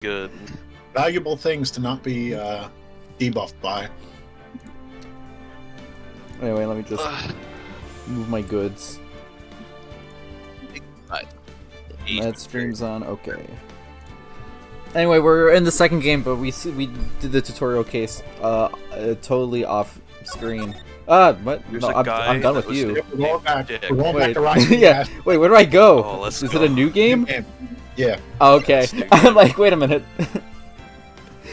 good. Valuable things to not be debuffed by. Anyway, let me just move my goods. That stream's on. Okay. Anyway, we're in the second game, but we did the tutorial case totally off screen. What? There's No, a guy I'm done that with was you. named We're going back. Dick. We're going Wait, back to Rising yeah. Wait, where do I go? Oh, let's Is go. it a new game? Yeah. Oh, okay. It's new I'm game. like, wait a minute.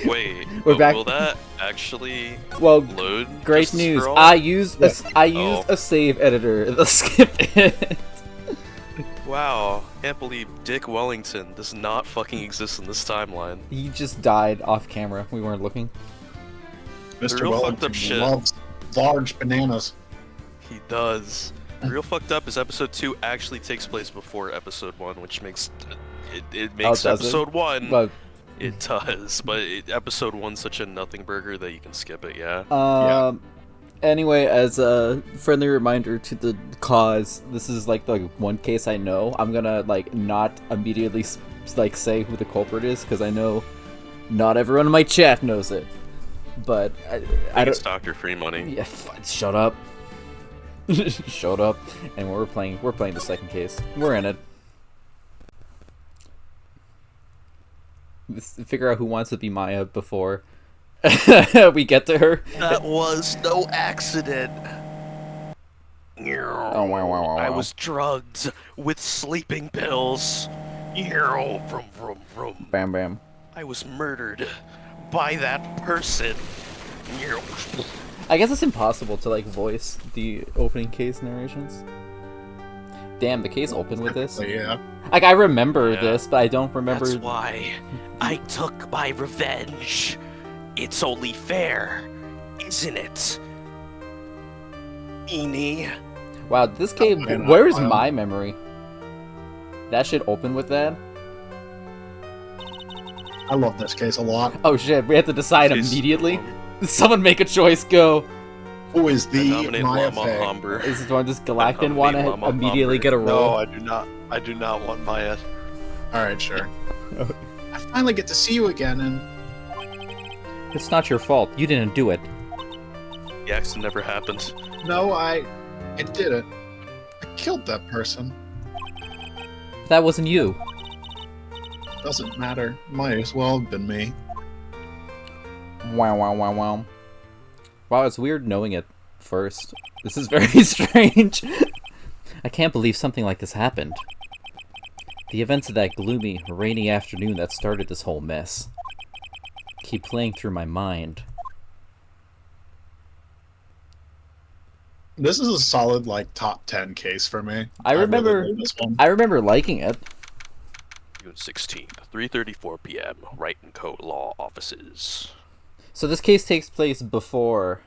Wait, We're back. will that actually Well, load? great just news. for all? I used Oh. a save editor. Let's skip it. Wow, can't believe Dick Wellington does not fucking exist in this timeline. He just died off camera. We weren't looking. Mr. real fucked Wellington up shit. loves large bananas. He does. Real fucked up is episode 2 actually takes place before episode 1, which makes it makes does it? episode 1 Well, it does, but episode 1's such a nothing burger that you can skip it, yeah. Anyway, as a friendly reminder to the cause, this is like the one case I know. I'm gonna like not immediately like say who the culprit is because I know not everyone in my chat knows it. But I don't. It's Dr. Free Money. Yeah, shut up. Shut up. And we're playing the second case. We're in it. Let's figure out who wants to be Maya before we get to her. That was no accident. Oh, wow. I was drugged with sleeping pills. Vroom, vroom, vroom. Bam bam. I was murdered by that person. I guess it's impossible to like voice the opening case narrations. Damn, the case opened with this. Yeah. Like I remember Yeah. this, but I don't remember. That's why I took my revenge. It's only fair, isn't it? Meanie. Wow, this game. Okay, no, Where is I don't- my memory? That should open with that. I love this case a lot. Oh shit, we have to decide Case- immediately. Someone make a choice. Go. Who is the Nominate Maya Llama Faye? Humber. Is this Galactan Nominate want to Llama immediately Humber. get a No, roll? I do not. I do not want Maya. Alright, sure. I finally get to see you again, and It's not your fault. You didn't do it. The accident never happened. no, I did it. I killed that person. That wasn't you. Doesn't matter. Might as well have been me. Wow. Wow, it's weird knowing it first. This is very strange. I can't believe something like this happened. The events of that gloomy, rainy afternoon that started this whole mess keep playing through my mind. This is a solid, like, top 10 case for me. I remember- really love this one. I remember liking it. June 16th, 3:34 p.m. Wright and Co. Law Offices. So this case takes place before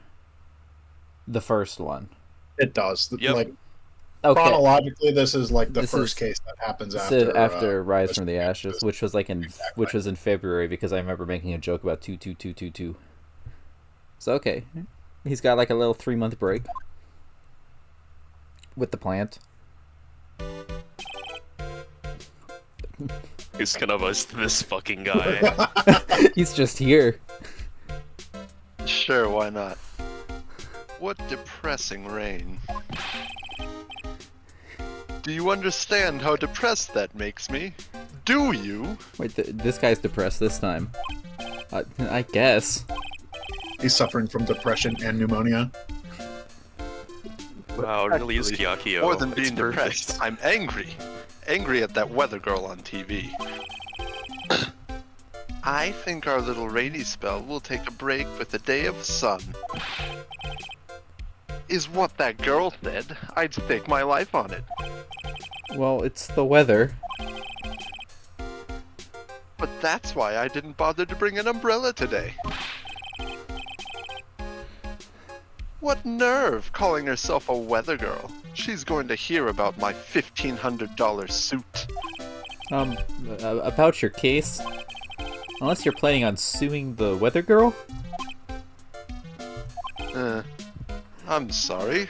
the first one. It does. Yep. Like, Okay. chronologically, this is like the This first is- case that happens So after after Rise from the Western Ashes, Ashes. which was like in Exactly. which was in February because I remember making a joke about 22222. So okay, he's got like a little 3-month break with the plant. Who's gonna voice this fucking guy? He's just here. Sure, why not? What depressing rain. Do you understand how depressed that makes me? Do you? Wait, this guy's depressed this time. I guess. He's suffering from depression and pneumonia. Wow, it really is Actually, Gyakio. More than It's being perfect. depressed, I'm angry. Angry at that weather girl on TV. I think our little rainy spell will take a break with a day of sun. Is what that girl said. I'd stake my life on it. Well, it's the weather. But that's why I didn't bother to bring an umbrella today. What nerve calling herself a weather girl? She's going to hear about my $1,500 suit. About your case. Unless you're planning on suing the weather girl? I'm sorry.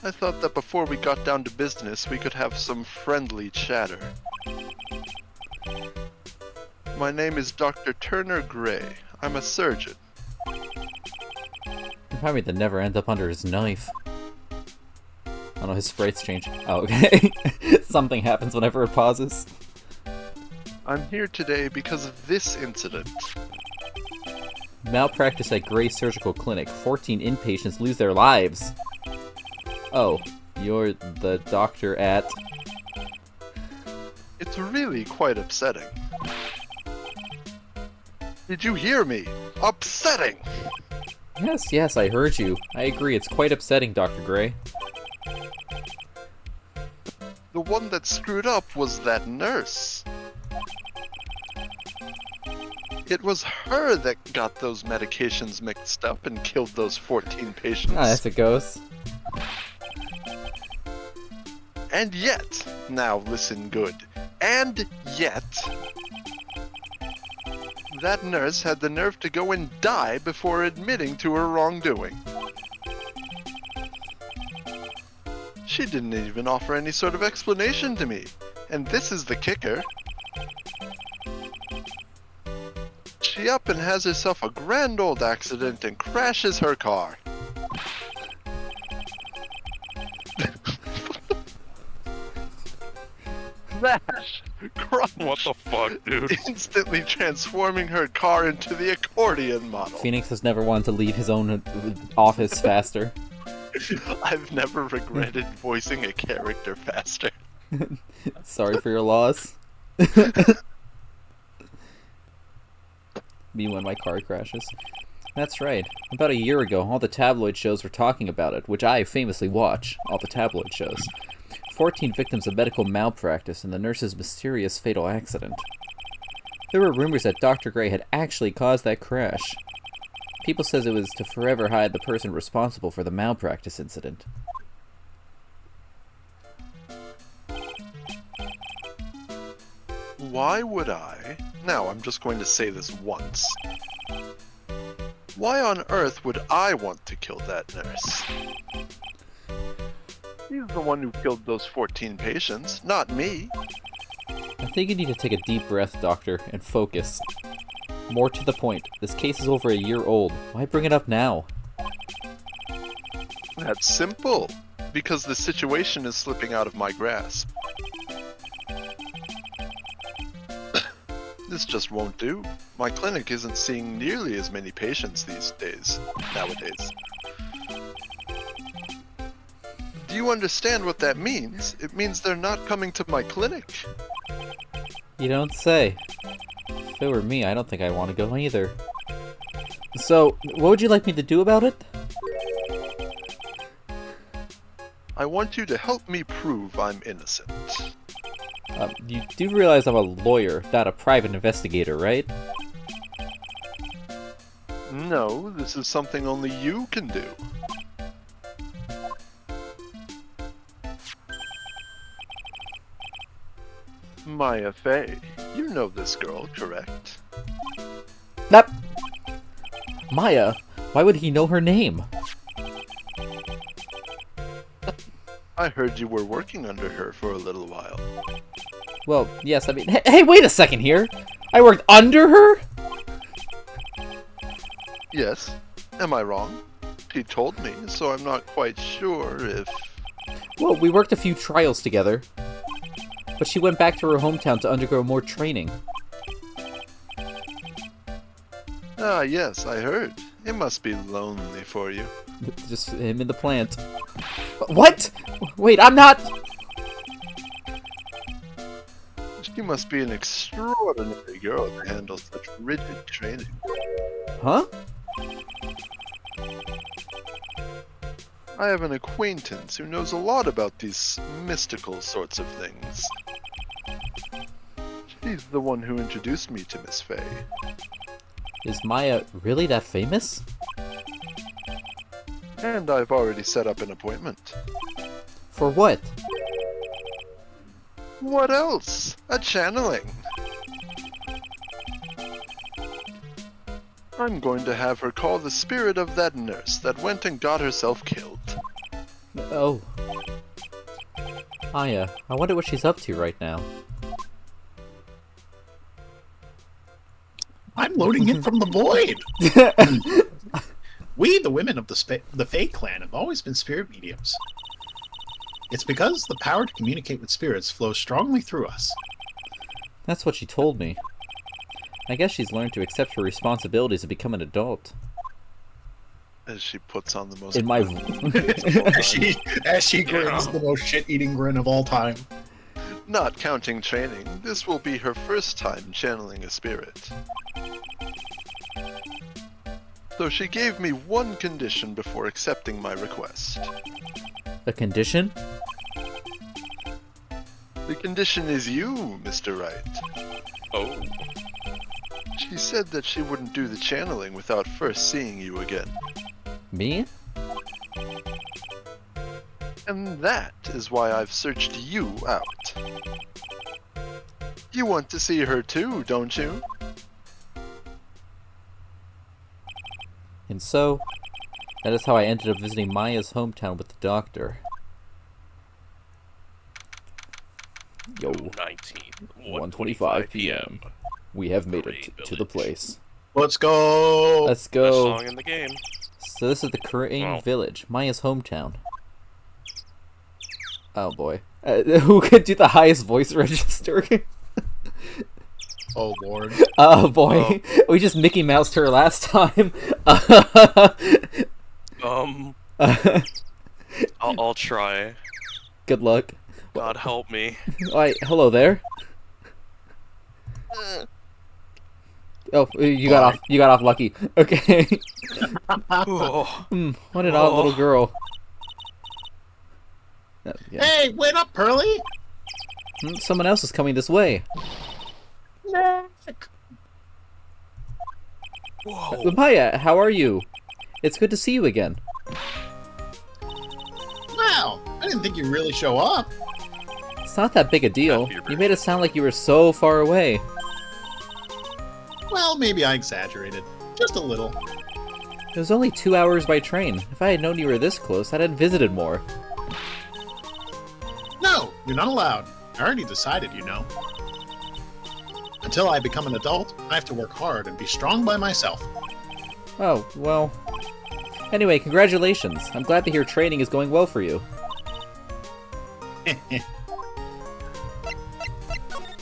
I thought that before we got down to business, we could have some friendly chatter. My name is Dr. Turner Gray. I'm a surgeon. Probably to never end up under his knife. Oh no, his sprites change. Oh, okay. Something happens whenever it pauses. I'm here today because of this incident. Malpractice at Gray Surgical Clinic. 14 inpatients lose their lives. Oh, you're the doctor at... It's really quite upsetting. Did you hear me? Upsetting! Yes, I heard you. I agree, it's quite upsetting, Dr. Gray. The one that screwed up was that nurse. It was her that got those medications mixed up and killed those 14 patients. Ah, that's it goes. And yet, now listen good, and yet, that nurse had the nerve to go and die before admitting to her wrongdoing. She didn't even offer any sort of explanation to me, and this is the kicker. She up and has herself a grand old accident and crashes her car. Crash! Crunch! What the fuck, dude? Instantly transforming her car into the accordion model. Phoenix has never wanted to leave his own office faster. I've never regretted voicing a character faster. Sorry for your loss. Me when my car crashes. That's right. About a year ago, all the tabloid shows were talking about it, which I famously watch, all the tabloid shows. 14 victims of medical malpractice and the nurse's mysterious fatal accident. There were rumors that Dr. Gray had actually caused that crash. People says it was to forever hide the person responsible for the malpractice incident. Why would I? Now, I'm just going to say this once. Why on earth would I want to kill that nurse? He's the one who killed those 14 patients, not me. I think you need to take a deep breath, Doctor, and focus. More to the point, this case is over a year old. Why bring it up now? That's simple. Because the situation is slipping out of my grasp. This just won't do. My clinic isn't seeing nearly as many patients nowadays. Do you understand what that means? It means they're not coming to my clinic. You don't say. If it were me, I don't think I'd want to go either. So, what would you like me to do about it? I want you to help me prove I'm innocent. You do realize I'm a lawyer, not a private investigator, right? No, this is something only you can do. Maya Fey, you know this girl, correct? Nope. Maya? Why would he know her name? I heard you were working under her for a little while. Well, yes, I mean... Hey, wait a second here! I worked under her? Yes. Am I wrong? She told me, so I'm not quite sure if... Well, we worked a few trials together. But she went back to her hometown to undergo more training. Ah, yes, I heard. It must be lonely for you. Just him in the plant. What? Wait, I'm not... She must be an extraordinary girl to handle such rigid training. Huh? I have an acquaintance who knows a lot about these mystical sorts of things. She's the one who introduced me to Miss Fey. Is Maya really that famous? And I've already set up an appointment. For what? What else? A channeling. I'm going to have her call the spirit of that nurse that went and got herself killed. Oh. Aya, I wonder what she's up to right now. I'm loading in from the void. We, the women of the Fae clan, have always been spirit mediums. It's because the power to communicate with spirits flows strongly through us. That's what she told me. I guess she's learned to accept her responsibilities and become an adult. As she puts on the most... In my... as she grins the most shit-eating grin of all time. Not counting training, this will be her first time channeling a spirit. So she gave me one condition before accepting my request. A condition? The condition is you, Mr. Wright. Oh. She said that she wouldn't do the channeling without first seeing you again. Me? And that is why I've searched you out. You want to see her too, don't you? And so, that is how I ended up visiting Maya's hometown with the doctor. Yo, 1:25 p.m. We have made it to the place. Let's go. Let's Best go. song in the game. So this is the Korean Wow. village, Maya's hometown. Oh boy. Who could do the highest voice register? Oh lord. Oh boy. We just Mickey Moused her last time. I'll try. Good luck. God help me. Wait, hello there. Oh, you got off lucky. Okay. Oh. What an odd little girl. Yeah. Hey, wait up, Pearly. Someone else is coming this way. Whoa. Maya, how are you? It's good to see you again. Wow, I didn't think you'd really show up. It's not that big a deal. You made it sound like you were so far away. Well, maybe I exaggerated. Just a little. It was only 2 hours by train. If I had known you were this close, I'd have visited more. No, you're not allowed. I already decided, you know. Until I become an adult, I have to work hard and be strong by myself. Oh, well... Anyway, congratulations. I'm glad to hear training is going well for you.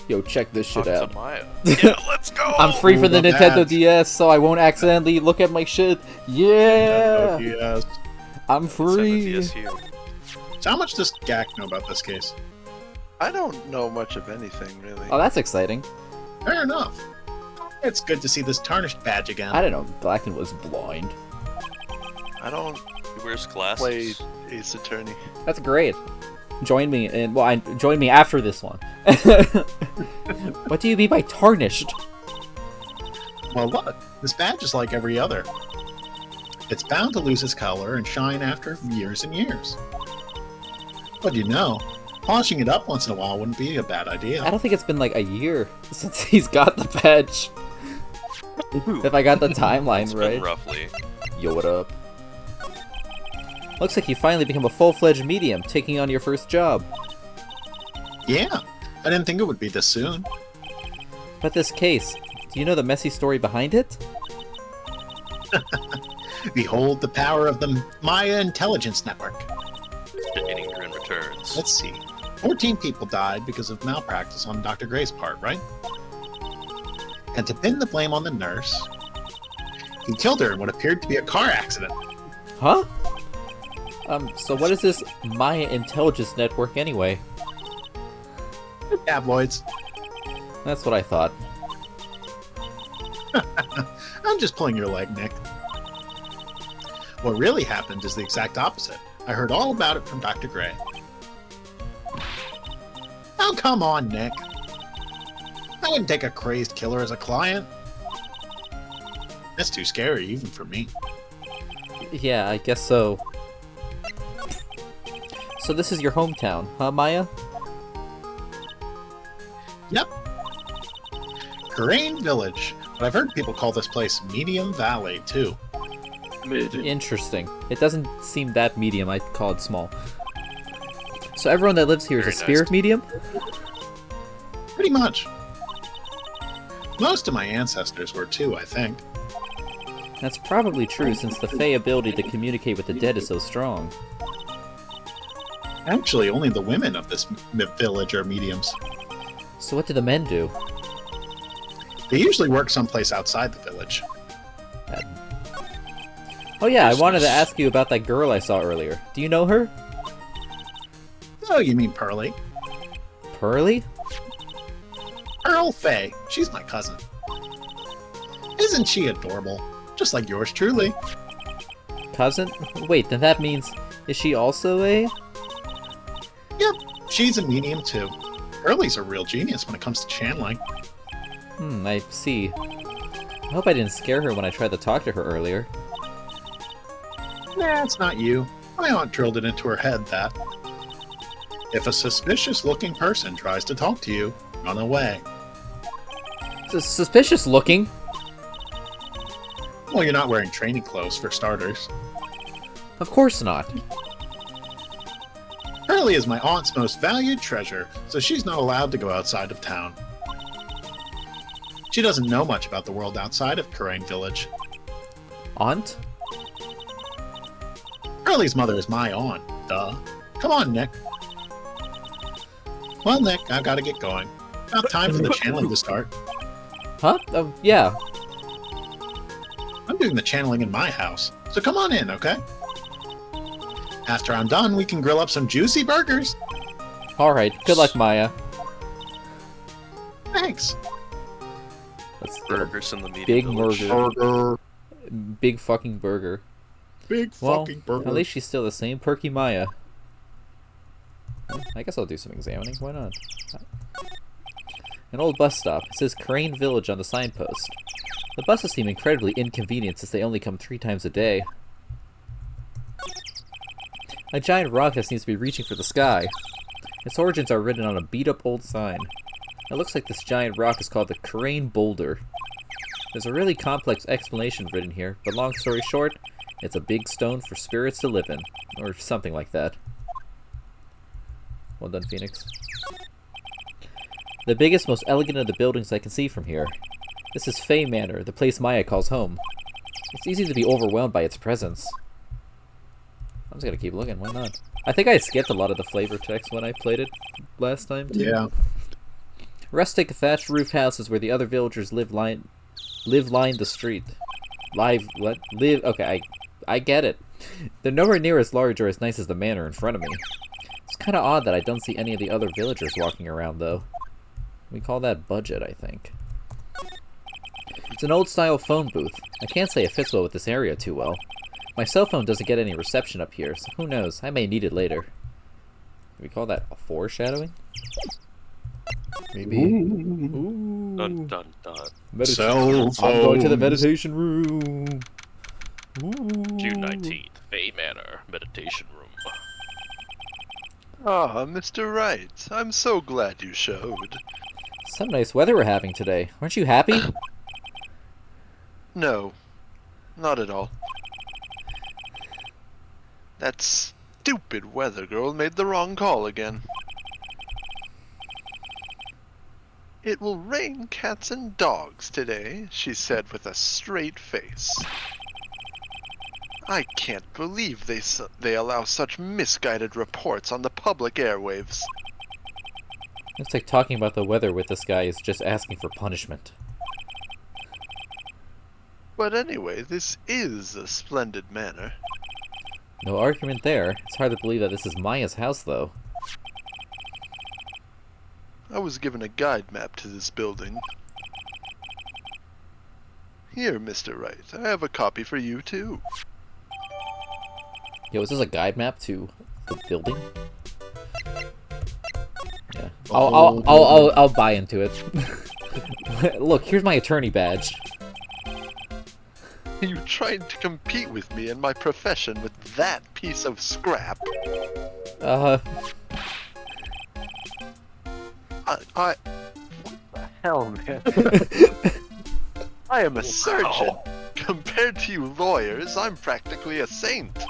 Yo, check this shit Talk out. to Maya. Yeah, let's go. I'm free for the Ooh, not Nintendo bad. DS, so I won't accidentally look at my shit. Yeah! Yes. I'm Send the free! DS here. So how much does Gak know about this case? I don't know much of anything, really. Oh, that's exciting. Fair enough. It's good to see this tarnished badge again. I didn't know Blacken was blind. I don't He wears glasses. play Ace Attorney. That's great. Join me in... Well, join me after this one. What do you mean by tarnished? Well, look, this badge is like every other. It's bound to lose its color and shine after years and years. But you know, polishing it up once in a while wouldn't be a bad idea. I don't think it's been like a year since he's got the badge. If I got the timeline It's right. been roughly. Yo, what up? Looks like you finally become a full-fledged medium, taking on your first job. Yeah, I didn't think it would be this soon. But this case, do you know the messy story behind it? Behold the power of the Maya Intelligence Network. Eating grin returns. Let's see. 14 people died because of malpractice on Dr. Gray's part, right? And to pin the blame on the nurse, he killed her in what appeared to be a car accident. Huh? So what is this Maya Intelligence Network anyway? Tabloids. That's what I thought. I'm just pulling your leg, Nick. What really happened is the exact opposite. I heard all about it from Dr. Gray. Oh, come on, Nick. I wouldn't take a crazed killer as a client. That's too scary, even for me. Yeah, I guess so. So this is your hometown, huh, Maya? Yep. Crane Village. But I've heard people call this place Medium Valley, too. Interesting. It doesn't seem that medium, I'd call it small. So everyone that lives here is a Very nice. spirit medium? Pretty much. Most of my ancestors were too, I think. That's probably true since the Fey ability to communicate with the dead is so strong. Actually, only the women of this village are mediums. So what do the men do? They usually work someplace outside the village. Oh yeah, I wanted to ask you about that girl I saw earlier. Do you know her? Oh, you mean Pearly? Pearly? Pearl Fay. She's my cousin. Isn't she adorable? Just like yours truly. Cousin? Wait, then that means... Is she also a... Yep, she's a medium too. Pearly's a real genius when it comes to channeling. I see. I hope I didn't scare her when I tried to talk to her earlier. Nah, it's not you. My aunt drilled it into her head that if a suspicious-looking person tries to talk to you, run away. Suspicious looking? Well, you're not wearing training clothes, for starters. Of course not. Pearly is my aunt's most valued treasure, so she's not allowed to go outside of town. She doesn't know much about the world outside of Karain Village. Aunt? Pearly's mother is my aunt, duh. Come on, Nick. Well, Nick, I've got to get going. About time for the channeling to start. Huh? Oh, yeah. I'm doing the channeling in my house, so come on in, okay? After I'm done, we can grill up some juicy burgers. Alright, good luck, Maya. Thanks. Let's get a Burgers in the medium big village. burger. Big fucking burger. Big Well, fucking burger. at least she's still the same perky Maya. Well, I guess I'll do some examining, why not? An old bus stop. It says Crane Village on the signpost. The buses seem incredibly inconvenient since they only come 3 times a day. A giant rock that seems to be reaching for the sky. Its origins are written on a beat-up old sign. It looks like this giant rock is called the Crane Boulder. There's a really complex explanation written here, but long story short, it's a big stone for spirits to live in. Or something like that. Well done, Phoenix. The biggest, most elegant of the buildings I can see from here. This is Fey Manor, the place Maya calls home. It's easy to be overwhelmed by its presence. I'm just gonna keep looking, why not? I think I skipped a lot of the flavor text when I played it last time, too. Yeah. Rustic thatched roof houses where the other villagers live line the street. Okay, I get it. They're nowhere near as large or as nice as the manor in front of me. It's kinda odd that I don't see any of the other villagers walking around, though. We call that budget, I think. It's an old-style phone booth. I can't say it fits well with this area too well. My cell phone doesn't get any reception up here, so who knows, I may need it later. We call that a foreshadowing? Maybe. Ooh. Dun dun dun. Cell I'm going to the phones. meditation room. Ooh. June 19th, Fey Manor, meditation room. Ah, Mr. Wright, I'm so glad you showed. Some nice weather we're having today. Aren't you happy? No, not at all. That stupid weather girl made the wrong call again. It will rain cats and dogs today, she said with a straight face. I can't believe they allow such misguided reports on the public airwaves. Looks like talking about the weather with this guy is just asking for punishment. But anyway, this is a splendid manor. No argument there. It's hard to believe that this is Maya's house, though. I was given a guide map to this building. Here, Mr. Wright, I have a copy for you too. Yo, is this a guide map to the building? Yeah. I'll buy into it. Look, here's my attorney badge. You tried to compete with me in my profession with that piece of scrap. What What the hell, man? I am a surgeon. Wow. Compared to you lawyers, I'm practically a saint.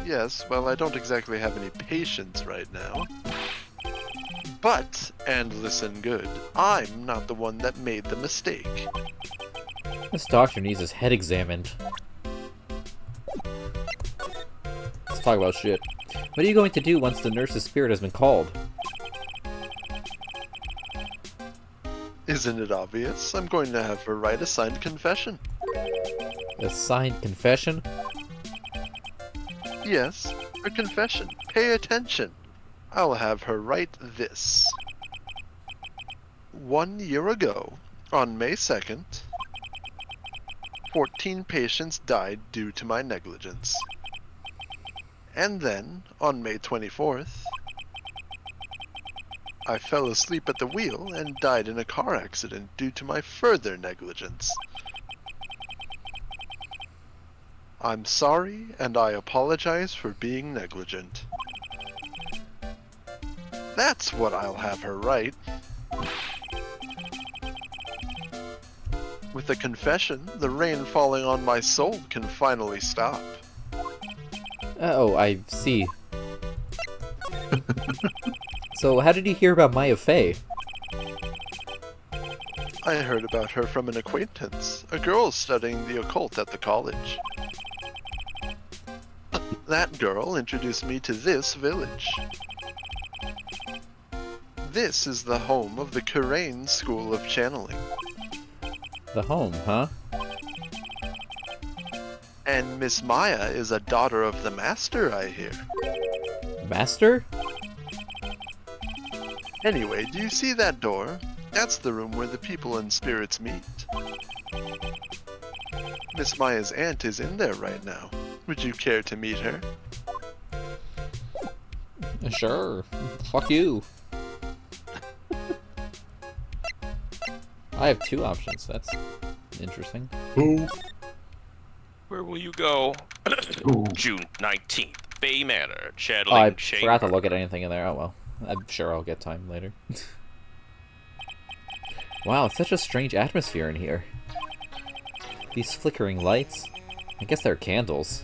Yes, well, I don't exactly have any patience right now. But, and listen good, I'm not the one that made the mistake. This doctor needs his head examined. Let's talk about shit. What are you going to do once the nurse's spirit has been called? Isn't it obvious? I'm going to have her write a signed confession. A signed confession? Yes, her confession. Pay attention. I'll have her write this. 1 year ago, on May 2nd, 14 patients died due to my negligence. And then, on May 24th, I fell asleep at the wheel and died in a car accident due to my further negligence. I'm sorry, and I apologize for being negligent. That's what I'll have her write. With a confession, the rain falling on my soul can finally stop. Oh, I see. So, how did you hear about Maya Fey? I heard about her from an acquaintance, a girl studying the occult at the college. That girl introduced me to this village. This is the home of the Kurain School of Channeling. The home, huh? And Miss Maya is a daughter of the Master, I hear. Master? Anyway, do you see that door? That's the room where the people and spirits meet. Miss Maya's aunt is in there right now. Would you care to meet her? Sure. Fuck you. I have two options. That's interesting. Who? Where will you go? Ooh. June 19th, Bay Manor, Oh, Channeling I Chamber. forgot to look at anything in there. Oh well. I'm sure I'll get time later. Wow, it's such a strange atmosphere in here. These flickering lights. I guess they're candles.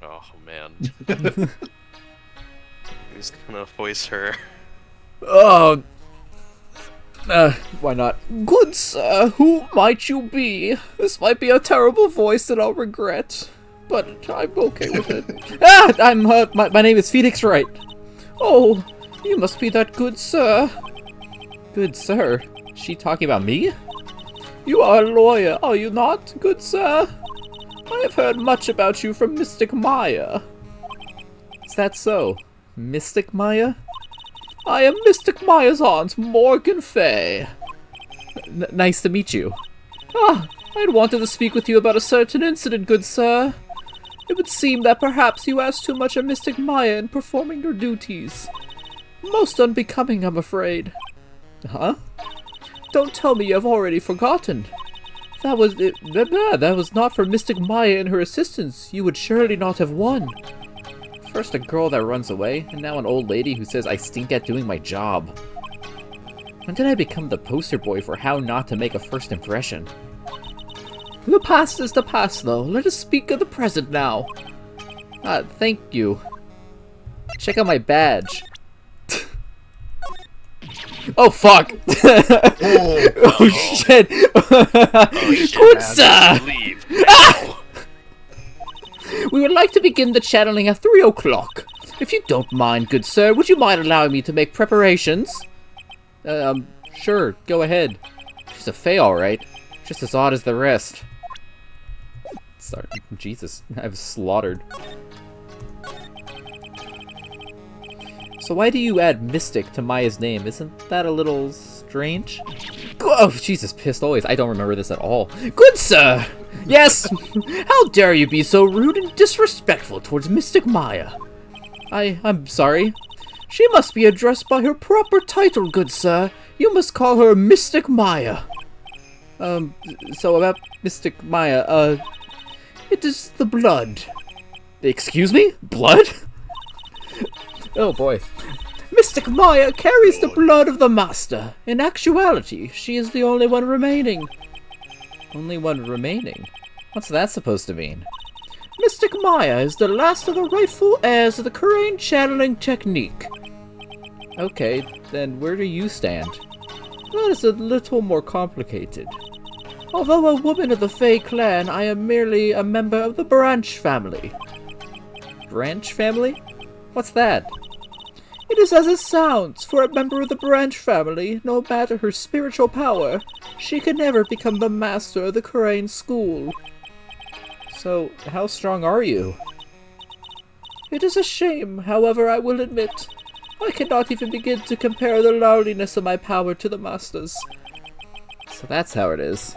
Oh man. Who's gonna voice her? Oh! Why not? Good sir, who might you be? This might be a terrible voice that I'll regret, but I'm okay with it. I'm, my name is Phoenix Wright. Oh, you must be that good sir. Good sir? Is she talking about me? You are a lawyer, are you not, good sir? I have heard much about you from Mystic Maya. Is that so? Mystic Maya? I am Mystic Maya's aunt, Morgan Fay. Nice to meet you. Ah, I'd wanted to speak with you about a certain incident, good sir. It would seem that perhaps you asked too much of Mystic Maya in performing your duties. Most unbecoming, I'm afraid. Huh? Don't tell me you have already forgotten. That was not for Mystic Maya and her assistants. You would surely not have won. First a girl that runs away, and now an old lady who says I stink at doing my job. When did I become the poster boy for how not to make a first impression? The past is the past, though. Let us speak of the present now. Thank you. Check out my badge. Oh, fuck! Oh, shit! Good sir! Leave. We would like to begin the channeling at 3 o'clock. If you don't mind, good sir, would you mind allowing me to make preparations? Sure, go ahead. She's a fae, alright. Just as odd as the rest. Sorry, Jesus, I've slaughtered. So why do you add Mystic to Maya's name? Isn't that a little strange? Oh, Jesus, pissed always. I don't remember this at all. Good sir! Yes! How dare you be so rude and disrespectful towards Mystic Maya? I'm sorry. She must be addressed by her proper title, good sir. You must call her Mystic Maya. So about Mystic Maya, it is the blood. Excuse me? Blood? Oh boy. Mystic Maya carries the blood of the Master. In actuality, she is the only one remaining. Only one remaining. What's that supposed to mean? Mystic Maya is the last of the rightful heirs of the Korean channeling technique. Okay, then where do you stand? That is a little more complicated. Although a woman of the Fey clan, I am merely a member of the Branch family. Branch family? What's that? It is as it sounds. For a member of the Branch family, no matter her spiritual power, she can never become the master of the Korean school. So, how strong are you? It is a shame, however, I will admit. I cannot even begin to compare the loudiness of my power to the master's. So that's how it is.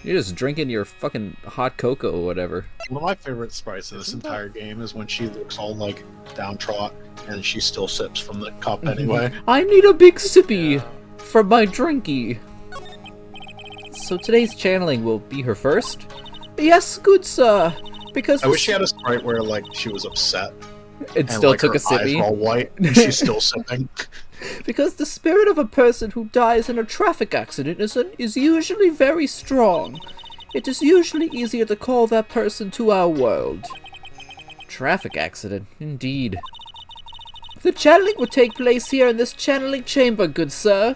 You're just drinking your fucking hot cocoa or whatever. One of my favorite sprites in this entire game is when she looks all like downtrodden and she still sips from the cup anyway. I need a big sippy for my drinky. So today's channeling will be her first? Yes, good sir. Because I wish she had a sprite where like she was upset it and still like, took her a sippy. eyes were all white and she's still sipping. Because the spirit of a person who dies in a traffic accident is usually very strong. It is usually easier to call that person to our world. Traffic accident, indeed. The channeling would take place here in this channeling chamber, good sir.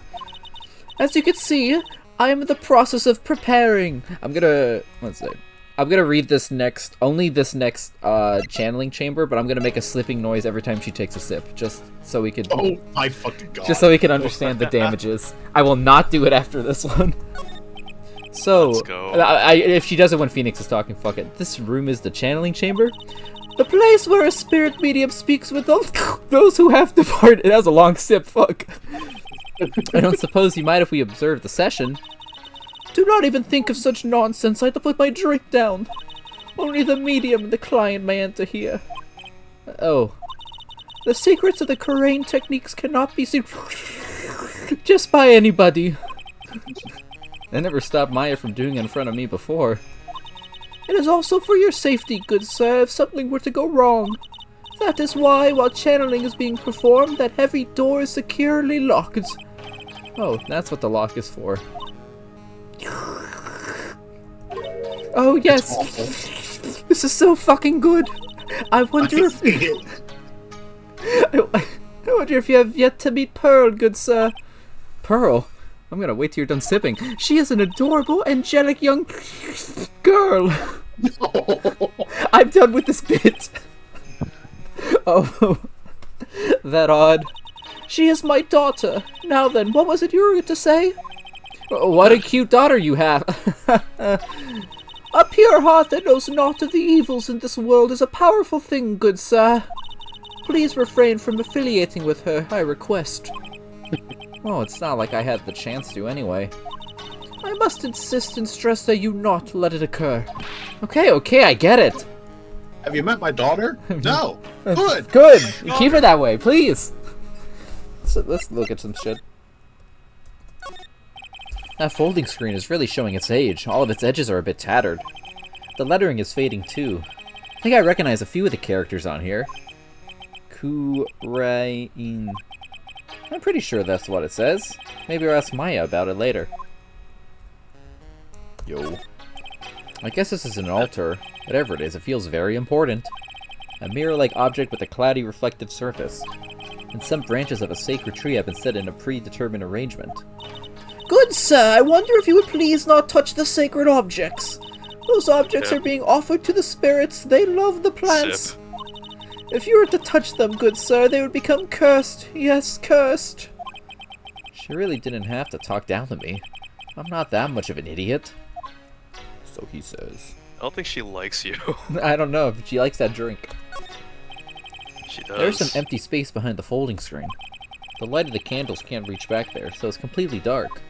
As you can see, I am in the process of preparing. I'm gonna read this next, channeling chamber, but I'm gonna make a slipping noise every time she takes a sip, just so we can. Oh my fucking god! Just so we can understand the damages. I will not do it after this one. So, Let's go. if she does it when Phoenix is talking, fuck it. This room is the channeling chamber, the place where a spirit medium speaks with those who have departed. That was a long sip. Fuck. I don't suppose you mind if we observe the session. Do not even think of such nonsense. I have to put my drink down. Only the medium and the client may enter here. Oh. The secrets of the Korean techniques cannot be seen just by anybody. That never stopped Maya from doing it in front of me before. It is also for your safety, good sir, if something were to go wrong. That is why, while channeling is being performed, that heavy door is securely locked. Oh, that's what the lock is for. Oh yes, this is so fucking good. I wonder if I wonder if you have yet to meet Pearl, good sir. Pearl? I'm gonna wait till you're done sipping. She is an adorable, angelic young girl. I'm done with this bit. Oh, that odd. She is my daughter. Now then, what was it you were to say? What a cute daughter you have. A pure heart that knows naught of the evils in this world is a powerful thing, good sir. Please refrain from affiliating with her, I request. Oh, it's not like I had the chance to anyway. I must insist and stress that you not let it occur. Okay, I get it. Have you met my daughter? No. Good. Good. Keep her that way, please. So let's look at some shit. That folding screen is really showing its age. All of its edges are a bit tattered. The lettering is fading too. I think I recognize a few of the characters on here. Kurain. I'm pretty sure that's what it says. Maybe I'll ask Maya about it later. Yo. I guess this is an altar. Whatever it is, it feels very important. A mirror-like object with a cloudy reflective surface. And some branches of a sacred tree have been set in a predetermined arrangement. Good sir, I wonder if you would please not touch the sacred objects. Those objects are being offered to the spirits. They love the plants. Sip. If you were to touch them, good sir, they would become cursed. Yes, cursed. She really didn't have to talk down to me. I'm not that much of an idiot. So he says. I don't think she likes you. I don't know if she likes that drink. She does. There's some empty space behind the folding screen. The light of the candles can't reach back there, so it's completely dark.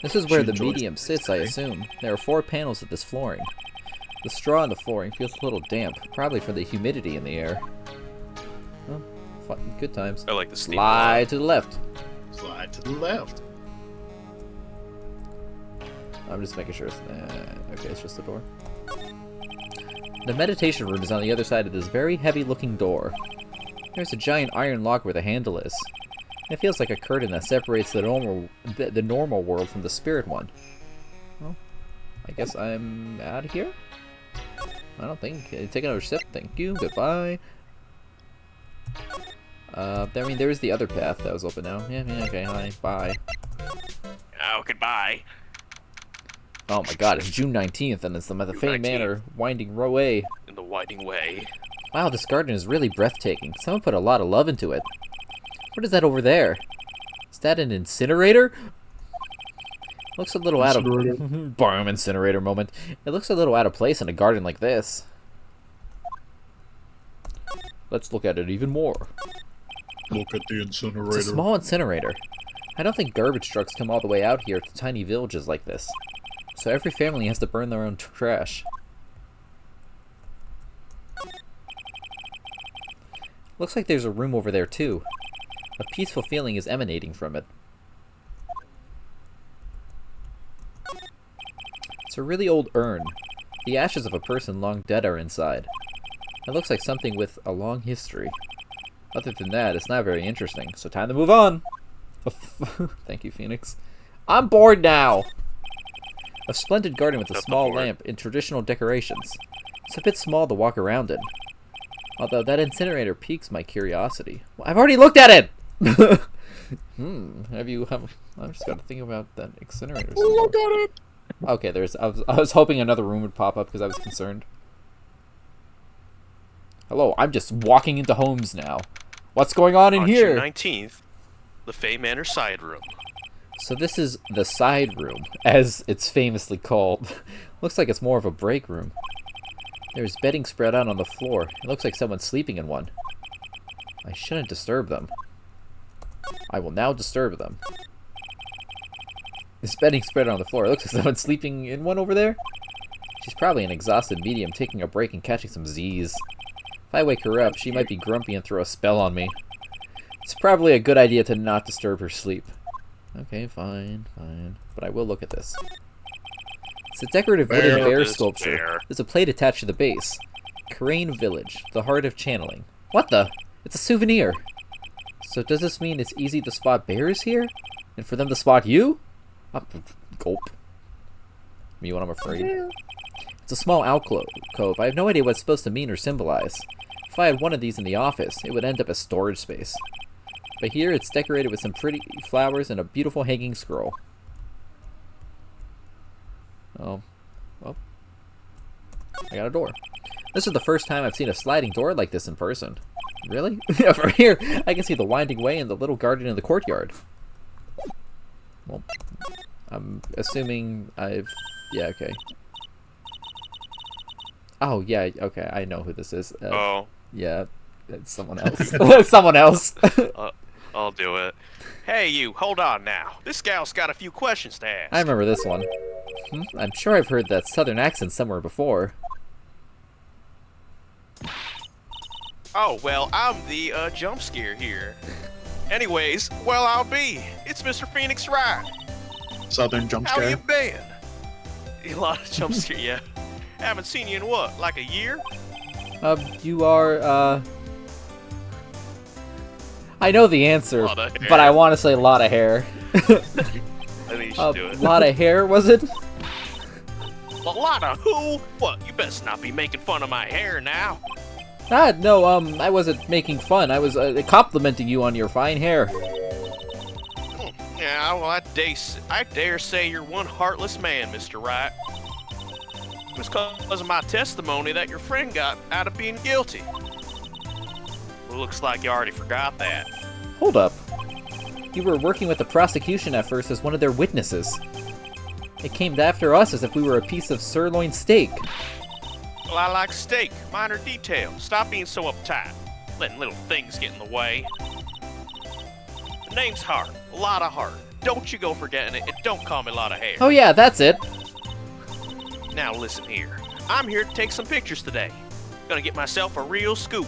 This is where the medium sits, I assume. There are 4 panels of this flooring. The straw on the flooring feels a little damp, probably from the humidity in the air. Well, fucking good times. I like the steam. Slide to the left. Slide to the left. I'm just making sure it's... okay, it's just the door. The meditation room is on the other side of this very heavy-looking door. There's a giant iron lock where the handle is. It feels like a curtain that separates the normal world from the spirit one. Well, I guess I'm out of here? I don't think. Take another sip. Thank you. Goodbye. I mean, there is the other path that was open now. Yeah, okay, hi. Bye. Oh, goodbye. Oh my god, it's June 19th and it's the Fame Manor Winding Way. In the Winding Way. Wow, this garden is really breathtaking. Someone put a lot of love into it. What is that over there? Is that an incinerator? Looks a little out of... Boom, incinerator moment. It looks a little out of place in a garden like this. Let's look at it even more. Look at the incinerator. It's a small incinerator. I don't think garbage trucks come all the way out here to tiny villages like this. So every family has to burn their own trash. Looks like there's a room over there too. A peaceful feeling is emanating from it. It's a really old urn. The ashes of a person long dead are inside. It looks like something with a long history. Other than that, it's not very interesting, so time to move on! Thank you, Phoenix. I'm bored now! A splendid garden with a small lamp and traditional decorations. It's a bit small to walk around in. Although that incinerator piques my curiosity. Well, I've already looked at it! I'm just gotta think about that incinerator. Look at it! Okay, I was hoping another room would pop up because I was concerned. Hello, I'm just walking into homes now. What's going on in here? On June 19th, the Fame Manor side room. So this is the side room, as it's famously called. Looks like it's more of a break room. There's bedding spread out on the floor. It looks like someone's sleeping in one. I shouldn't disturb them. I will now disturb them. There's bedding spread out on the floor. It looks like someone's sleeping in one over there. She's probably an exhausted medium taking a break and catching some Z's. If I wake her up, she might be grumpy and throw a spell on me. It's probably a good idea to not disturb her sleep. Okay, fine. But I will look at this. It's a decorative wooden bear sculpture. There's a plate attached to the base. Crane Village, the heart of channeling. What the? It's a souvenir. So does this mean it's easy to spot bears here? And for them to spot you? Gulp. Me when I'm afraid. It's a small alcove. I have no idea what it's supposed to mean or symbolize. If I had one of these in the office, it would end up as storage space. But here it's decorated with some pretty flowers and a beautiful hanging scroll. Oh. Well. I got a door. This is the first time I've seen a sliding door like this in person. Really? From here, I can see the winding way and the little garden in the courtyard. Well, I'm assuming I've... Yeah, okay. Oh, yeah, okay, I know who this is. Oh. Yeah, it's someone else. Someone else. I'll do it. Hey, you, hold on now. This gal's got a few questions to ask. I remember this one. I'm sure I've heard that southern accent somewhere before. Oh, well, I'm the jump scare here. Anyways, well, I'll be. It's Mr. Phoenix Wright. Southern jump How scare. you been? A lot of jump scare, yeah. Haven't seen you in what, like a year? You are, I know the answer, but I want to say a lot of hair. I think you should do it. A lot of hair, was it? A lot of who? What, you best not be making fun of my hair now. No, I wasn't making fun. I was complimenting you on your fine hair. Yeah, well, I dare say you're one heartless man, Mr. Wright. It was because of my testimony that your friend got out of being guilty. Well, looks like you already forgot that. Hold up. You were working with the prosecution at first as one of their witnesses. It came after us as if we were a piece of sirloin steak. Well, I like steak. Minor detail. Stop being so uptight. Letting little things get in the way. The name's Hart. A lot of heart. Don't you go forgetting it, and don't call me a lot of hair. Oh yeah, that's it. Now listen here. I'm here to take some pictures today. Gonna get myself a real scoop.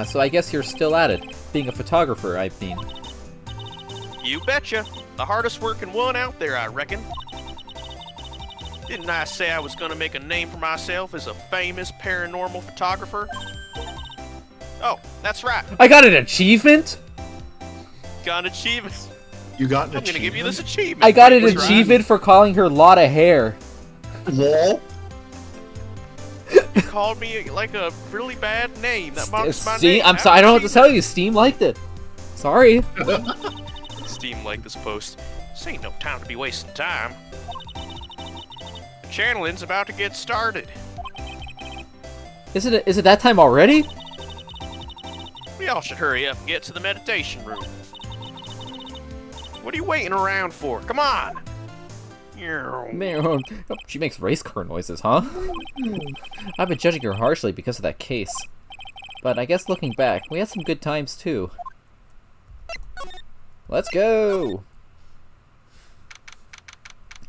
So I guess you're still at it. Being a photographer, I mean. You betcha. The hardest working one out there, I reckon. Didn't I say I was gonna make a name for myself as a famous paranormal photographer? Oh, that's right. I got an achievement? Got an achievement. You got an I'm gonna give you this achievement. I got an Mr. Right. achievement for calling her lot of hair. Lol. You called me like a really bad name. That mocks my Steam, name. I'm sorry. I don't know what to tell you. Steam liked it. Sorry. Steam like this post. This ain't no time to be wasting time. The channeling's about to get started. Is it that time already? We all should hurry up and get to the meditation room. What are you waiting around for? Come on! Man, she makes race car noises, huh? I've been judging her harshly because of that case. But I guess looking back, we had some good times too. Let's go!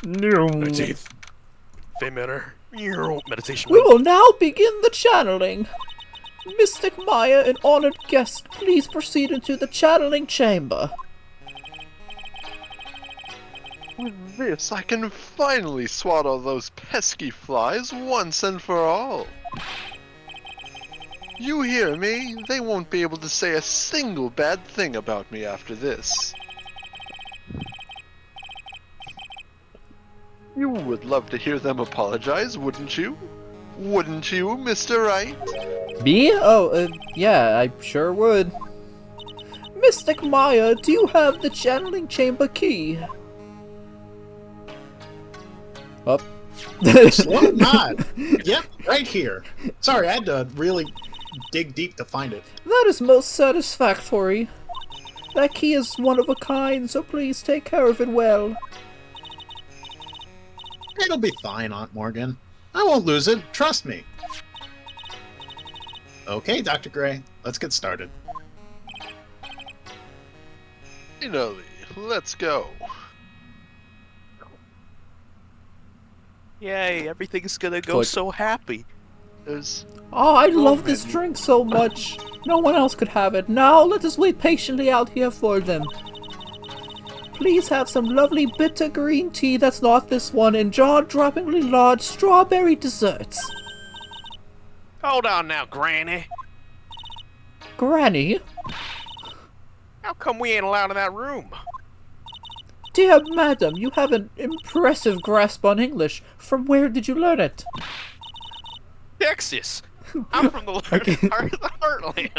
Teeth. Femitter. Meditation We room. will now begin the channeling. Mystic Maya and honored guest, please proceed into the channeling chamber. With this, I can finally swat all those pesky flies once and for all. You hear me? They won't be able to say a single bad thing about me after this. You would love to hear them apologize, wouldn't you? Wouldn't you, Mr. Right? Me? Oh, yeah, I sure would. Mystic Maya, do you have the channeling chamber key? Up. Slow nod. Yep, right here. Sorry, I had to really dig deep to find it. That is most satisfactory. That key is one of a kind, so please take care of it well. It'll be fine, Aunt Morgan. I won't lose it. Trust me. Okay, Dr. Gray, let's get started. Finally, let's go. Yay, everything's gonna go Good. so happy. There's Oh, I love this drink so much. No one else could have it. Now let us wait patiently out here for them. Please have some lovely bitter green tea that's not this one and jaw-droppingly large strawberry desserts. Hold on now, Granny. Granny? How come we ain't allowed in that room? Dear madam, you have an impressive grasp on English. From where did you learn it? Texas. I'm from the part of the Heartland.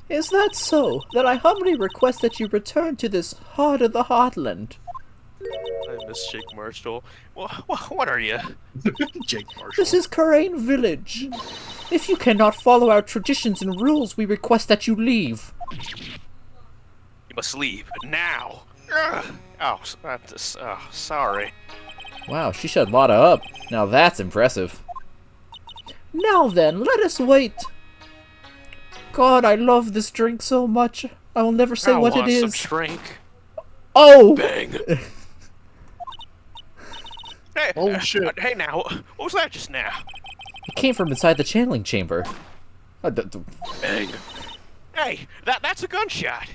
Is that so? Then I humbly request that you return to this heart of the heartland. I miss Jake Marshall. What are you? Jake Marshall. This is Karain Village. If you cannot follow our traditions and rules, we request that you leave. You must leave now. Ugh. Oh, sorry. Wow, she shut Lotta up. Now that's impressive. Now then, let us wait. God, I love this drink so much. I will never say what it Some is. drink. Oh! Bang. Hey, Oh, shit. Hey, now, what was that just now? It came from inside the channeling chamber. Bang. Hey, that's a gunshot.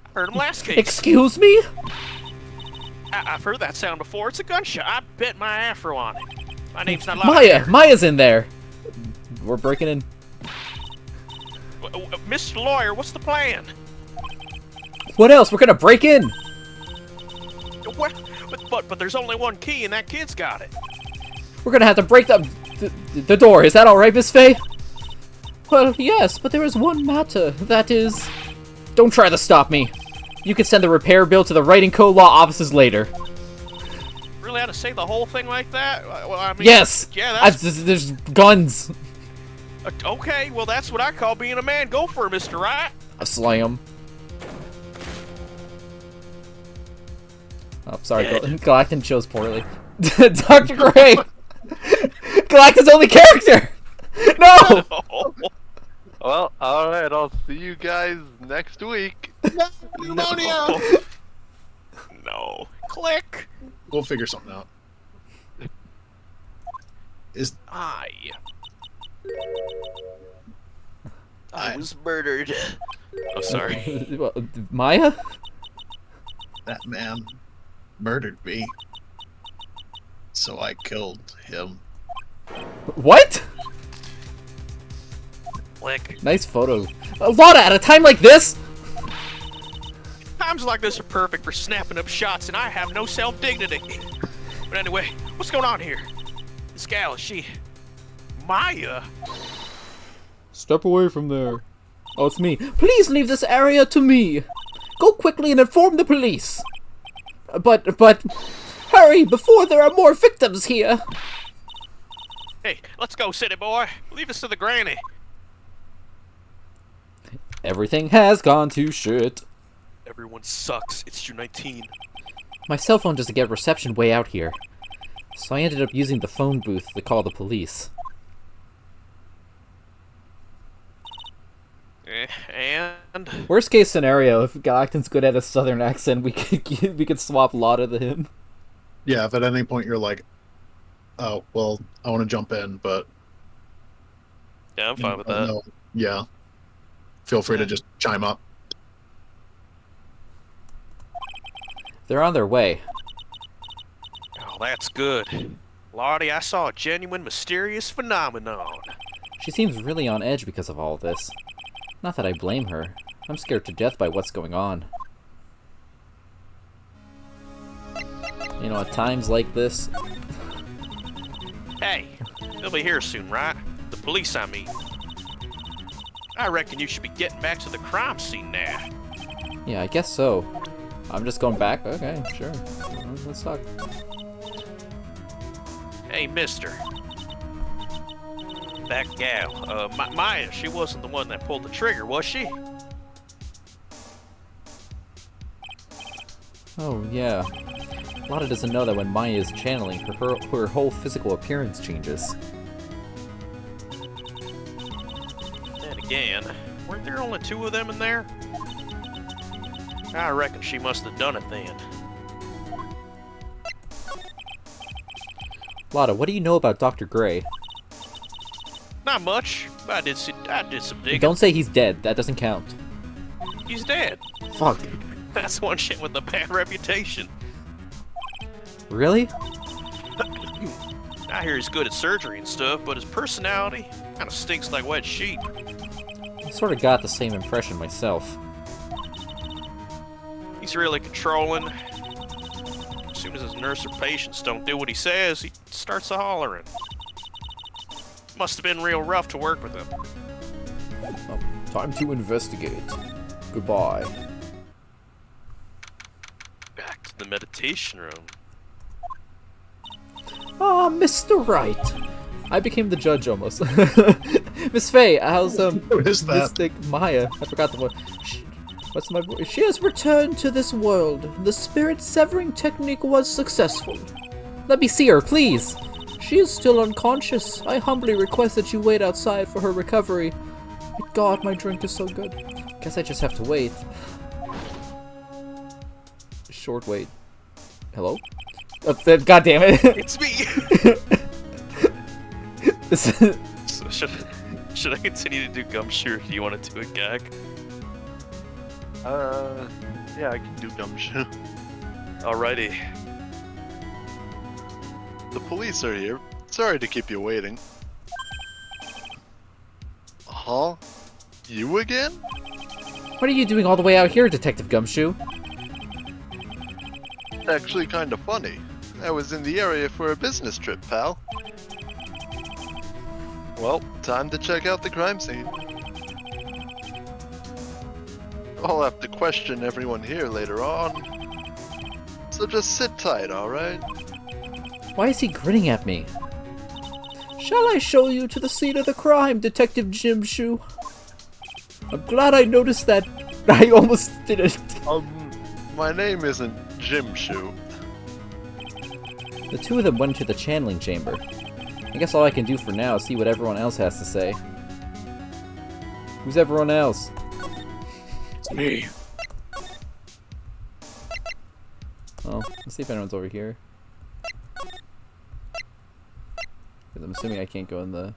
I heard him last case. Excuse me? I've heard that sound before. It's a gunshot. I bet my afro on it. My name's not Maya! Maya's in there! We're breaking in. Mr. Lawyer, what's the plan? What else? We're gonna break in! What? But there's only one key, and that kid's got it. We're gonna have to break the door. Is that alright, Miss Faye? Well, yes, but there is one matter. That is... Don't try to stop me. You can send the repair bill to the Writing Co. Law offices later. Really had to say the whole thing like that? Well, I mean, Yes! Yeah, that's... There's guns. Okay, well, that's what I call being a man. Go for it, Mr. Right. Slam. Oh, sorry, Galactan chose poorly. Dr. Gray! Galactan's only character! No! Well, alright, I'll see you guys next week. Pneumonia! No. Click. We'll figure something out. I was murdered. Oh, sorry. Maya? That man murdered me. So I killed him. What? Click. Nice photo. A lot at a time like this? Times like this are perfect for snapping up shots, and I have no self-dignity. But anyway, what's going on here? This gal, is she... Maya? Step away from there. Oh, it's me. Please leave this area to me. Go quickly and inform the police. But, hurry before there are more victims here. Hey, let's go, city boy. Leave us to the granny. Everything has gone to shit. Everyone sucks. It's June 19. My cell phone doesn't get reception way out here. So I ended up using the phone booth to call the police. And Worst case scenario, if Galacton's good at a southern accent, we could swap Lotta to him. Yeah, if at any point you're like, oh, well, I want to jump in, but... yeah, I'm fine with that. No, yeah. Feel free to just chime up. They're on their way. Oh, that's good. Lottie, I saw a genuine mysterious phenomenon. She seems really on edge because of all this. Not that I blame her. I'm scared to death by what's going on. You know, at times like this... Hey, they'll be here soon, right? The police, I mean. I reckon you should be getting back to the crime scene now. Yeah, I guess so. I'm just going back? Okay, sure. Let's talk. Hey, mister. That gal, Maya, she wasn't the one that pulled the trigger, was she? Oh, yeah. Lotta doesn't know that when Maya is channeling, her whole physical appearance changes. And again, weren't there only 2 of them in there? I reckon she must have done it then. Lotta, what do you know about Dr. Gray? Not much, but I did some digging. Don't say he's dead. That doesn't count. He's dead. Fuck. That's one shit with a bad reputation. Really? I hear he's good at surgery and stuff, but his personality kind of stinks like wet sheep. I sort of got the same impression myself. He's really controlling. As soon as his nurse or patients don't do what he says, he starts a hollering. Must have been real rough to work with him. Oh, time to investigate. Goodbye. Back to the meditation room. Ah, Mr. Wright. I became the judge almost. Miss Faye, how's Who is that? Mystic Maya? I forgot the word. What's my voice? She has returned to this world. The spirit severing technique was successful. Let me see her, please. She is still unconscious. I humbly request that you wait outside for her recovery. God, my drink is so good. Guess I just have to wait. Short wait. Hello? God damn it. It's me! So should I continue to do gumshoe, or do you want to do a gag? Yeah, I can do gumshoe. Alrighty. The police are here. Sorry to keep you waiting. Huh? You again? What are you doing all the way out here, Detective Gumshoe? Actually kinda funny. I was in the area for a business trip, pal. Well, time to check out the crime scene. I'll have to question everyone here later on. So just sit tight, alright? Why is he grinning at me? Shall I show you to the scene of the crime, Detective Jimshoe? I'm glad I noticed that. I almost didn't. My name isn't Jim Shoe. The 2 of them went into the channeling chamber. I guess all I can do for now is see what everyone else has to say. Who's everyone else? It's me. Oh, let's see if anyone's over here. Because I'm assuming I can't go in the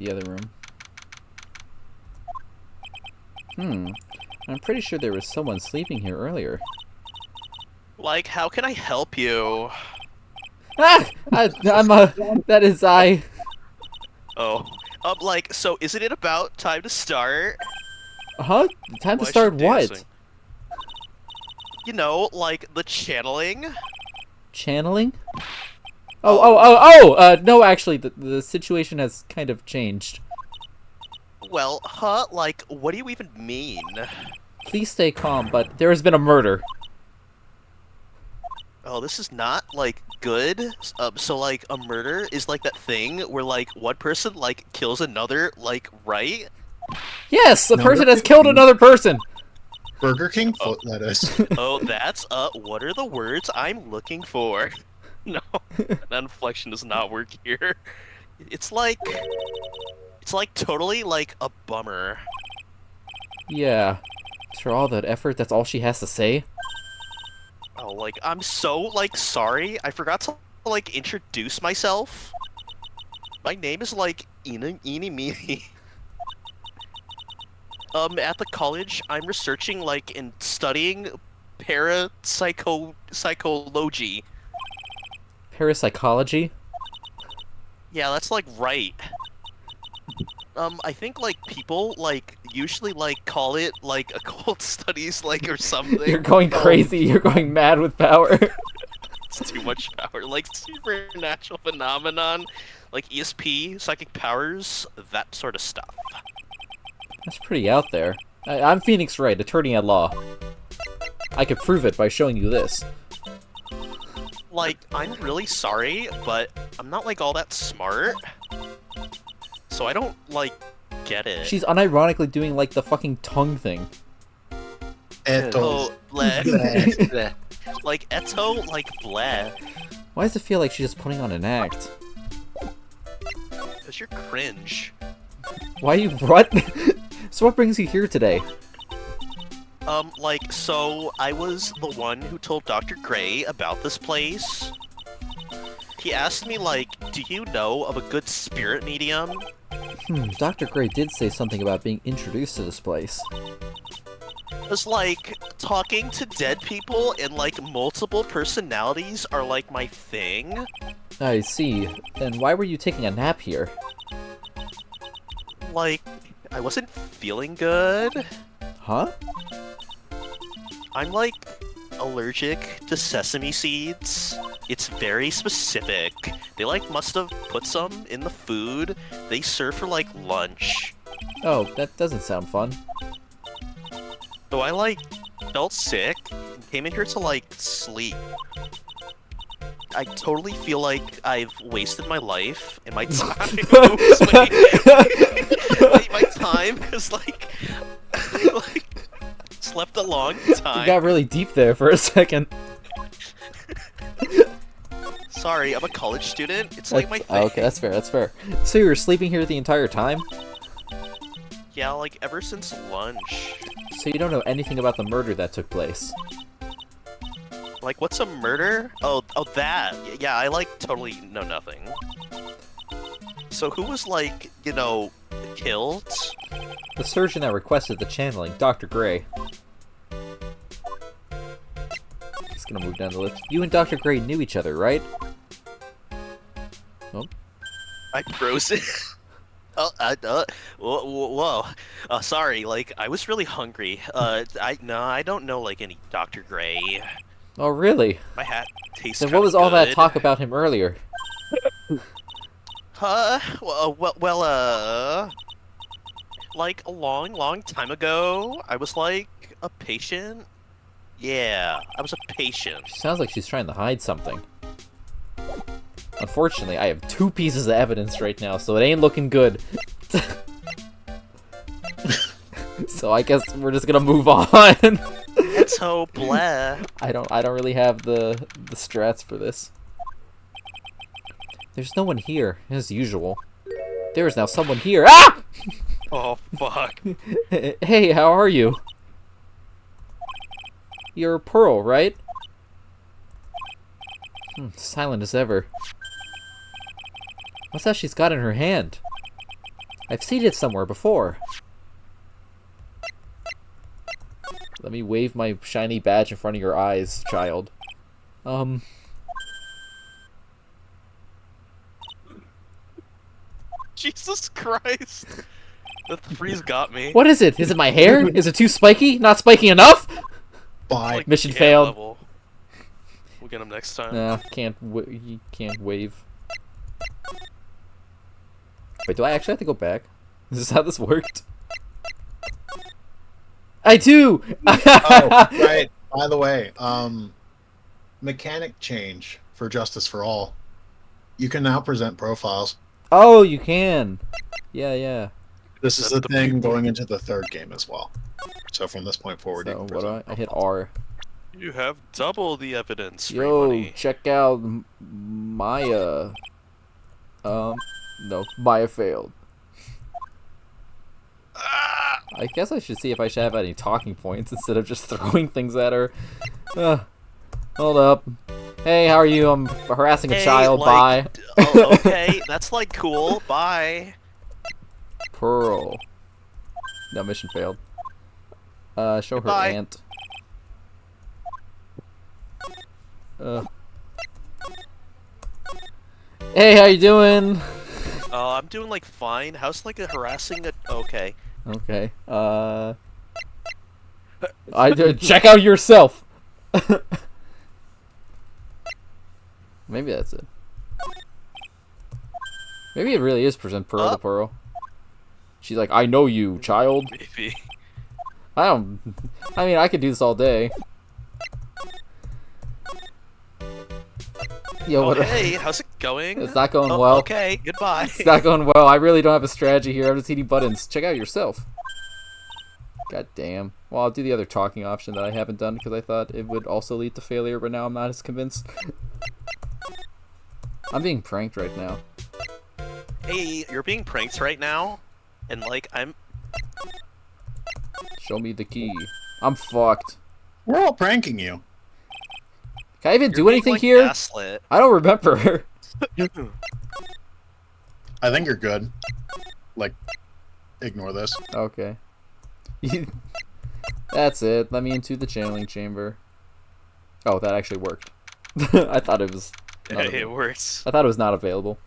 other room. I'm pretty sure there was someone sleeping here earlier. Like, how can I help you? Ah! That is I. Oh. Like, so isn't it about time to start? Huh? Time to Why is start she what? dancing? You know, like the channeling. Channeling? Oh! No, actually, the situation has kind of changed. Well, like, what do you even mean? Please stay calm, but there has been a murder. Oh, this is not, like, good. So, like, a murder is like that thing where, like, one person, like, kills another, like, right? Yes, a No, person that's has killed another person! Burger King foot lettuce. Oh, that's, what are the words I'm looking for? No, that inflection does not work here. It's like totally, like, a bummer. Yeah. After all that effort, that's all she has to say? Oh, like, I'm so, like, sorry. I forgot to, like, introduce myself. My name is, like, Eeny Meeny. At the college, I'm researching, like, and studying psychology. Parapsychology? Yeah, that's, like, right. I think, like, people, like, usually, like, call it, like, occult studies, like, or something. You're going crazy, you're going mad with power. It's too much power. Like, supernatural phenomenon, like ESP, psychic powers, that sort of stuff. That's pretty out there. I'm Phoenix Wright, attorney at law. I could prove it by showing you this. Like, I'm really sorry, but I'm not, like, all that smart. So I don't, like, get it. She's unironically doing, like, the fucking tongue thing. Oh, bleh. Bleh. Like, Eto, like, bleh. Why does it feel like she's just putting on an act? Because you're cringe. Why you- what? So what brings you here today? Like, so I was the one who told Dr. Gray about this place. He asked me, like, do you know of a good spirit medium? Dr. Gray did say something about being introduced to this place. Because, like, talking to dead people and, like, multiple personalities are, like, my thing. I see. Then why were you taking a nap here? Like, I wasn't feeling good. Huh? I'm, like, allergic to sesame seeds. It's very specific. They, like, must have put some in the food they serve for, like, lunch. Oh, that doesn't sound fun. So I, like, felt sick and came in here to, like, sleep. I totally feel like I've wasted my life and my time. Oops, wait. My time is, like, like, slept a long time. You got really deep there for a second. Sorry, I'm a college student. It's like my thing. Oh, okay, that's fair, that's fair. So you were sleeping here the entire time? Yeah, like, ever since lunch. So you don't know anything about the murder that took place? Like, what's a murder? Oh, that. Yeah, I, like, totally know nothing. So who was, like, you know, killed? The surgeon that requested the channeling, Dr. Gray. Just gonna move down the list. You and Dr. Gray knew each other, right? Oh. I froze it. Whoa. Sorry, like, I was really hungry. I don't know, like, any Dr. Gray. Oh, really? My hat tastes Then what was all that talk about him earlier? Like, a long time ago, I was, like, a patient. Yeah, I was a patient. She sounds like she's trying to hide something. Unfortunately, I have 2 pieces of evidence right now, so it ain't looking good. So I guess we're just gonna move on. It's so bleh. I don't really have the strats for this. There's no one here, as usual. There is now someone here. Ah! Oh, fuck. Hey, how are you? You're Pearl, right? Silent as ever. What's that she's got in her hand? I've seen it somewhere before. Let me wave my shiny badge in front of your eyes, child. Jesus Christ. The freeze got me. What is it? Is it my hair? Is it too spiky? Not spiky enough? Bye. Like, Mission yeah, failed. level. We'll get him next time. Nah, you can't wave. Wait, do I actually have to go back? Is this how this worked? I do! Oh, right. By the way, mechanic change for Justice for All. You can now present profiles. Oh, you can. Yeah, yeah. This is That's the the thing people. going into the third game as well. So from this point forward, you So can what do present I hit profiles. R. You have double the evidence. Free Yo, money. check out Maya. No, Maya failed. Ah! I guess I should see if I should have any talking points instead of just throwing things at her. Hold up. Hey, how are you? I'm harassing a Hey, child. like, Bye. Oh, okay, that's like cool. Bye. Pearl. No, mission failed. Show Goodbye. her aunt. Hey, how you doing? I'm doing like fine. How's like a harassing a? Okay. Okay. Check out yourself. Maybe that's it. Maybe it really is present Pearl to Pearl. She's like, I know you, child. Maybe. I mean, I could do this all day. Yo, Oh, what? hey, how's it going? It's not going Oh, well. Okay, goodbye. It's not going well. I really don't have a strategy here. I'm just hitting buttons. Check out yourself. God damn. Well, I'll do the other talking option that I haven't done because I thought it would also lead to failure, but now I'm not as convinced. I'm being pranked right now. Hey, you're being pranked right now, and like I'm. Show me the key. I'm fucked. We're all pranking you. Can I even You're do being, anything like, here? gaslit. I don't remember. I think you're good. Like, ignore this. Okay. That's it. Let me into the channeling chamber. Oh, that actually worked. I thought it was. Not It available. works. I thought it was not available.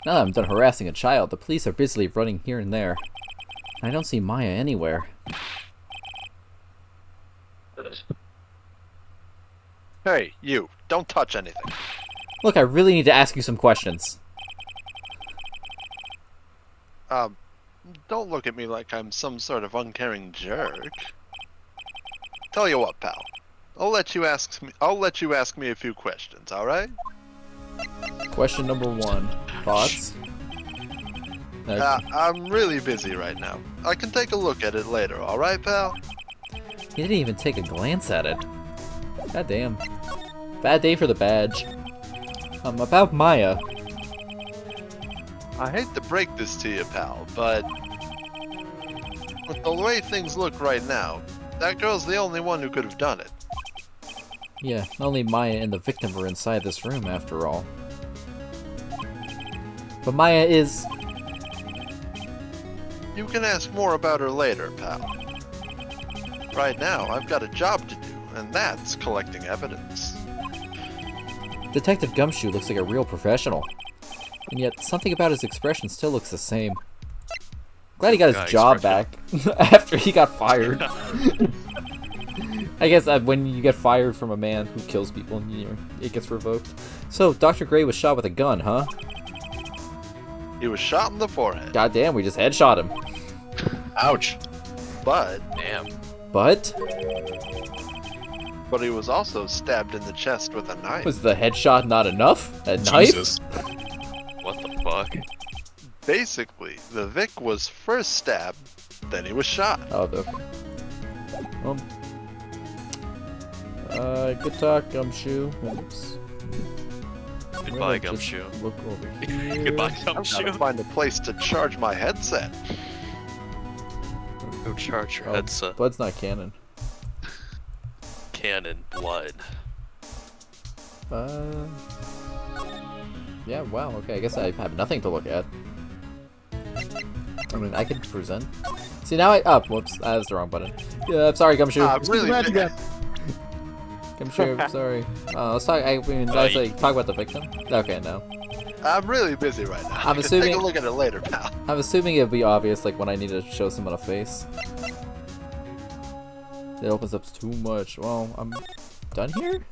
Now that I'm done harassing a child, the police are busily running here and there. I don't see Maya anywhere. Hey, you! Don't touch anything. Look, I really need to ask you some questions. Don't look at me like I'm some sort of uncaring jerk. Tell you what, pal. I'll let you ask me a few questions, all right? Question number 1. Thoughts? I'm really busy right now. I can take a look at it later, all right, pal? He didn't even take a glance at it. God damn. Bad day for the badge. About Maya. I hate to break this to you, pal, but with the way things look right now, that girl's the only one who could have done it. Yeah, only Maya and the victim were inside this room after all. But Maya is... You can ask more about her later, pal. Right now, I've got a job to do, and that's collecting evidence. Detective Gumshoe looks like a real professional. And yet, something about his expression still looks the same. Glad he got his Guy's job back after he got fired. I guess when you get fired from a man who kills people, it gets revoked. So, Dr. Gray was shot with a gun, huh? He was shot in the forehead, God damn, we just headshot him. Ouch. but Damn. But, he was also stabbed in the chest with a knife. was the headshot not enough? A knife? Jesus. What the fuck? Basically, the Vic was first stabbed, then he was shot. Oh, okay. Good talk, Gumshoe. Oops. Goodbye, I'm gonna just Gumshoe. Look over here. Goodbye, I've got to Gumshoe. find a place to charge my headset. Go charge your Oh, headset. Blood's not canon. Cannon blood. Yeah, wow, okay, I guess I have nothing to look at. I mean, I could present. See, now whoops, that was the wrong button. Yeah, I'm sorry, Gumshoe. Really, Gumshoe, I'm sorry. Let's talk, let's like, talk about the victim. Okay, no. I'm really busy right now. I'm I can assuming- take a look at it later, pal. I'm assuming it'll be obvious, like, when I need to show someone a face. It opens up too much. Well, I'm done here?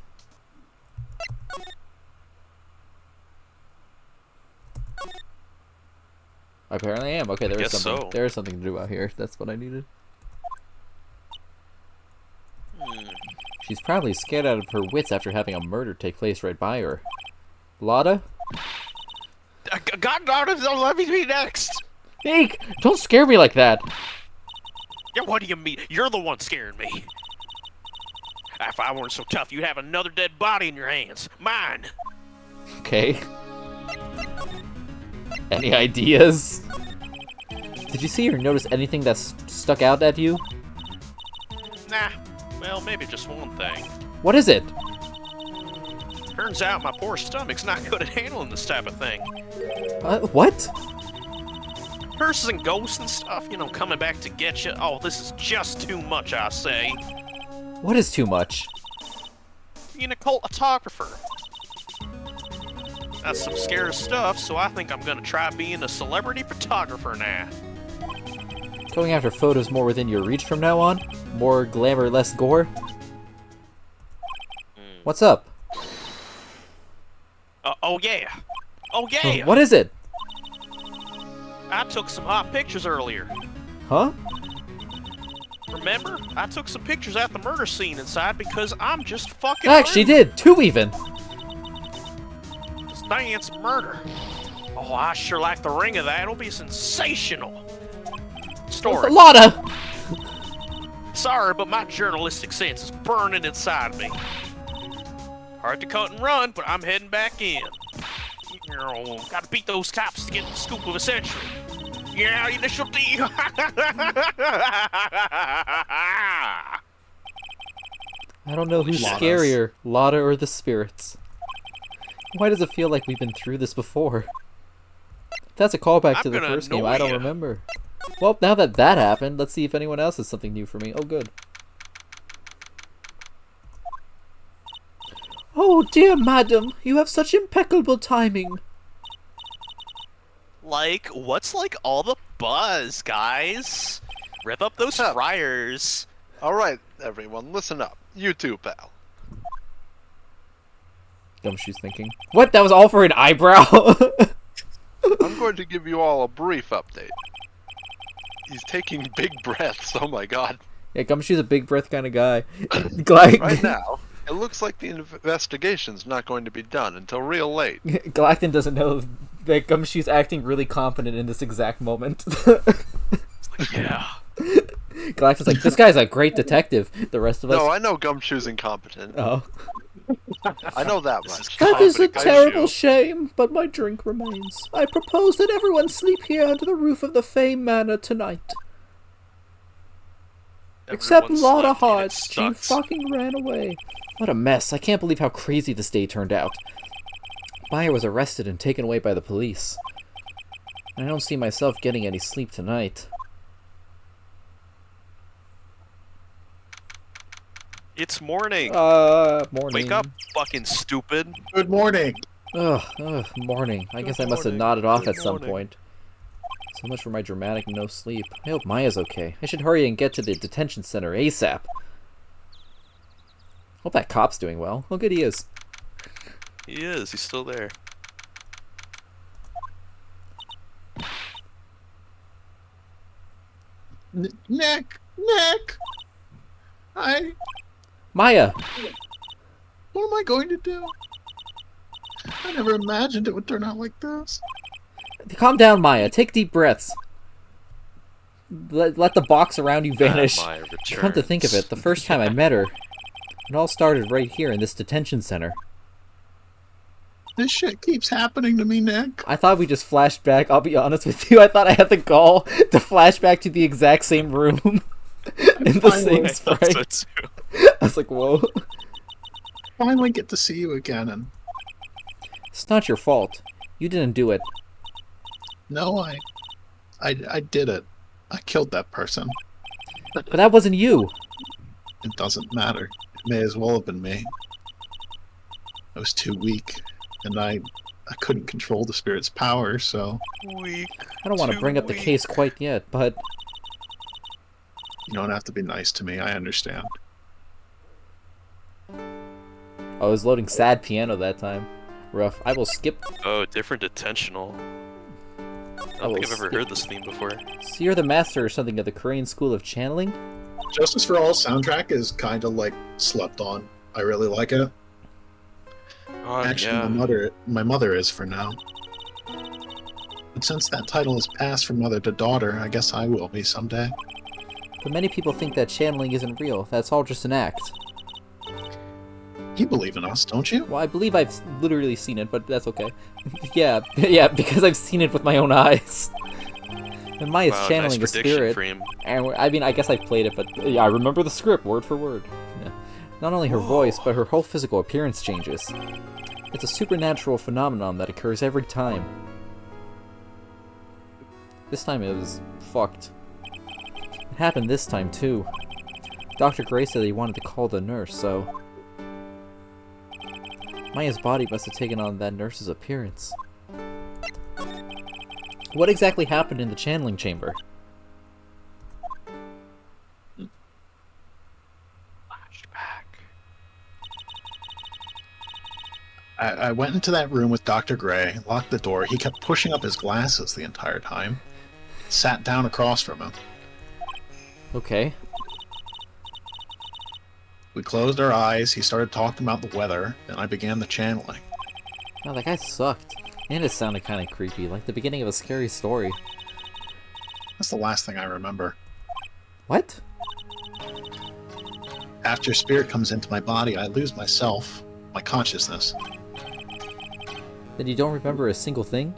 I apparently am. Okay, there is guess something. so. There is something to do out here. That's what I needed. She's probably scared out of her wits after having a murder take place right by her. Lotta? God darn it, don't let me be next! Eek! Don't scare me like that! Yeah, what do you mean? You're the one scaring me. If I weren't so tough, you'd have another dead body in your hands. Mine! Okay. Any ideas? Did you see or notice anything that stuck out at you? Nah, well, maybe just one thing. What is it? Turns out my poor stomach's not good at handling this type of thing. What? Curses and ghosts and stuff, you know, coming back to get you. Oh, this is just too much, I say. What is too much? Being a cult photographer. That's some scary stuff, so I think I'm gonna try being a celebrity photographer now. Going after photos more within your reach from now on? More glamour, less gore? What's up? Oh yeah. Oh yeah! What is it? I took some hot pictures earlier. Huh? Remember? I took some pictures at the murder scene inside because I'm just fucking Actually rude. did! 2 even! Dance murder. Oh, I sure like the ring of that. It'll be a sensational story. Lotta! Sorry, but my journalistic sense is burning inside me. Hard to cut and run, but I'm heading back in. You know, gotta beat those cops to get the scoop of a century. Yeah, initial D. I don't know who's Lotta's. scarier, Lotta or the spirits. Why does it feel like we've been through this before? If that's a callback I'm to the gonna first game, annoy I don't ya. remember. Well, now that that happened, let's see if anyone else has something new for me. Oh, good. Oh, dear madam, you have such impeccable timing. Like, what's like all the buzz, guys? Rev up those Huh. fryers. Alright, everyone, listen up. You too, pal. Gumshoe's thinking. What? That was all for an eyebrow? I'm going to give you all a brief update. He's taking big breaths, oh my god. Yeah, Gumshoe's a big breath kind of guy. Galactic, Right now, it looks like the investigation's not going to be done until real late. Galactic doesn't know that Gumshoe's acting really confident in this exact moment. Yeah. Galactic's like, this guy's a great detective. The rest of us... No, I know Gumshoe's incompetent. Oh. I know that This is much. That is a Competent terrible Gumshoe. shame, but my drink remains. I propose that everyone sleep here under the roof of the Fame Manor tonight. Except Everyone Lotta slept and it Heart. She sucks. fucking ran away. What a mess. I can't believe how crazy this day turned out. Meyer was arrested and taken away by the police. I don't see myself getting any sleep tonight. It's morning. Morning. Wake up, fucking stupid. Good morning. Morning. I guess I Good must have morning. nodded off Good at some morning. point. So much for my dramatic no sleep. I hope Maya's okay. I should hurry and get to the detention center ASAP. Hope that cop's doing well. Oh, good he is. He is. He's still there. Nick! Maya! What am I going to do? I never imagined it would turn out like this. Calm down, Maya. Take deep breaths. Let the box around you vanish. Maya Come to think of it, the first time I met her, it all started right here in this detention center. This shit keeps happening to me, Nick. I thought we just flashed back. I'll be honest with you. I thought I had the gall to flash back to the exact same room in the same I spray. thought so too. I was like, whoa. Finally get to see you again, and It's not your fault. You didn't do it. no, I did it. I killed that person. But that wasn't you. It doesn't matter. It may as well have been me. I was too weak, and I couldn't control the spirit's power, so Weak. I don't want to Too bring up the weak. case quite yet, but you don't have to be nice to me. I understand. I was loading sad piano that time. Rough. I will skip. Oh, different attentional. I don't think I've ever heard this theme before. So you're the master or something of the Korean school of channeling? Justice for All soundtrack is kind of like slept on. I really like it. Actually, Yeah. my mother is for now. But since that title is passed from mother to daughter, I guess I will be someday. But many people think that channeling isn't real. That's all just an act. You believe in us, don't you? Well, I believe I've literally seen it, but that's okay. yeah, because I've seen it with my own eyes. And Maya's Wow, channeling nice a prediction, spirit. Freem. And I mean, I guess I've played it, but yeah, I remember the script word for word. Yeah. Not only her voice, but her whole physical appearance changes. It's a supernatural phenomenon that occurs every time. This time it was fucked. It happened this time too. Dr. Gray said he wanted to call the nurse, so... Maya's body must have taken on that nurse's appearance. What exactly happened in the channeling chamber? Flashback. I went into that room with Dr. Gray, locked the door. He kept pushing up his glasses the entire time. Sat down across from him. Okay. We closed our eyes, he started talking about the weather, and I began the channeling. Oh, that guy sucked. And it sounded kind of creepy, like the beginning of a scary story. That's the last thing I remember. What? After spirit comes into my body, I lose myself, my consciousness. Then you don't remember a single thing?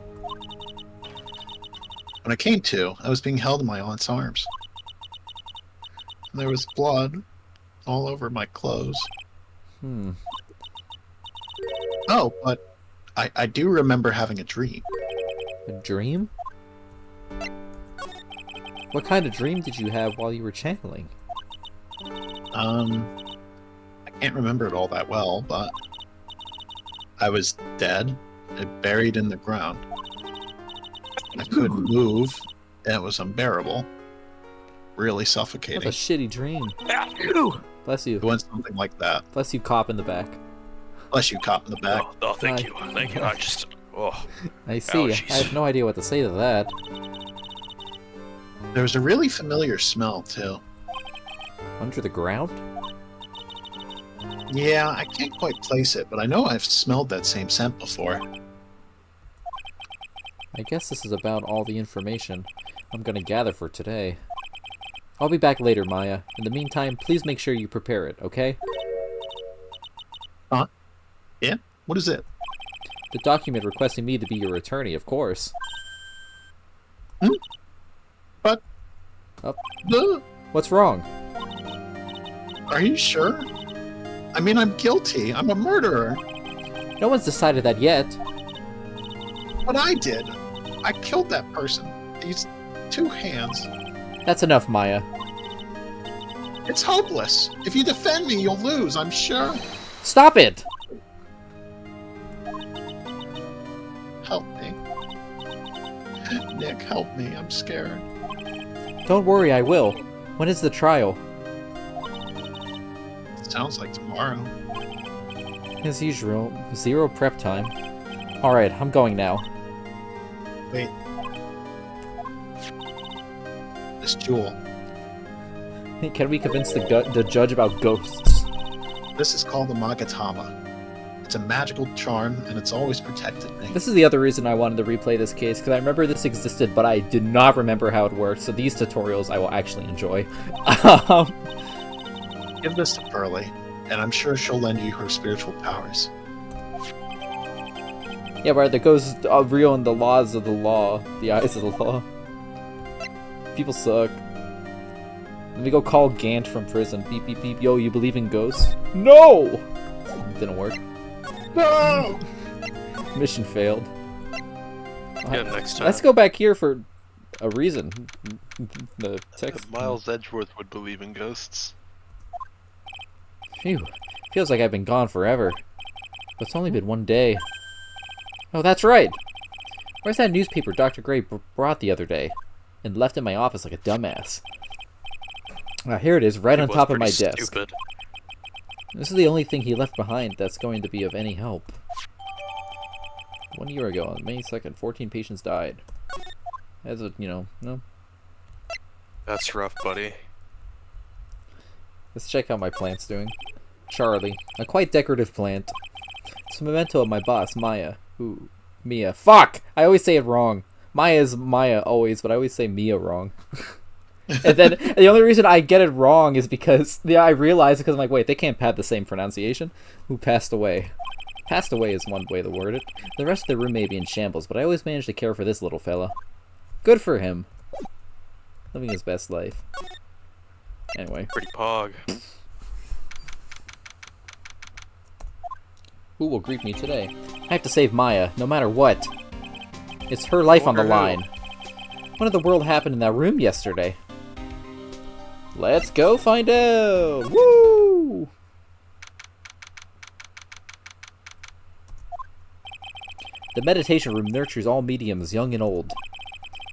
When I came to, I was being held in my aunt's arms. And there was blood all over my clothes. Oh, but I do remember having a dream. A dream? What kind of dream did you have while you were channeling? I can't remember it all that well, but I was dead and buried in the ground. I couldn't move, and it was unbearable. Really What a suffocating. shitty dream. Bless you. It went something like that. Bless you, cop in the back. Bless you, cop in the back. Oh, thank Hi. you. Thank you. I just... Oh. I see. Allergies. I have no idea what to say to that. There was a really familiar smell, too. Under the ground? Yeah, I can't quite place it, but I know I've smelled that same scent before. I guess this is about all the information I'm gonna gather for today. I'll be back later, Maya. In the meantime, please make sure you prepare it, okay? Yeah? What is it? The document requesting me to be your attorney, of course. But... Oh. Duh. What's wrong? Are you sure? I mean, I'm guilty. I'm a murderer. No one's decided that yet. But I did. I killed that person. These two hands. That's enough, Maya. It's hopeless. If you defend me, you'll lose, I'm sure. Stop it! Help me. Nick, help me. I'm scared. Don't worry, I will. When is the trial? Sounds like tomorrow. As usual, zero prep time. Alright, I'm going now. Wait. This jewel. Can we convince the judge about ghosts? This is called the Magatama. It's a magical charm, and it's always protected me. This is the other reason I wanted to replay this case, because I remember this existed, but I did not remember how it worked, so these tutorials I will actually enjoy. Give this to Pearly, and I'm sure she'll lend you her spiritual powers. Yeah, where the ghosts are real in the laws of the law. The eyes of the law. People suck. Let me go call Gant from prison. Beep, beep, beep. Yo, you believe in ghosts? No! Didn't work. No! Mission failed. Yeah, next time. Let's go back here for a reason. The text. Miles Edgeworth would believe in ghosts. Phew. Feels like I've been gone forever. But it's only been one day. Oh, that's right! Where's that newspaper Dr. Gray brought the other day? And left in my office like a dumbass. Here it is, right on was top of my pretty desk. Stupid. This is the only thing he left behind that's going to be of any help. 1 year ago, on May 2nd, 14 patients died. As a, no. That's rough, buddy. Let's check how my plant's doing. Charlie. A quite decorative plant. It's a memento of my boss, Maya. Ooh, Mia. Fuck! I always say it wrong. Maya is Maya always, but I always say Mia wrong. And then the only reason I get it wrong is because I realize it because I'm like, wait, they can't have the same pronunciation. Who passed away? Passed away is one way to word it. The rest of the room may be in shambles, but I always manage to care for this little fella. Good for him. Living his best life. Anyway. Pretty pog. Who will greet me today? I have to save Maya, no matter what. It's her life on the line. What in the world happened in that room yesterday? Let's go find out! Woo! The meditation room nurtures all mediums, young and old.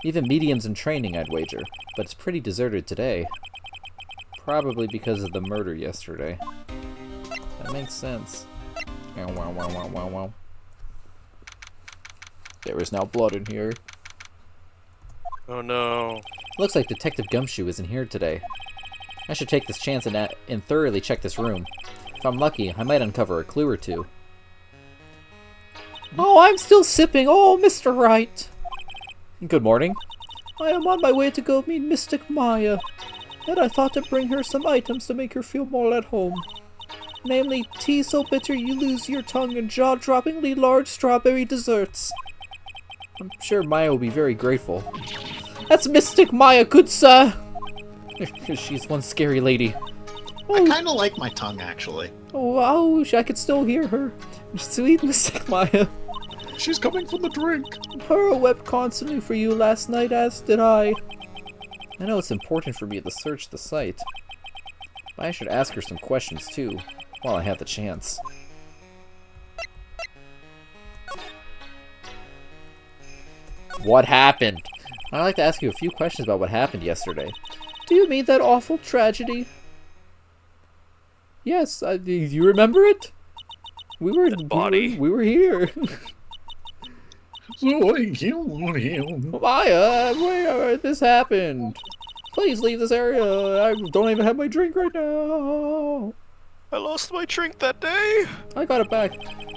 Even mediums in training, I'd wager. But it's pretty deserted today. Probably because of the murder yesterday. That makes sense. Wow, wow, wow, wow, wow. There is now blood in here. Oh no. Looks like Detective Gumshoe isn't here today. I should take this chance and thoroughly check this room. If I'm lucky, I might uncover a clue or two. Oh, I'm still sipping. Oh, Mr. Wright. Good morning. I am on my way to go meet Mystic Maya, and I thought to bring her some items to make her feel more at home. Namely, tea so bitter you lose your tongue and jaw-droppingly large strawberry desserts. I'm sure Maya will be very grateful. That's Mystic Maya, good sir! She's one scary lady. I kind of like my tongue, actually. Oh, wow, I could still hear her. Sweet Mystic Maya. She's coming for the drink. Pearl wept constantly for you last night, as did I. I know it's important for me to search the site, but I should ask her some questions too, while I have the chance. What happened? I'd like to ask you a few questions about what happened yesterday. Do you mean that awful tragedy? Yes, do you remember it? We were here. So I killed him. Maya, where this happened? Please leave this area. I don't even have my drink right now. I lost my drink that day. I got it back.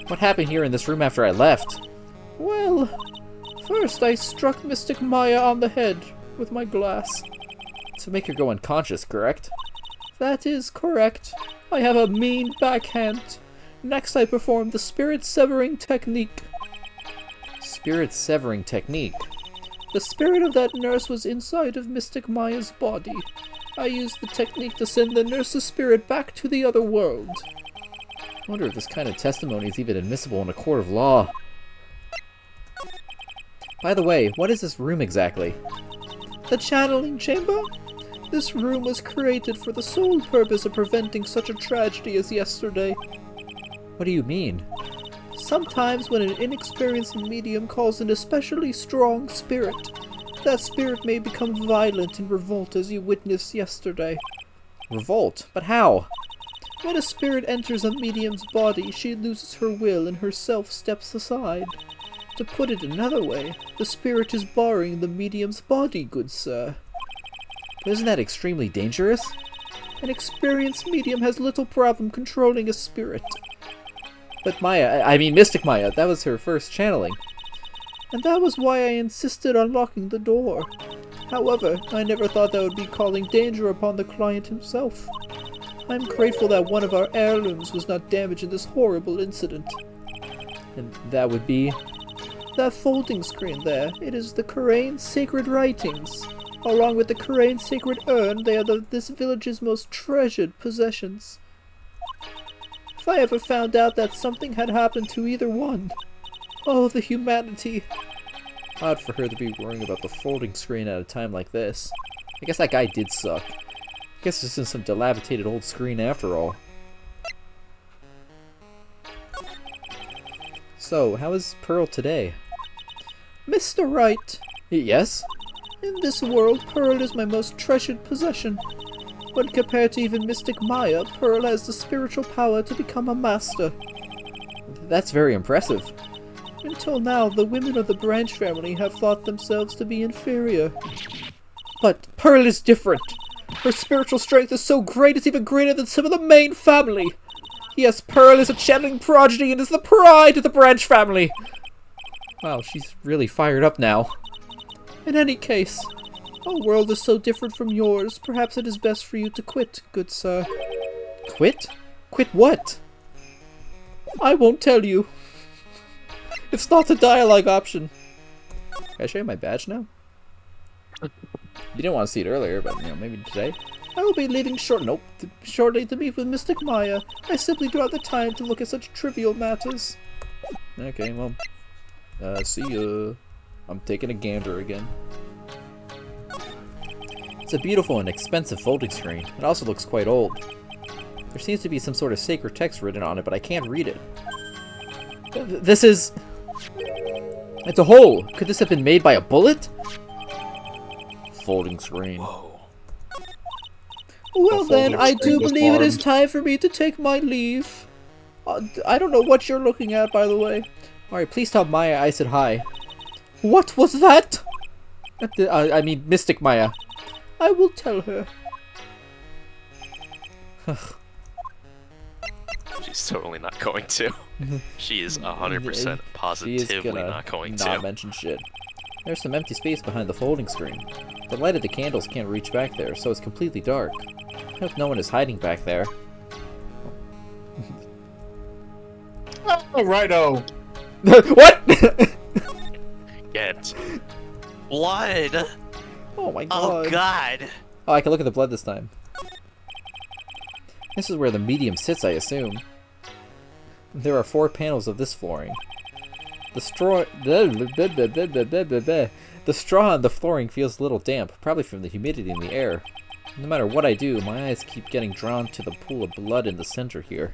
What happened here in this room after I left? Well, first I struck Mystic Maya on the head with my glass. To make her go unconscious, correct? That is correct. I have a mean backhand. Next I performed the spirit severing technique. Spirit severing technique? The spirit of that nurse was inside of Mystic Maya's body. I used the technique to send the nurse's spirit back to the other world. I wonder if this kind of testimony is even admissible in a court of law. By the way, what is this room exactly? The channeling chamber? This room was created for the sole purpose of preventing such a tragedy as yesterday. What do you mean? Sometimes when an inexperienced medium calls an especially strong spirit, that spirit may become violent and revolt as you witnessed yesterday. Revolt? But how? When a spirit enters a medium's body, she loses her will and herself steps aside. To put it another way, the spirit is borrowing the medium's body, good sir. But isn't that extremely dangerous? An experienced medium has little problem controlling a spirit. But Mystic Maya, that was her first channeling. And that was why I insisted on locking the door. However, I never thought that would be calling danger upon the client himself. I'm grateful that one of our heirlooms was not damaged in this horrible incident. And that would be... that folding screen there. It is the Karain sacred writings. Along with the Karain sacred urn, they are this village's most treasured possessions. If I ever found out that something had happened to either one... oh, the humanity. Odd for her to be worrying about the folding screen at a time like this. I guess that guy did suck. I guess this is some dilapidated old screen after all. So, how is Pearl today? Mr. Wright. Yes? In this world, Pearl is my most treasured possession. When compared to even Mystic Maya, Pearl has the spiritual power to become a master. That's very impressive. Until now, the women of the Branch family have thought themselves to be inferior. But Pearl is different. Her spiritual strength is so great it's even greater than some of the main family. Yes, Pearl is a channeling prodigy and is the pride of the Branch family. Wow, she's really fired up now. In any case, our world is so different from yours. Perhaps it is best for you to quit, good sir. Quit? Quit what? I won't tell you. It's not a dialogue option. Can I show you my badge now? You didn't want to see it earlier, but maybe today. I will be leaving shortly to meet with Mystic Maya. I simply don't have the time to look at such trivial matters. Okay, well, see ya. I'm taking a gander again. It's a beautiful and expensive folding screen. It also looks quite old. There seems to be some sort of sacred text written on it, but I can't read it. This is... It's a hole! Could this have been made by a bullet? Folding screen. Whoa. Well then, I do was believe it is harmed. time for me to take my leave. I don't know what you're looking at, by the way. Alright, please tell Maya I said hi. What was that? I mean, Mystic Maya. I will tell her. She's totally not going to. She is 100% positively not going to. Mention shit. There's some empty space behind the folding screen. The light of the candles can't reach back there, so it's completely dark. I hope no one is hiding back there. Oh, righto. What? Get blood. Oh my Oh god. god. Oh, I can look at the blood this time. This is where the medium sits, I assume. There are 4 panels of this flooring. The straw on the flooring feels a little damp, probably from the humidity in the air. No matter what I do, my eyes keep getting drawn to the pool of blood in the center here.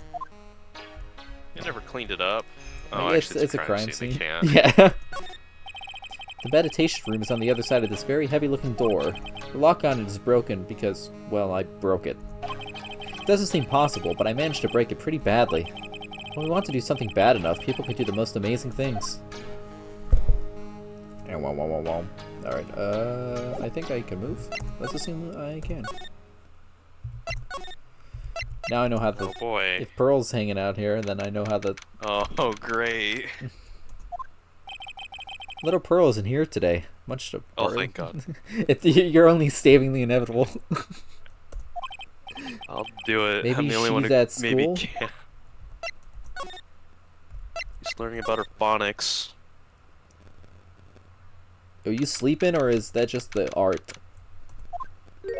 You never cleaned it up. Oh, It's actually, a crime They scene. can't. Yeah. The meditation room is on the other side of this very heavy-looking door. The lock on it is broken because, well, I broke it. It doesn't seem possible, but I managed to break it pretty badly. When we want to do something bad enough, people can do the most amazing things. Alright, I think I can move. Let's assume I can. Now I know how the... Oh boy. If Pearl's hanging out here, then I know how the... Oh, great. Little Pearl isn't here today. Much to Oh, Pearl. thank God. You're only staving the inevitable. I'll do it. Maybe I'm the only one she's who at maybe school? can. She's learning about her phonics. Are you sleeping, or is that just the art?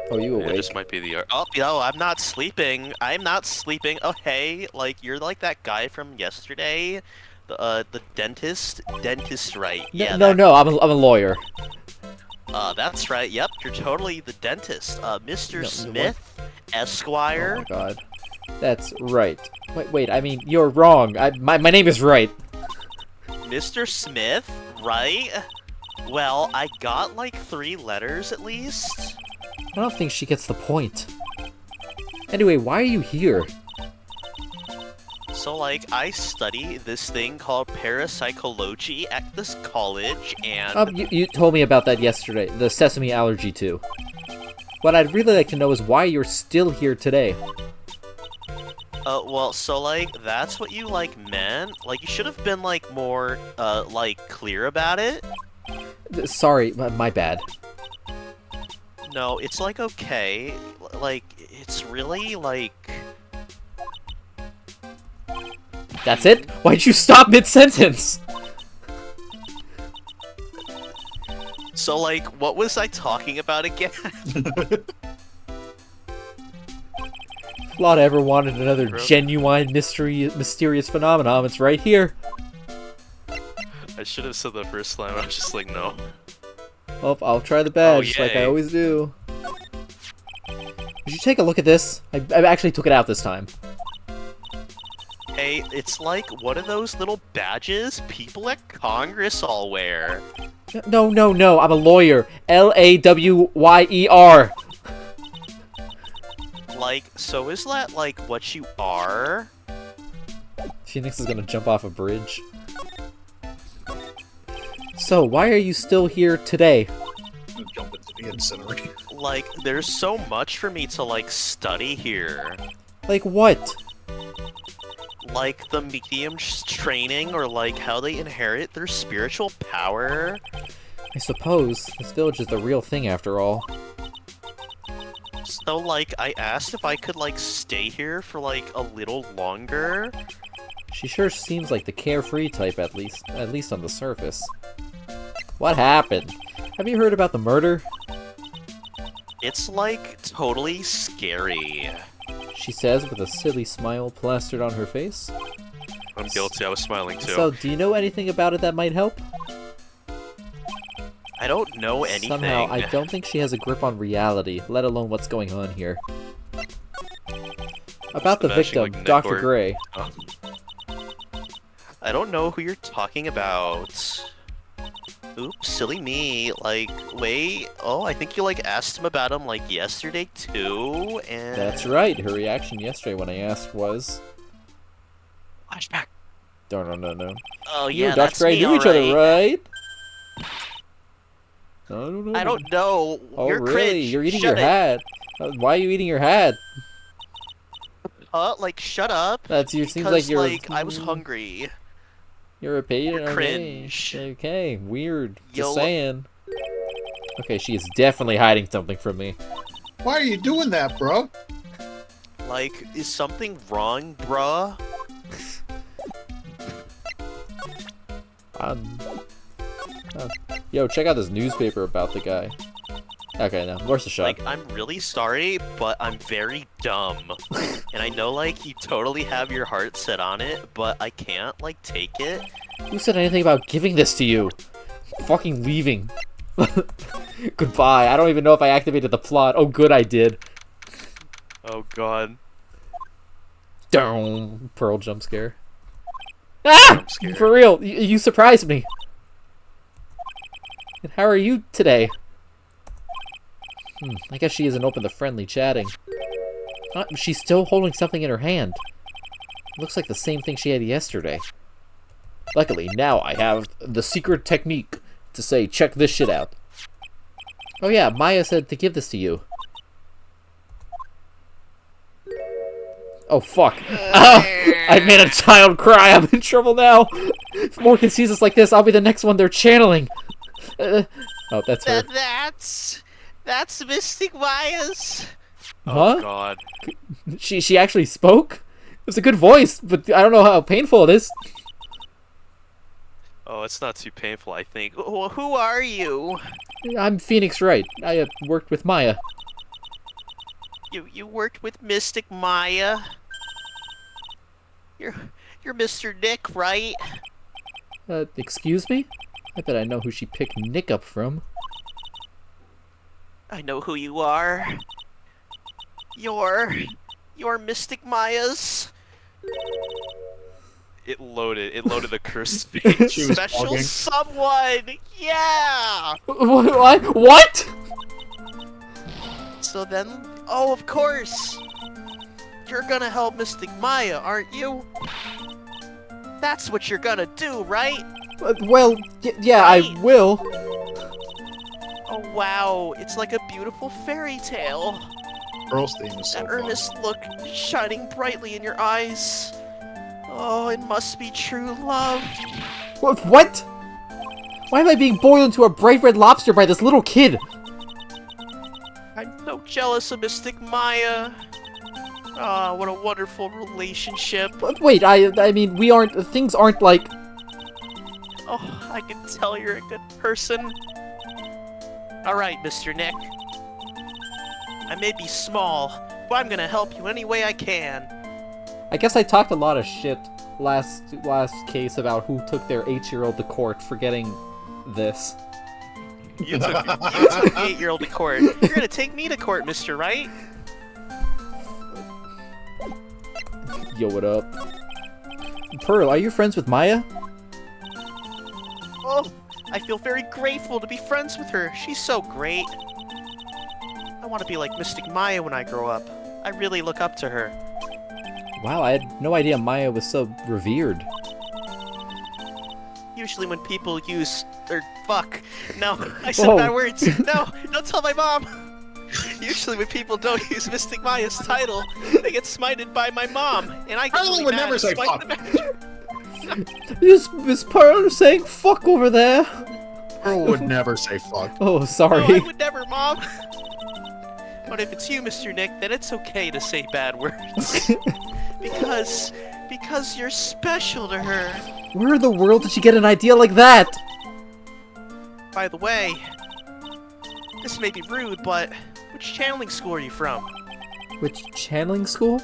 Oh, you Yeah, awake? this might be the art. Oh, no, I'm not sleeping. I'm not sleeping. Oh, hey, like, you're like that guy from yesterday. The dentist. Dentist, right. Yeah, No, I'm a lawyer. that's right. Yep, you're totally the dentist. Mr. No, what? Smith, Esquire. Oh my god. That's right. Wait, I mean, you're wrong. My name is right. Mr. Smith, right? Well, I got like 3 letters at least. I don't think she gets the point. Anyway, why are you here? So, like, I study this thing called parapsychology at this college, and... You told me about that yesterday, the sesame allergy too. What I'd really like to know is why you're still here today. well, so, like, that's what you, like, meant? Like, you should have been, like, more, like, clear about it? Sorry, my bad. No, it's, like, okay. Like, it's really, like... That's it? Why'd you stop mid-sentence? So, like, what was I talking about again? If Lotta ever wanted another genuine mysterious phenomenon, it's right here. I should have said that first time. I was just like, no. Well, I'll try the badge, like I yay. always do. Did you take a look at this? I actually took it out this time. Hey, it's like one of those little badges people at Congress all wear. No, I'm a lawyer. Lawyer. like, so is that, like, what you are? Phoenix is gonna jump off a bridge. So, why are you still here today? Jump into the incinerator. Like, there's so much for me to, like, study here. Like what? Like, the medium's training, or, like, how they inherit their spiritual power. I suppose. This village is the real thing after all. So, like, I asked if I could, like, stay here for, like, a little longer. She sure seems like the carefree type, at least on the surface. What happened? Have you heard about the murder? It's, like, totally scary. She says with a silly smile plastered on her face. I'm guilty, I was smiling too. So, do you know anything about it that might help? I don't know anything. Somehow, I don't think she has a grip on reality, let alone what's going on here. About the Smashing, victim, like, Dr. network. Gray. Oh. I don't know who you're talking about. Oops, silly me. Like, wait. Oh, I think you, like, asked him about him, like, yesterday, too, and... That's right, her reaction yesterday when I asked was... Flashback. No. Oh, You yeah, and Dr. that's Gray me, knew each other, alright. right? I don't know. I don't know. Oh, You're really? cringe. You're eating Shut your it. hat. Why are you eating your hat? Like, shut up. Seems Because, like you're... like, I was hungry. You're a pain. You're Okay. cringe. Okay, weird. Just You'll- saying. Okay, she is definitely hiding something from me. Why are you doing that, bro? Like, is something wrong, bruh? Yo, check out this newspaper about the guy. Okay, now, where's the shot? Like, I'm really sorry, but I'm very dumb. And I know, like, you totally have your heart set on it, but I can't, like, take it. Who said anything about giving this to you? Fucking leaving. Goodbye. I don't even know if I activated the plot. Oh, good, I did. Oh, God. Down. Pearl jump scare. Ah! I'm scared. For real, you surprised me. And how are you today? I guess she isn't open to friendly chatting. She's still holding something in her hand. Looks like the same thing she had yesterday. Luckily, now I have the secret technique to say, check this shit out. Oh yeah, Maya said to give this to you. Oh fuck. I made a child cry. I'm in trouble now. If Morgan sees us like this, I'll be the next one they're channeling. Oh, that's her. That's Mystic Maya's. Huh? Oh, God. She actually spoke? It was a good voice, but I don't know how painful it is. Oh, it's not too painful, I think. Well, who are you? I'm Phoenix Wright. I worked with Maya. You worked with Mystic Maya? You're Mr. Nick, right? Excuse me? I bet I know who she picked Nick up from. I know who you are. You're Mystic Maya's. It loaded the cursed speech. She was Special bugging. someone! Yeah! What? What? So then, oh, of course! You're gonna help Mystic Maya, aren't you? That's what you're gonna do, right? Well, yeah, I Right. will. Oh wow, it's like a beautiful fairy tale. Pearl's theme is so That fun. earnest look shining brightly in your eyes. Oh, it must be true love. What? Why am I being boiled into a bright red lobster by this little kid? I'm so jealous of Mystic Maya. Ah, what a wonderful relationship. Wait, I mean, things aren't like... Oh, I can tell you're a good person. Alright, Mr. Nick. I may be small, but I'm gonna help you any way I can. I guess I talked a lot of shit last case about who took their 8-year-old to court for getting this. You took the 8-year-old to court. You're gonna take me to court, Mr. Right? Yo, what up? Pearl, are you friends with Maya? Oh, I feel very grateful to be friends with her. She's so great. I want to be like Mystic Maya when I grow up. I really look up to her. Wow, I had no idea Maya was so revered. Usually when people use... or fuck. No, I said Whoa. bad words. No, don't tell my mom. Usually when people don't use Mystic Maya's title, they get smited by my mom. And I get Harlan really would mad never and say smite fuck. the manager. Is Miss Pearl saying fuck over there? Pearl would never say fuck. Oh, No, sorry. I would never, Mom. But if it's you, Mr. Nick, then it's okay to say bad words. because you're special to her. Where in the world did she get an idea like that? By the way, this may be rude, but which channeling school are you from? Which channeling school?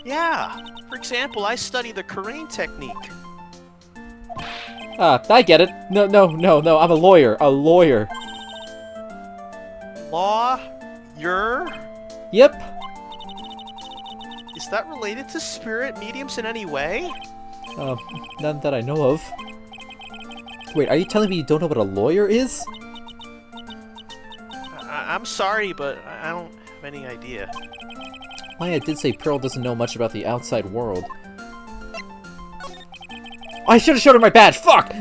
Yeah. For example, I study the Karain technique. Ah, I get it. No, I'm a lawyer. A lawyer. You're... Yep. Is that related to spirit mediums in any way? None that I know of. Wait, are you telling me you don't know what a lawyer is? I'm sorry, but I don't have any idea. Maya did say Pearl doesn't know much about the outside world. I should have showed her my badge! Fuck!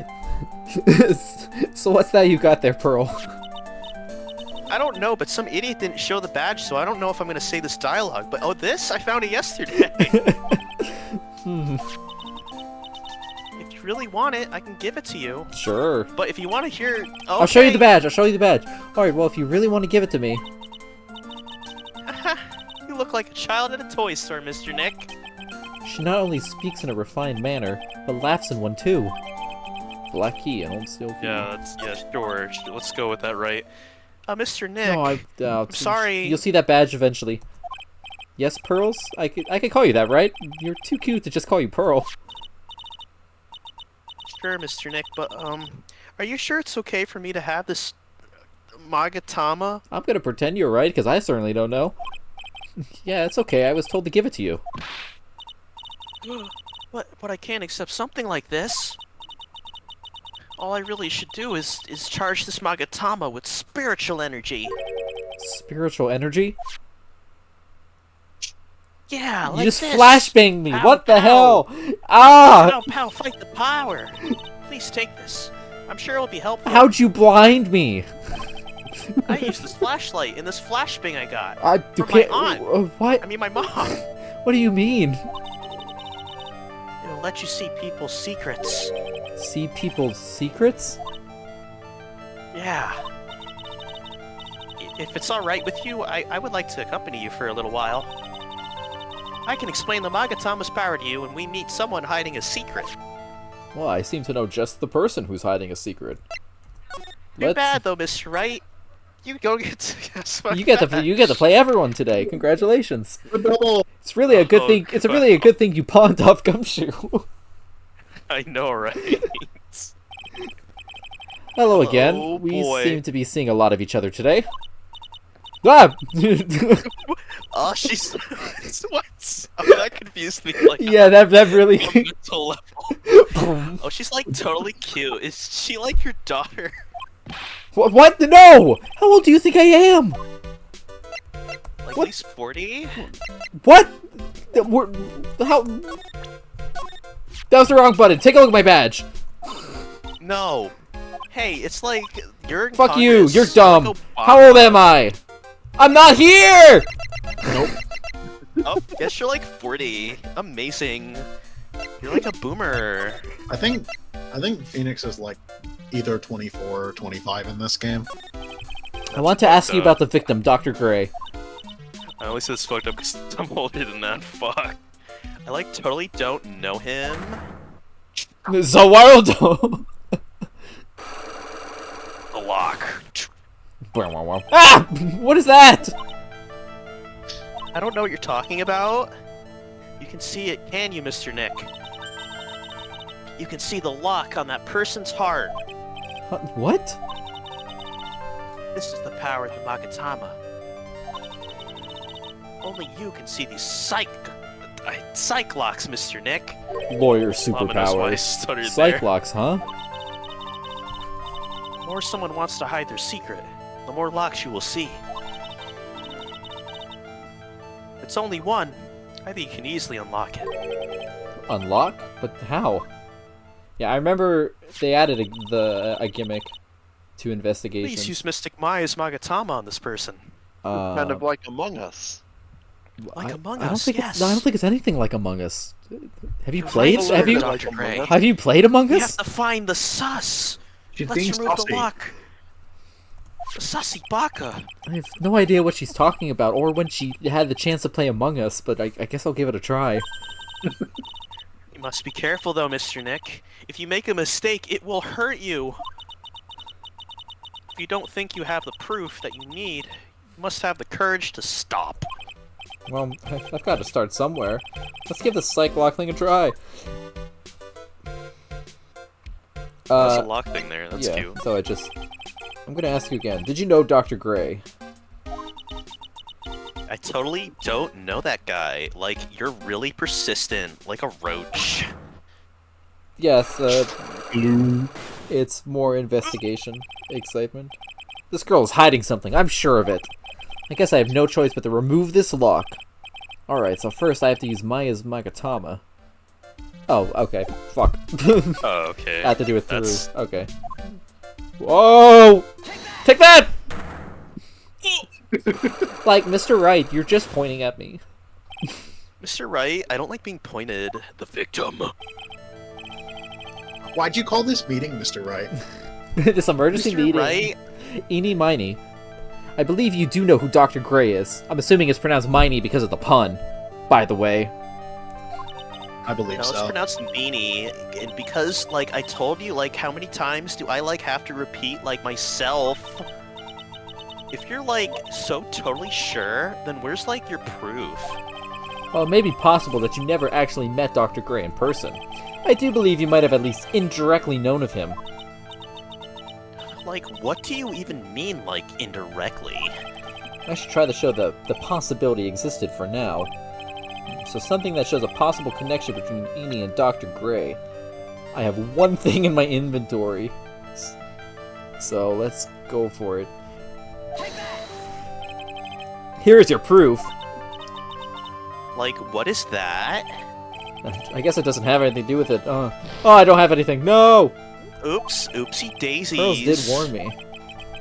So what's that you got there, Pearl? I don't know, but some idiot didn't show the badge, so I don't know if I'm gonna say this dialogue. But oh, this? I found it yesterday. If you really want it, I can give it to you. Sure. But if you want to hear... Okay. I'll show you the badge, Alright, well, if you really want to give it to me... You look like a child at a toy store, Mr. Nick. She not only speaks in a refined manner, but laughs in one too. Black key and old steel key. Yeah, sure. Let's go with that, right? Mr. Nick. No, I'm sorry. You'll see that badge eventually. Yes, Pearls? I could call you that, right? You're too cute to just call you Pearl. Sure, Mr. Nick, but, are you sure it's okay for me to have this Magatama? I'm gonna pretend you're right, because I certainly don't know. Yeah, it's okay. I was told to give it to you. But I can't accept something like this. All I really should do is charge this Magatama with spiritual energy. Spiritual energy? Yeah, like You just this. flashbanged me! Pow, What the pow. hell? Ah! Pow, pow, fight the power. Please take this. I'm sure it'll be helpful. How'd you blind me? I used this flashlight in this flashbang I got. You From my can't. aunt. What? I mean, my mom. What do you mean? It'll let you see people's secrets. See people's secrets? Yeah. If it's alright with you, I would like to accompany you for a little while. I can explain the Magatama's power to you when we meet someone hiding a secret. Well, I seem to know just the person who's hiding a secret. Too bad though, Mr. Wright. You go get to You get to play everyone today. Congratulations. Double. It's really a good Oh, thing. It's really a good thing you pawned off Gumshoe. I know, right? Hello again. Oh, We boy. seem to be seeing a lot of each other today. Ah! Oh, she's... what? Oh, that confused me. Like, Yeah, that really. on a mental level. Oh, she's like totally cute. Is she like your daughter? What? No! How old do you think I am? Like What? at least 40? What? How? That was the wrong button. Take a look at my badge. No. Hey, it's like you're in Fuck you. Congress, You're dumb. like How old am I? I'm not here. Nope. Oh, guess you're like 40. Amazing. You're like a boomer. I think Phoenix is like either 24 or 25 in this game. I want to ask you about the victim, Dr. Gray. I only said it's fucked up because I'm older than that. Fuck. I like totally don't know him. Zawaldo. The lock. Ah! What is that? I don't know what you're talking about. You can see it, can you, Mr. Nick? You can see the lock on that person's heart. What? This is the power of the Magatama. Only you can see these psych locks, Mr. Nick. Lawyer Ominous why I superpowers. stuttered there. Cyclops, huh? The more someone wants to hide their secret, the more locks you will see. it's only one, I think you can easily unlock it. Unlock? But how? Yeah, I remember they added a gimmick to investigation. Please use Mystic Maya's Magatama on this person. Kind of like Among Us. Like Among I don't Us, think yes. I don't think it's anything like Among Us. Have you You're played? right, Have you Dr. Gray. have you played Among We Us? have to find the sus. She's Let's being remove saucy. the lock. The sussy baka. I have no idea what she's talking about, or when she had the chance to play Among Us. But I guess I'll give it a try. You must be careful though, Mr. Nick. If you make a mistake, it will hurt you. If you don't think you have the proof that you need, you must have the courage to stop. Well, I've got to start somewhere. Let's give the psych lock thing a try. There's a lock thing there. That's yeah, cute. so I'm gonna ask you again. Did you know Dr. Gray? I totally don't know that guy. Like, you're really persistent, like a roach. Yes, it's more investigation excitement. This girl is hiding something, I'm sure of it. I guess I have no choice but to remove this lock. Alright, so first I have to use Maya's Magatama. Oh, okay. Fuck. Oh, okay. I have to do it through. That's- Okay. Whoa! Take that! Like, Mr. Wright, you're just pointing at me. Mr. Wright, I don't like being pointed. The victim. Why'd you call this meeting, Mr. Wright? This emergency Mr. meeting. Wright? Eeny miny. I believe you do know who Dr. Gray is. I'm assuming it's pronounced miney because of the pun, by the way. I believe No, it's so. pronounced meanie, and because, like, I told you, like, how many times do I, like, have to repeat, like, myself? If you're, like, so totally sure, then where's, like, your proof? Well, it may be possible that you never actually met Dr. Gray in person. I do believe you might have at least indirectly known of him. Like, what do you even mean, like, indirectly? I should try to show the possibility existed for now. So something that shows a possible connection between Eni and Dr. Gray. I have one thing in my inventory. So let's go for it. Here is your proof. Like, what is that? I guess it doesn't have anything to do with it. Oh, I don't have anything. No! Oops, oopsie daisies. Pearls did warn me.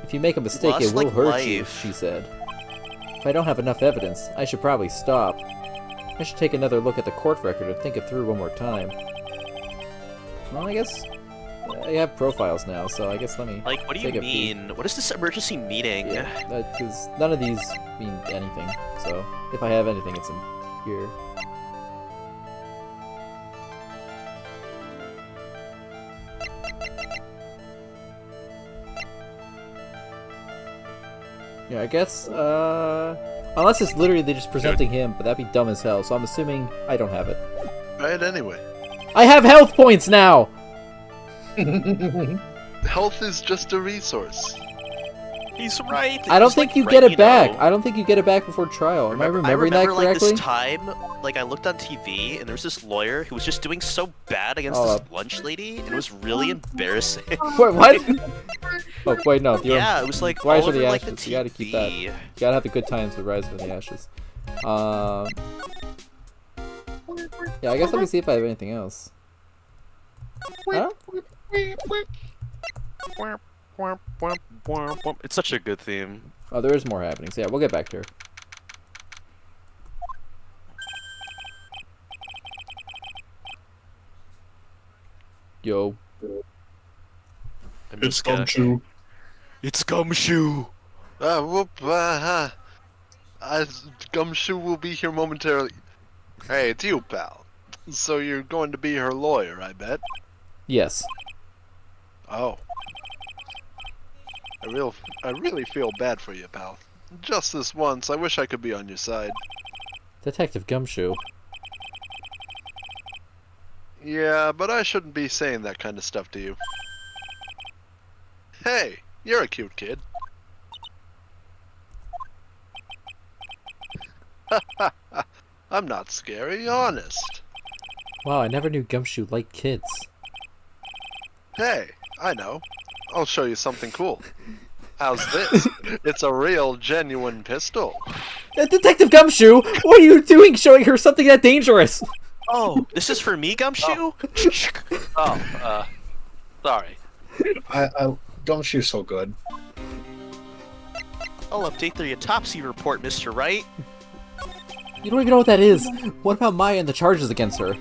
If you make a mistake, Lost it will like hurt you, life. she said. If I don't have enough evidence, I should probably stop. I should take another look at the court record and think it through one more time. Well, I guess I have profiles now, so I guess let me Like, what do you take a peek. mean? What is this emergency meeting? Yeah, because none of these mean anything. So if I have anything, it's in here. Yeah, I guess, unless it's literally they're just presenting him, but that'd be dumb as hell, so I'm assuming I don't have it. Try it anyway. I have health points now! Health is just a resource. He's right. I don't He's, think like, you right, get it back. know. I don't think you get it back before trial. Am I remembering that like, correctly? this time, like, I looked on TV, and there was this lawyer who was just doing so bad against Oh, this lunch lady, and it was really embarrassing. Wait, what? Oh, wait, no. You're, Yeah, it was like Rise all of the over, like, the Ashes. You gotta keep that. TV. You gotta have the good times with Rise of the Ashes. Yeah, I guess let me see if I have anything else. I don't? It's such a good theme. Oh, there is more happening. So yeah, we'll get back to her. Yo. I'm It's just gonna- Gumshoe. It's Gumshoe. Gumshoe will be here momentarily. Hey, it's you, pal. So you're going to be her lawyer, I bet. Yes. Oh. I really feel bad for you, pal. Just this once, I wish I could be on your side. Detective Gumshoe. Yeah, but I shouldn't be saying that kind of stuff to you. Hey, you're a cute kid. I'm not scary, honest. Wow, I never knew Gumshoe liked kids. Hey, I know. I'll show you something cool. How's this? It's a real, genuine pistol. Detective Gumshoe, what are you doing showing her something that dangerous? Oh, this is for me, Gumshoe? Oh, sorry. Gumshoe's so good. I'll update the autopsy report, Mr. Wright. You don't even know what that is. What about Maya and the charges against her?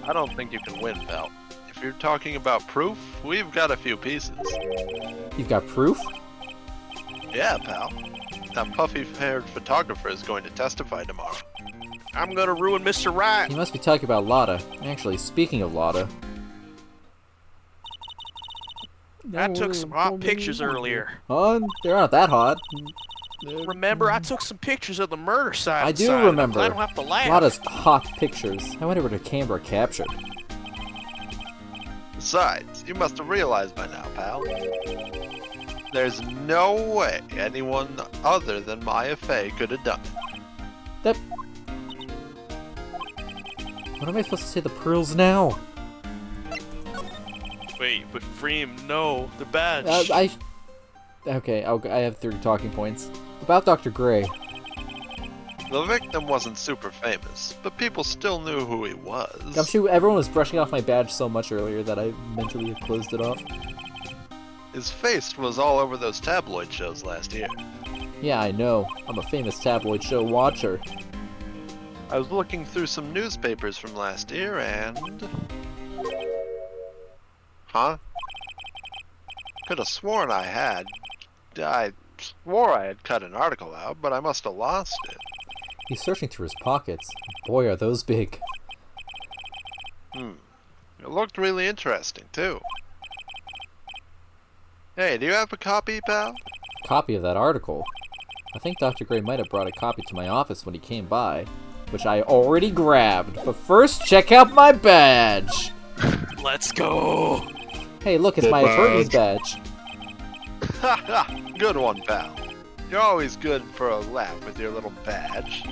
I don't think you can win, pal. If you're talking about proof, we've got a few pieces. You've got proof? Yeah, pal. That puffy-haired photographer is going to testify tomorrow. I'm gonna ruin Mr. Wright. You must be talking about Lotta. Actually, speaking of Lotta... I took some hot pictures earlier. Oh, they're not that hot. Remember, I took some pictures of the murder site. I do remember. I don't have to laugh. Lotta's hot pictures. I wonder what her camera captured. Besides, you must have realized by now, pal. There's no way anyone other than Maya Fey could have done it. That... What am I supposed to say the pearls now? Wait, but Freem, no, the badge. Okay, I have 3 talking points. About Dr. Gray. The victim wasn't super famous, but people still knew who he was. Gumshoe, everyone was brushing off my badge so much earlier that I mentally closed it off. His face was all over those tabloid shows last year. Yeah, I know. I'm a famous tabloid show watcher. I was looking through some newspapers from last year and... Huh? Could have sworn I had. I swore I had cut an article out, but I must have lost it. He's searching through his pockets. Boy, are those big. It looked really interesting, too. Hey, do you have a copy, pal? Copy of that article. I think Dr. Gray might have brought a copy to my office when he came by, which I already grabbed. But first, check out my badge! Let's go. Hey, look, it's my attorney's badge. Haha, good one, pal. You're always good for a laugh with your little badge.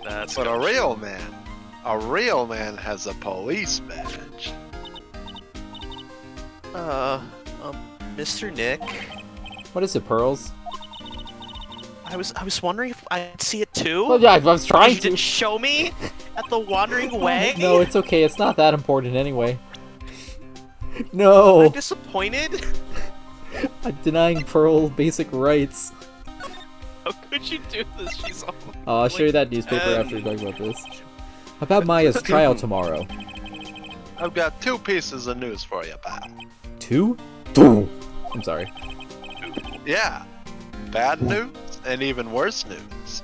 That's But a real man has a police badge. Mr. Nick, What is it, Pearls? I was wondering if I'd see it too. Well, yeah, I was trying You to. didn't show me at the Wandering Way. No, it's okay. It's not that important anyway. No! I'm disappointed. I'm denying Pearl basic rights. How could you do this? She's all... I'll show you that newspaper after we talk about this. About Maya's trial tomorrow. I've got 2 pieces of news for you, pal. 2? 2! I'm sorry. Yeah, bad news and even worse news.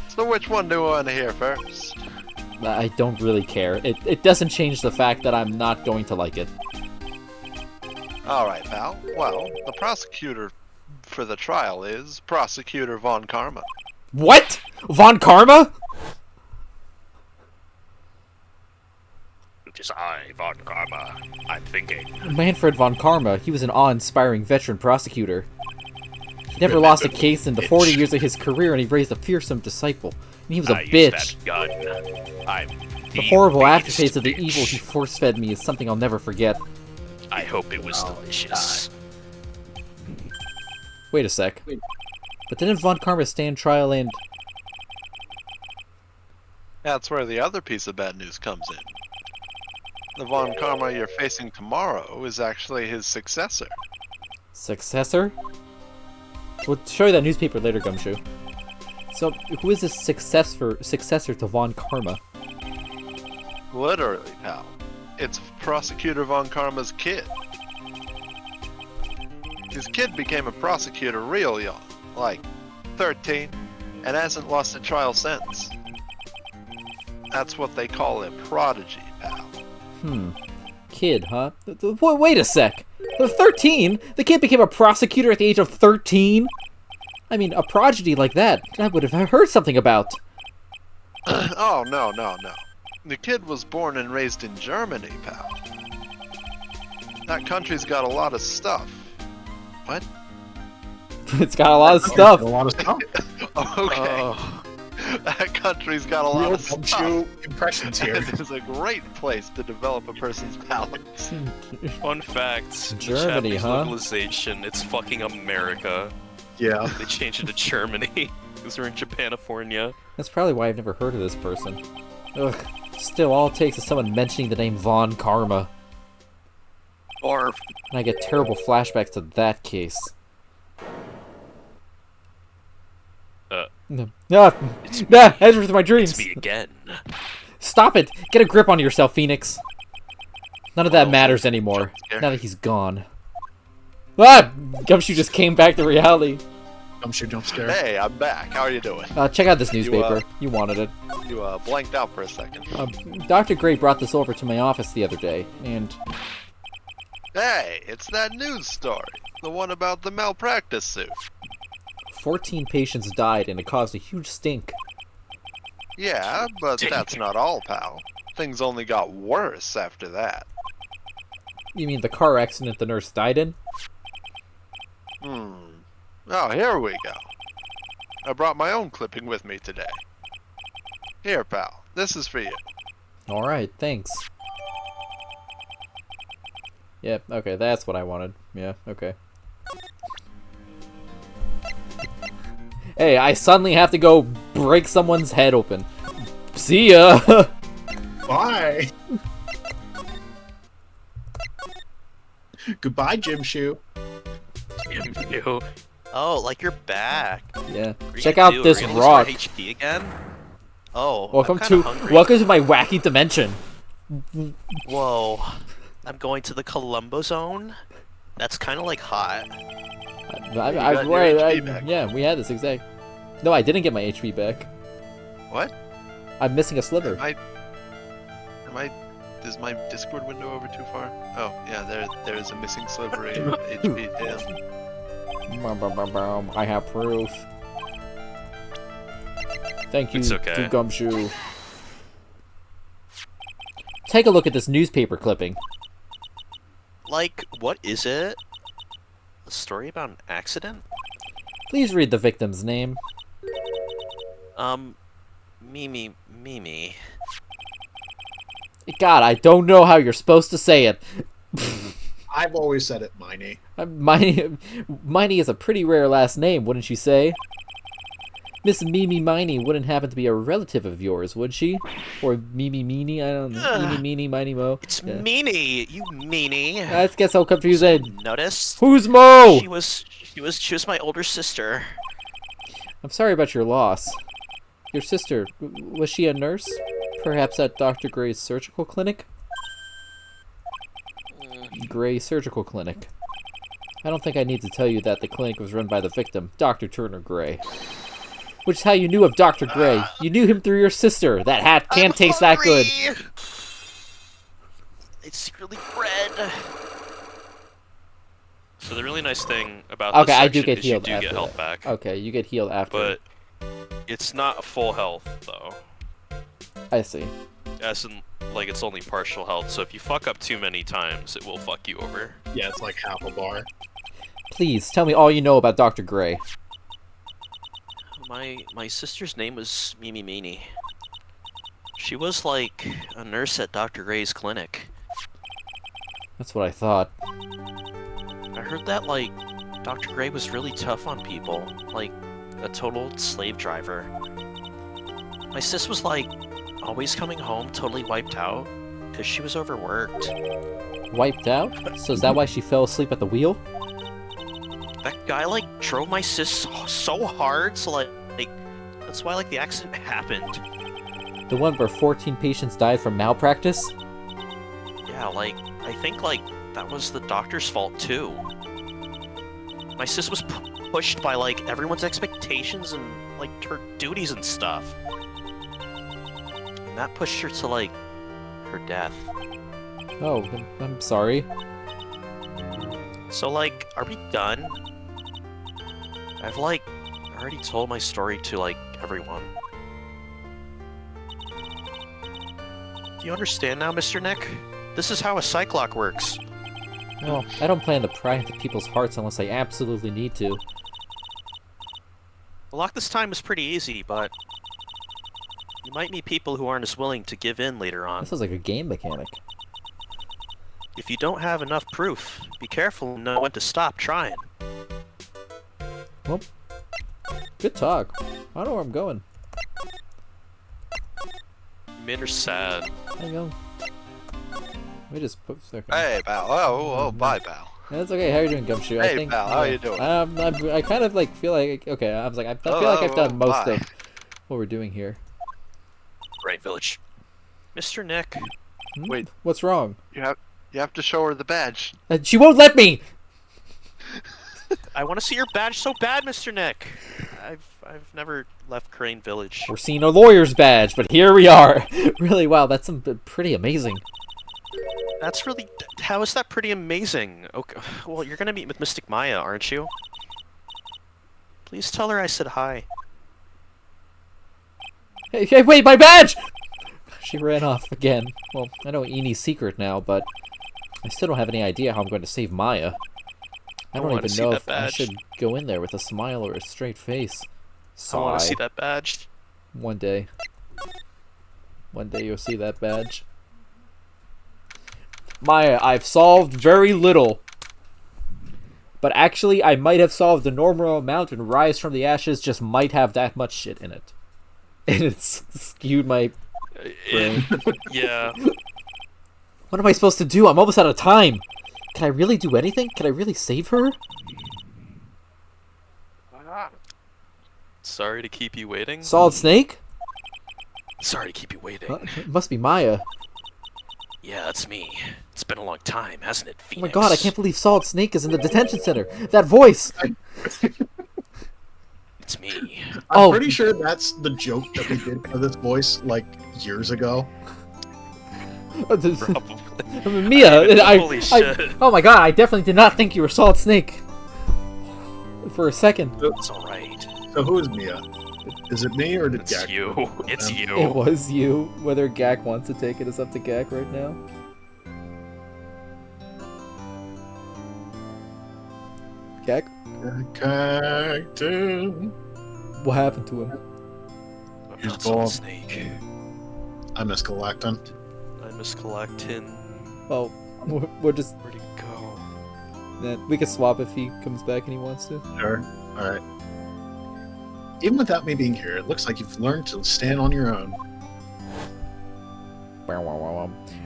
So which one do you want to hear first? I don't really care. It doesn't change the fact that I'm not going to like it. Alright, pal. Well, the prosecutor for the trial is Prosecutor Von Karma. What? Von Karma? It is I, Von Karma. I'm thinking. Manfred Von Karma, he was an awe-inspiring veteran prosecutor. He never lost a case in the 40 years of his career, and he raised a fearsome disciple. And he was a bitch. That gun. I'm The horrible biggest aftertaste of the bitch. evil he force-fed me is something I'll never forget. I hope it was delicious. Wait a sec. But didn't Von Karma stand trial and... That's where the other piece of bad news comes in. The Von Karma you're facing tomorrow is actually his successor. Successor? We'll show you that newspaper later, Gumshoe. So, who is this successor to Von Karma? Literally, pal. It's Prosecutor Von Karma's kid. His kid became a prosecutor real young, like 13, and hasn't lost a trial since. That's what they call a prodigy, pal. Kid, huh? Wait a sec. 13? The kid became a prosecutor at the age of 13? I mean, a prodigy like that, I would have heard something about. Oh, no. The kid was born and raised in Germany, pal. That country's got a lot of stuff. What? It's got a lot of stuff. A lot of stuff. Okay. That country's got a lot Real of stuff. gumshoe impressions here. It is a great place to develop a person's palate. Fun fact. Germany, Japanese huh? localization, it's fucking America. Yeah. They changed it to Germany. Because we're in Japanifornia. That's probably why I've never heard of this person. Ugh. Still, all it takes is someone mentioning the name Von Karma, Or and I get terrible flashbacks to that case. No. Enter with my dreams. it's me again. Stop it! Get a grip on yourself, Phoenix. None of that Oh, matters anymore. scare. Now that he's gone. Ah! Gumshoe just came back to reality. Gumshoe jump scare. Hey, I'm back. How are you doing? Check out this newspaper. You wanted it. You blanked out for a second. Dr. Gray brought this over to my office the other day, and... Hey, it's that news story. The one about the malpractice suit. 14 patients died, and it caused a huge stink. Yeah, but that's not all, pal. Things only got worse after that. You mean the car accident the nurse died in? Oh, here we go. I brought my own clipping with me today. Here, pal. This is for you. Alright, thanks. Yep, okay, that's what I wanted. Yeah, okay. Hey, I suddenly have to go break someone's head open. See ya! Bye. Goodbye, Jim Shoe. You. Oh, like you're back. Yeah. What are you Check gonna out do? this Are you gonna lose more rock. HP again? Oh, Welcome I'm kinda to hungry. my wacky dimension. Whoa. I'm going to the Columbo zone? That's kind of like hot. got your HP back. Yeah, we had this exact. No, I didn't get my HP back. What? I'm missing a sliver. Is my Discord window over too far? Oh, yeah, there is a missing sliver of HP, damn. I have proof. Thank you, It's okay. to Gumshoe. Take a look at this newspaper clipping. Like, what is it? A story about an accident? Please read the victim's name. Mimi. God, I don't know how you're supposed to say it. I've always said it, Miney. Miney is a pretty rare last name, wouldn't you say? Miss Mimi Miney wouldn't happen to be a relative of yours, would she? Or Mimi Meanie? I don't know. Mimi Meanie, Miney Mo. It's Yeah. Meanie, you meanie. That gets so confusing. Notice? Who's Mo? She was my older sister. I'm sorry about your loss. Your sister, was she a nurse? Perhaps at Dr. Gray's surgical clinic? Gray Surgical Clinic. I don't think I need to tell you that the clinic was run by the victim, Dr. Turner Gray. Which is how you knew of Dr. Gray. You knew him through your sister. That hat can't I'm taste that good. hungry. It's secretly bread. So the really nice thing about Okay, this I do section get is you healed do after get health that. back, Okay, you get healed after. but it's not full health though. I see. As in, like, it's only partial health. So if you fuck up too many times, it will fuck you over. Yeah, it's like half a bar. Please, tell me all you know about Dr. Gray. My sister's name was Mimi Meanie. She was like a nurse at Dr. Gray's clinic. That's what I thought. I heard that, like, Dr. Gray was really tough on people, like a total slave driver. My sis was, like, always coming home totally wiped out because she was overworked. Wiped out? So is that why she fell asleep at the wheel? That guy, like, drove my sis so hard, so, like that's why, like, the accident happened. The one where 14 patients died from malpractice? Yeah, like, I think, like, that was the doctor's fault, too. My sis was pushed by, like, everyone's expectations and, like, her duties and stuff. And that pushed her to, like, her death. Oh, I'm sorry. So, like, are we done? I've, like, already told my story to, like, everyone. Do you understand now, Mr. Nick? This is how a cyclock works. Well, I don't plan to pry into people's hearts unless I absolutely need to. The lock this time was pretty easy, but You might meet people who aren't as willing to give in later on. This sounds like a game mechanic. If you don't have enough proof, be careful and know when to stop trying. Well, good talk. I don't know where I'm going. Men are sad. There you go. We just put. Okay. Hey, Val. Oh, bye, Val. That's okay. How are you doing, Gumshoe? Hey, I think, pal, how you doing? I kind of like feel like okay. I was like I feel like I've done most bye. of what we're doing here. Great village. Mr. Nick, Hmm? Wait. What's wrong? You have to show her the badge. She won't let me. I want to see your badge so bad, Mr. Nick. I've never left Crane Village. We're seeing a lawyer's badge, but here we are. Really, wow, that's pretty amazing. That's really... How is that pretty amazing? Okay, well, you're gonna meet with Mystic Maya, aren't you? Please tell her I said hi. Hey, wait, my badge! She ran off again. Well, I know Eni's secret now, but I still don't have any idea how I'm going to save Maya. I don't wanna even see know that if I badge. should go in there with a smile or a straight face. I want to Sigh. see that badge. One day. One day you'll see that badge. Maya, I've solved very little. But actually, I might have solved the normal amount, and Rise from the Ashes just might have that much shit in it. And it's skewed my... Yeah. What am I supposed to do? I'm almost out of time. Can I really do anything? Can I really save her? Sorry to keep you waiting. Solid Snake? Sorry to keep you waiting. It must be Maya. Yeah, that's me. It's been a long time, hasn't it, Oh Phoenix? my god, I can't believe Solid Snake is in the detention center. That voice! It's me. I'm pretty sure that's the joke that we did for this voice, like, years ago. Probably. Mia! Holy shit. Oh my god, I definitely did not think you were Solid Snake. For a second. It's alright. So who is Mia? Is it me or did It's Gak? you. It's Um, you. It was you. Whether Gak wants to take it is up to Gak right now. Gak? Cactus. What happened to him? I'm He's not Solid bald. Snake. I miss Galacton. I miss collecting. Oh, we're just... Where'd he go? We can swap if he comes back and he wants to. Sure. Alright. Even without me being here, it looks like you've learned to stand on your own.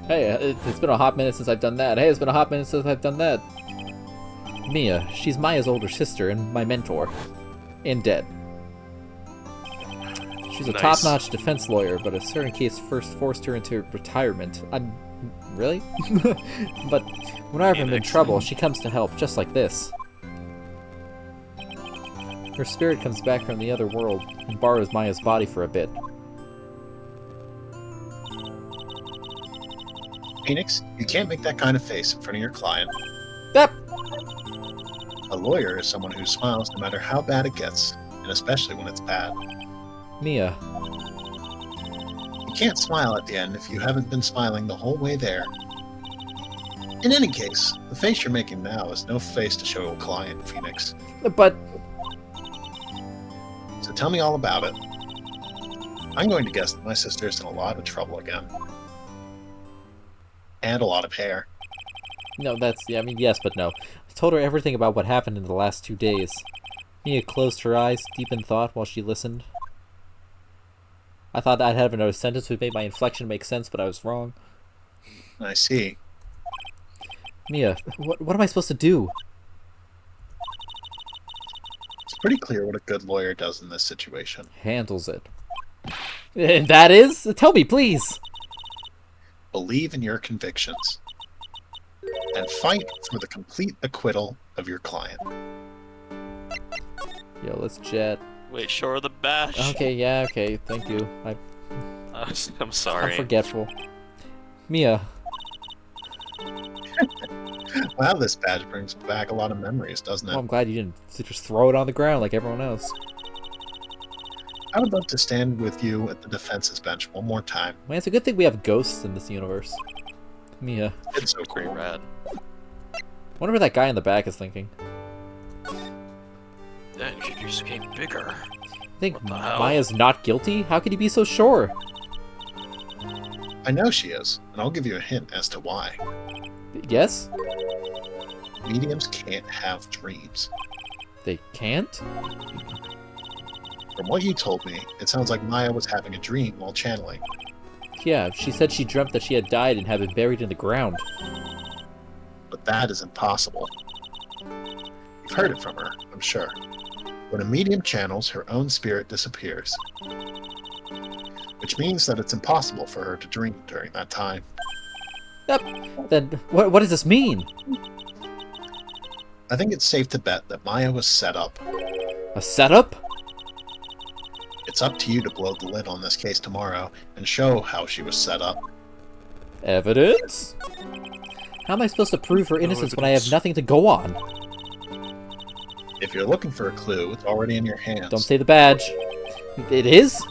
Hey, it's been a hot minute since I've done that. Hey, it's been a hot minute since I've done that. Mia, she's Maya's older sister and my mentor. And dead. She's a Nice. top-notch defense lawyer, but a certain case first forced her into retirement. I'm... Really? But whenever I'm in Phoenix. trouble, she comes to help, just like this. Her spirit comes back from the other world and borrows Maya's body for a bit. Phoenix, you can't make that kind of face in front of your client. Yep. A lawyer is someone who smiles no matter how bad it gets, and especially when it's bad. Mia, You can't smile at the end if you haven't been smiling the whole way there. In any case, the face you're making now is no face to show a client, Phoenix. but... So tell me all about it. I'm going to guess that my sister's in a lot of trouble again. And a lot of hair. No, that's... Yeah, I mean, yes, but no. I told her everything about what happened in the last 2 days. Mia closed her eyes, deep in thought, while she listened. I thought I'd have another sentence would make my inflection make sense, but I was wrong. I see. Mia, what am I supposed to do? It's pretty clear what a good lawyer does in this situation. Handles it. And that is? Tell me, please! Believe in your convictions. And fight for the complete acquittal of your client. Yo, let's chat. Wait, show her the badge. Okay, yeah, okay, thank you. I'm I'm sorry. forgetful. Mia, Wow, this badge brings back a lot of memories, doesn't it? well, I'm glad you didn't just throw it on the ground like everyone else. I would love to stand with you at the defense's bench one more time. Man, it's a good thing we have ghosts in this universe. Mia, It's so Pretty cool. rad. wonder what that guy in the back is thinking. That you just became bigger. Think What the hell? Maya's not guilty? How could he be so sure? I know she is, and I'll give you a hint as to why. Yes? Mediums can't have dreams. They can't? From what you told me, it sounds like Maya was having a dream while channeling. Yeah, she said she dreamt that she had died and had been buried in the ground. But that is impossible. You've heard it from her, I'm sure. When a medium channels, her own spirit disappears. Which means that it's impossible for her to dream during that time. Then, what does this mean? I think it's safe to bet that Maya was set up. A setup? It's up to you to blow the lid on this case tomorrow and show how she was set up. Evidence? How am I supposed to prove her innocence when I have nothing to go on? If you're looking for a clue, it's already in your hands. Don't say the badge. It is?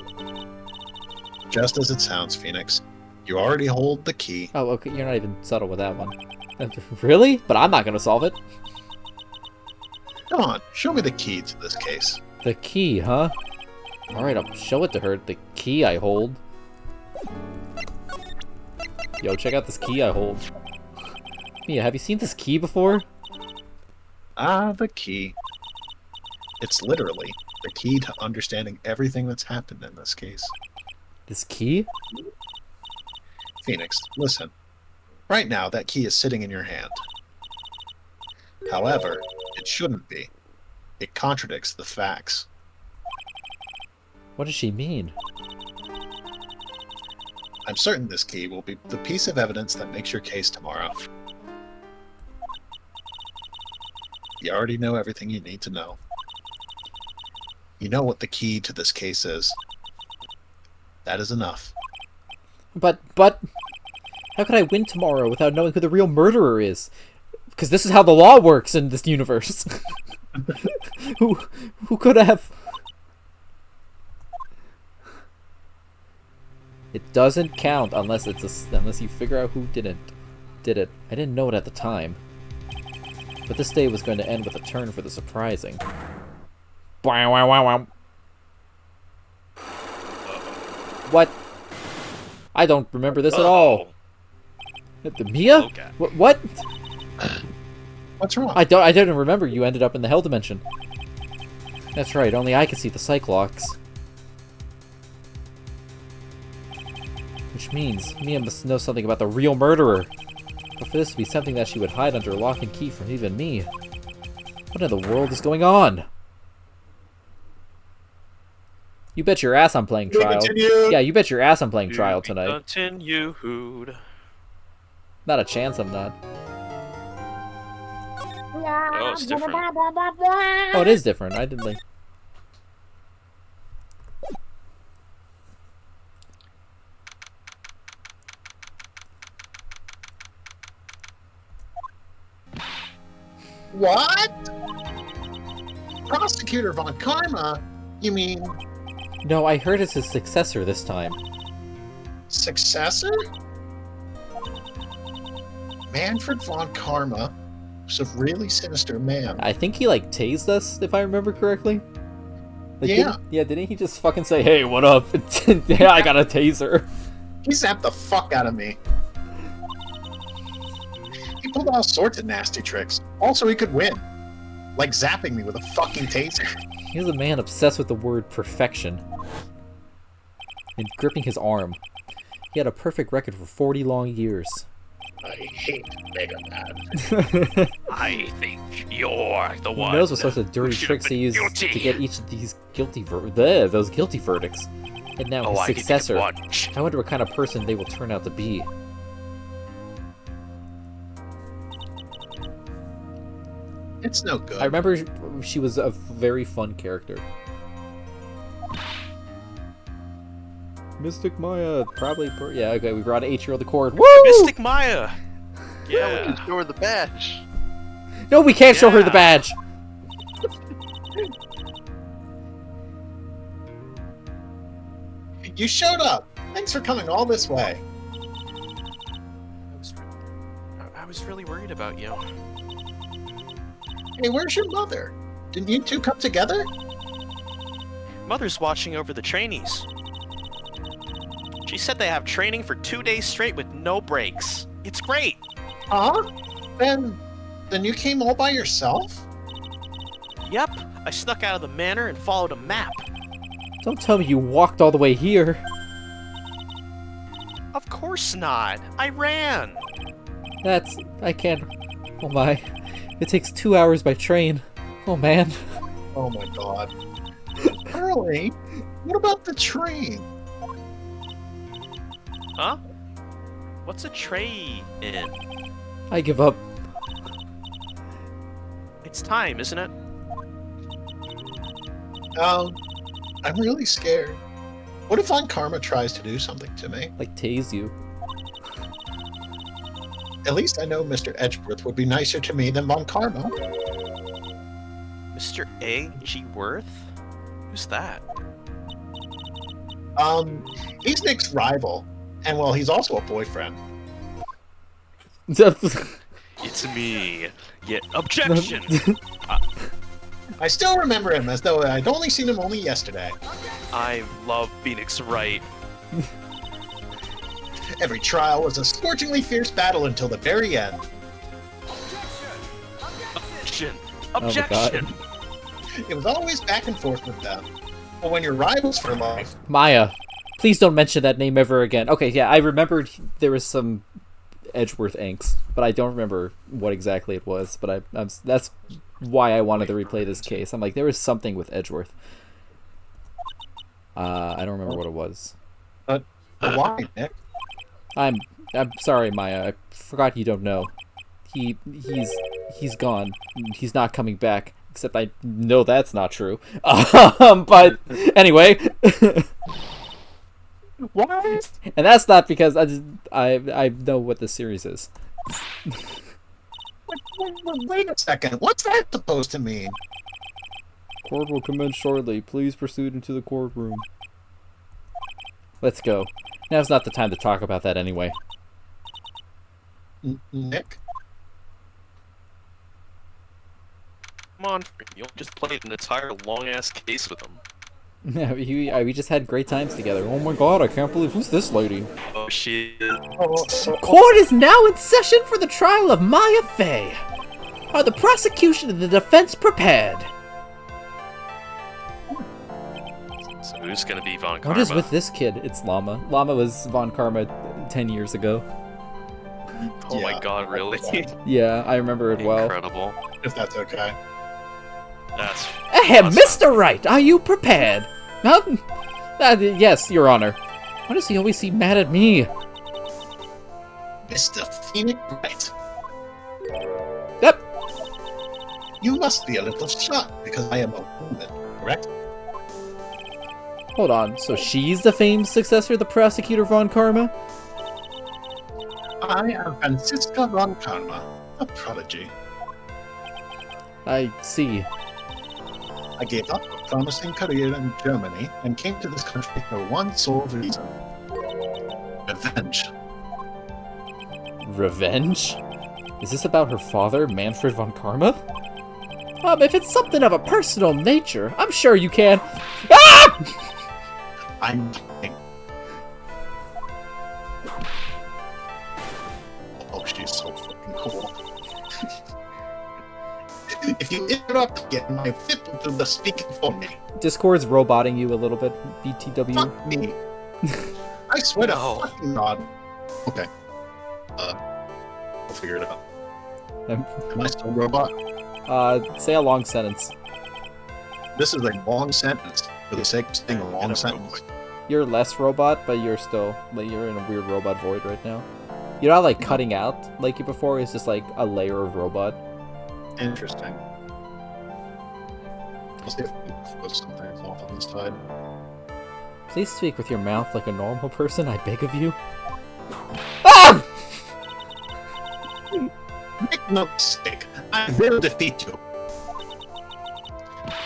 Just as it sounds, Phoenix. You already hold the key. Oh, okay, you're not even subtle with that one. Really? But I'm not gonna solve it. Come on, show me the key to this case. The key, huh? Alright, I'll show it to her. The key I hold. Yo, check out this key I hold. Mia, have you seen this key before? Ah, the key. It's literally the key to understanding everything that's happened in this case. This key? Phoenix, listen. Right now, that key is sitting in your hand. However, it shouldn't be. It contradicts the facts. What does she mean? I'm certain this key will be the piece of evidence that makes your case tomorrow. You already know everything you need to know. You know what the key to this case is. That is enough. But, how could I win tomorrow without knowing who the real murderer is? Because this is how the law works in this universe. Who could have? It doesn't count unless unless you figure out who did it. I didn't know it at the time. But this day was going to end with a turn for the surprising. Wow, wow, wow, wow. What? I don't remember this at all. Mia? Okay. What? What's wrong? I didn't remember you ended up in the Hell Dimension. That's right, only I can see the Cyclops. Which means Mia must know something about the real murderer. But for this to be something that she would hide under lock and key from even me. What in the world is going on? You bet your ass I'm playing Trial. Yeah, you bet your ass I'm playing Trial tonight. Continued. Not a chance I'm not. Oh, it's different. Oh, it is different. I did like... What? Prosecutor Von Karma? You mean... No, I heard it's his successor this time. Successor? Manfred Von Karma was a really sinister man. I think he, like, tased us, if I remember correctly. Like, Yeah. Didn't he just fucking say, hey, what up? Yeah, I got a taser. He zapped the fuck out of me. He pulled all sorts of nasty tricks. Also, he could win. Like zapping me with a fucking taser. He was a man obsessed with the word perfection. And gripping his arm. He had a perfect record for 40 long years. I hate Mega Man. I think you're the Who one. knows what sorts of dirty who should tricks have he been used guilty. to get each of these those guilty verdicts. And now Oh, his I get successor. watch. I wonder what kind of person they will turn out to be. It's no good. I remember she was a very fun character. Mystic Maya, probably. Yeah, okay, we brought Atrial the Cord. Woo! Mystic Maya. Yeah, we Yeah. can show her the badge. No, we can't show her the Yeah. badge. You showed up. Thanks for coming all this way. I was really worried about you. Hey, where's your mother? Didn't you two come together? Mother's watching over the trainees. She said they have training for 2 days straight with no breaks. It's great. Huh? Then you came all by yourself? Yep, I snuck out of the manor and followed a map. Don't tell me you walked all the way here. Of course not. I ran. I can't. Oh my. It takes 2 hours by train. Oh man. Oh my god. Early? What about the train? Huh? What's a tray in? I give up. It's time, isn't it? I'm really scared. What if Von Karma tries to do something to me? Like, tase you. At least I know Mr. Edgeworth would be nicer to me than Von Karma. Mr. A.G. Worth? Who's that? He's Nick's rival. And well, he's also a boyfriend. It's me. Yeah, objection! I still remember him as though I'd only seen him only yesterday. I love Phoenix Wright. Every trial was a scorchingly fierce battle until the very end. Objection! my God. Objection! It was always back and forth with them. But when you're rivals for life, Maya. Please don't mention that name ever again. Okay, yeah, I remembered there was some Edgeworth angst, but I don't remember what exactly it was. But that's why I wanted to replay this case. I'm like, there was something with Edgeworth. I don't remember what it was. but why, Nick? I'm sorry, Maya. I forgot you don't know. He's gone. He's not coming back. Except I know that's not true. But anyway. What? And that's not because I know what the series is. Wait a second. What's that supposed to mean? Court will commence shortly. Please proceed into the courtroom. Let's go. Now's not the time to talk about that anyway. Nick? Come on, you just played an entire long-ass case with him. Yeah, we just had great times together. Oh my god, I can't believe who's this lady? Oh, shit. Court is now in session for the trial of Maya Fey. Are the prosecution and the defense prepared? So who's gonna be Von Karma? What is with this kid? It's Llama. Llama was Von Karma 10 years ago. Oh my Yeah. god, really? Yeah, I remember it well. Incredible. If that's okay. That's... Ahem, awesome. Mr. Wright, are you prepared? Huh? Yes, Your Honor. Why does he always seem mad at me? Mr. Phoenix Wright, Yep. you must be a little shocked because I am a woman, correct? Hold on, so she's the famed successor to the prosecutor Von Karma? I am Franziska Von Karma, a prodigy. I see. I gave up a promising career in Germany and came to this country for one sole reason. Revenge. Revenge? Is this about her father, Manfred Von Karma? If it's something of a personal nature, I'm sure you can. Ah! I'm kidding. Oh, she's so fucking cool. If you interrupt again, my fit will do the speaking for me. Discord's roboting you a little bit, BTW. Fuck me. I swear No. to fucking God. Okay. We'll figure it out. Am I still a robot? Say a long sentence. This is a long sentence for the sake of saying a long sentence. You're less robot, but you're still, like, you're in a weird robot void right now. You're not, like, cutting out like you before, it's just, like, a layer of robot. Interesting. I'll see if we can close some things off on this side. Please speak with your mouth like a normal person, I beg of you. Ah! Make no mistake, I will defeat you.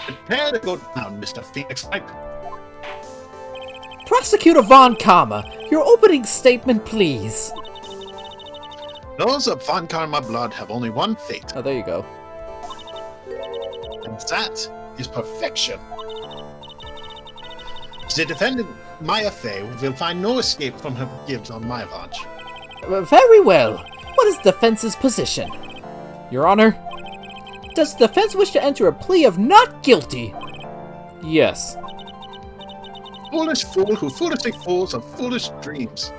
Prepare to go down, Mr. Phoenix Wright. Prosecutor Von Karma, your opening statement, please. Those of Von Karma blood have only one fate, Oh, there you go. and that is perfection. The defendant Maya Fey will find no escape from her gives on my watch. Very well. What is the defense's position? Your Honor? Does the defense wish to enter a plea of not guilty? Yes. Foolish fool who foolishly fools of foolish dreams.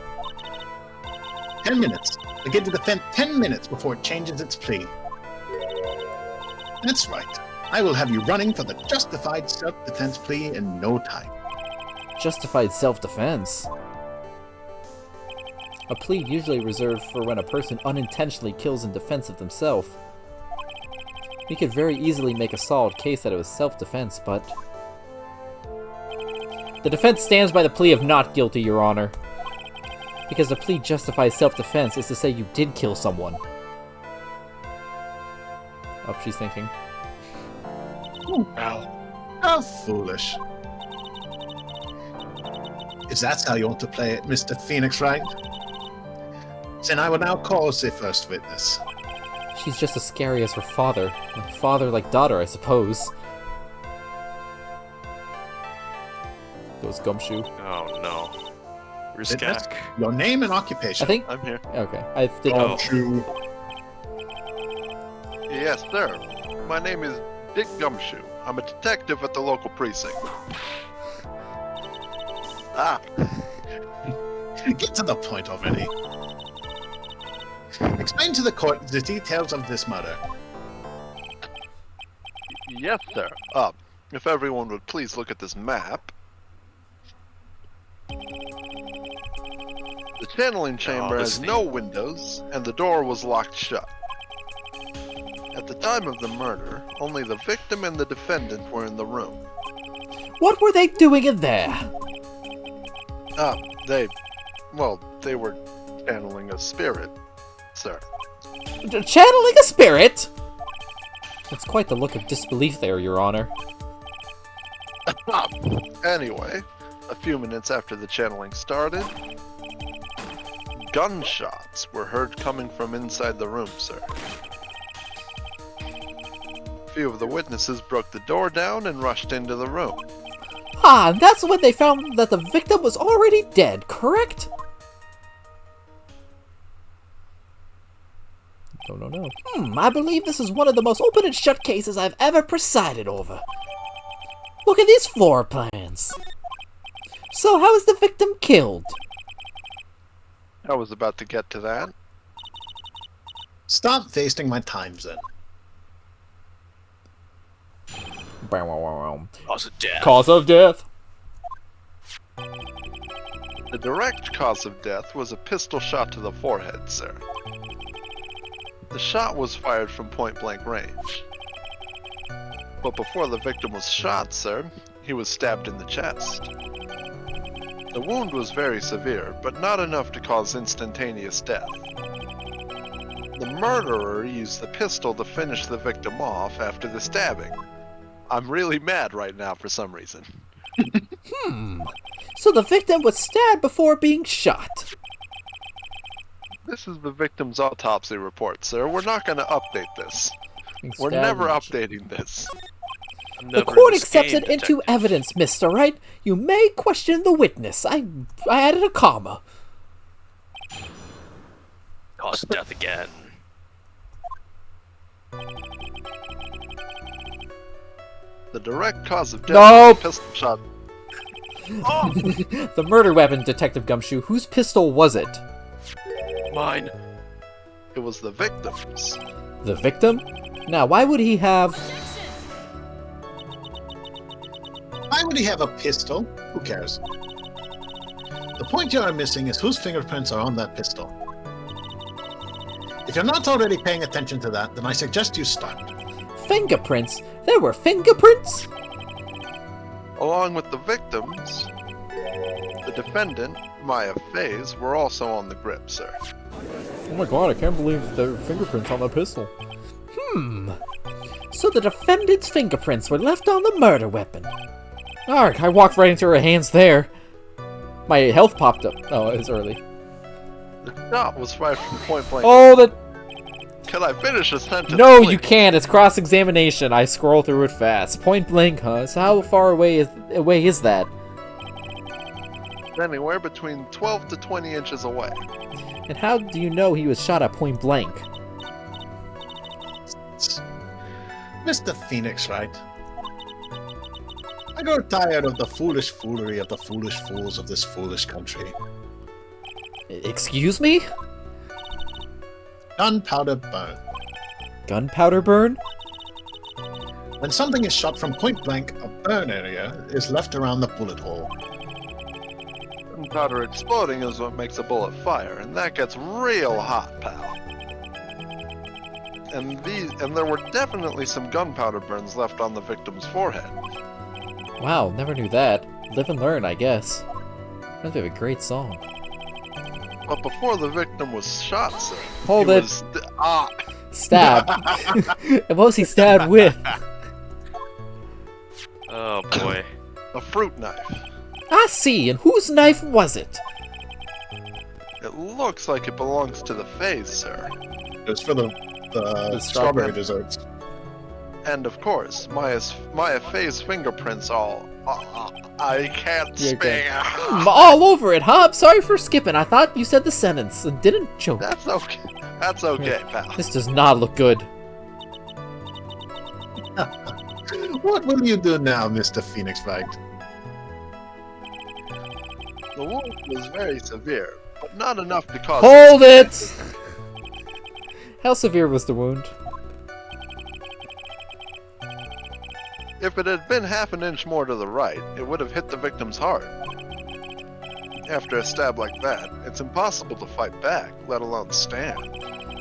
10 minutes. I give the defense 10 minutes before it changes its plea. That's right. I will have you running for the justified self-defense plea in no time. Justified self-defense. A plea usually reserved for when a person unintentionally kills in defense of themselves. We could very easily make a solid case that it was self-defense, but... The defense stands by the plea of not guilty, Your Honor. Because the plea justifies self-defense is to say you did kill someone. Oh, she's thinking. Well, how foolish. If that's how you want to play it, Mr. Phoenix Wright, then I will now call the first witness. She's just as scary as her father. Like father like daughter, I suppose. Goes Gumshoe. Oh no. Where's Witness, Gak? your name and occupation. I think... I'm here. Okay, I did... Oh. Gumshoe. Yes, sir. My name is Dick Gumshoe. I'm a detective at the local precinct. Ah, Get to the point already. Explain to the court the details of this murder. yes, sir. If everyone would please look at this map. The channeling chamber this has is no windows, and the door was locked shut. At the time of the murder, only the victim and the defendant were in the room. What were they doing in there? They were channeling a spirit, sir. Channeling a spirit? That's quite the look of disbelief there, Your Honor. Anyway, a few minutes after the channeling started, gunshots were heard coming from inside the room, sir. A few of the witnesses broke the door down and rushed into the room. Ah, that's when they found that the victim was already dead, correct? No. I believe this is one of the most open and shut cases I've ever presided over. Look at these floor plans. So how is the victim killed? I was about to get to that. Stop wasting my time, then. Cause of death. Cause of death. The direct cause of death was a pistol shot to the forehead, sir. The shot was fired from point-blank range. But before the victim was shot, sir, he was stabbed in the chest. The wound was very severe, but not enough to cause instantaneous death. The murderer used the pistol to finish the victim off after the stabbing. I'm really mad right now for some reason. So the victim was stabbed before being shot. This is the victim's autopsy report, sir. We're not going to update this. Being We're stabbed never and- updating this. The court accepts it into evidence, Mr. Wright. You may question the witness. I added a comma. Cause of death again. The direct cause of death Nope. was a pistol shot. Oh, The murder weapon, Detective Gumshoe. Whose pistol was it? mine. It was the victim's. The victim? Now, why would he have... Why would he have a pistol? Who cares? The point you are missing is whose fingerprints are on that pistol. If you're not already paying attention to that, then I suggest you start. Fingerprints? There were fingerprints? Along with the victims, the defendant, Maya Faze, were also on the grip, sir. Oh my god, I can't believe there were fingerprints on the pistol. So the defendant's fingerprints were left on the murder weapon. Alright, I walked right into her hands there. My health popped up. Oh, it's early. The shot was fired from point blank. Oh, the... Can I finish a sentence? No, please? you can't. It's cross-examination. I scroll through it fast. Point blank, huh? So how far away is that? anywhere between 12 to 20 inches away. And how do you know he was shot at point blank? Mr. Phoenix, right? I grow tired of the foolish foolery of the foolish fools of this foolish country. Excuse me? Gunpowder burn. Gunpowder burn? When something is shot from point blank, a burn area is left around the bullet hole. Gunpowder exploding is what makes a bullet fire, and that gets real hot, pal. And there were definitely some gunpowder burns left on the victim's forehead. Wow, never knew that. Live and learn, I guess. Must be a great song. But before the victim was shot, sir, Hold he it. was Stabbed. And what was he stabbed with? Oh boy. a fruit knife. I see, and whose knife was it? It looks like it belongs to the Fays, sir. It's for the strawberry desserts. And of course, Maya Faye's fingerprints all... I can't You're speak. good. All over it, huh? I'm sorry for skipping. I thought you said the sentence and didn't choke. That's okay. That's okay, pal. This does not look good. What will you do now, Mr. Phoenix Wright? The wound was very severe, but not enough to cause... Hold it! How severe was the wound? If it had been half an inch more to the right, it would have hit the victim's heart. After a stab like that, it's impossible to fight back, let alone stand.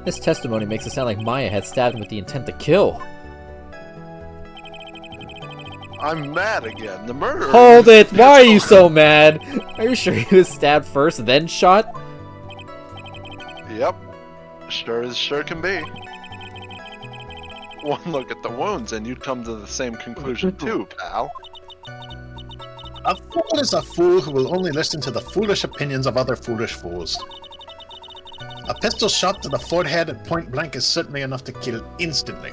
This testimony makes it sound like Maya had stabbed him with the intent to kill. I'm mad again. The murderer... Hold it! Why are you so mad? Are you sure he was stabbed first, then shot? Yep. Sure can be. One look at the wounds and you'd come to the same conclusion too, pal. A fool is a fool who will only listen to the foolish opinions of other foolish fools. A pistol shot to the forehead at point blank is certainly enough to kill instantly.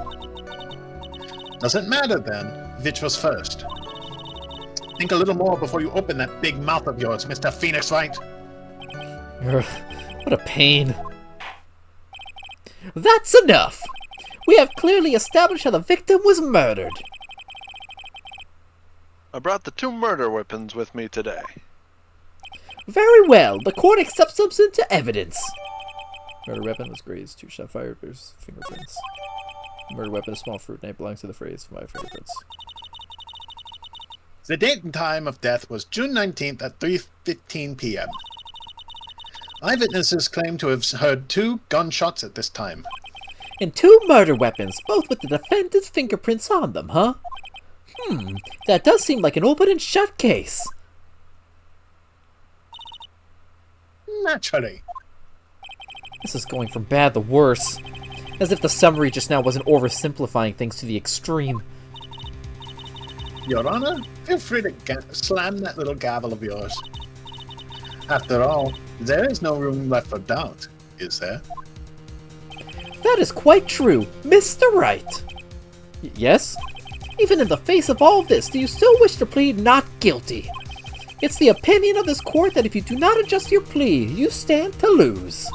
Does it matter, then, which was first? Think a little more before you open that big mouth of yours, Mr. Phoenix Wright. What a pain. That's enough! We have clearly established how the victim was murdered. I brought the 2 murder weapons with me today. Very well, the court accepts them into evidence. Murder weapon was grazed, 2 shot fired, there's fingerprints. Murder weapon, a small fruit knife, belongs to the phrase, my fingerprints. The date and time of death was June 19th at 3:15 p.m. Eyewitnesses claim to have heard 2 gunshots at this time. And 2 murder weapons, both with the defendant's fingerprints on them, huh? That does seem like an open and shut case. Naturally. This is going from bad to worse. As if the summary just now wasn't oversimplifying things to the extreme. Your Honor, feel free to slam that little gavel of yours. After all, there is no room left for doubt, is there? That is quite true, Mr. Wright. Yes? Even in the face of all this, do you still wish to plead not guilty? It's the opinion of this court that if you do not adjust your plea, you stand to lose.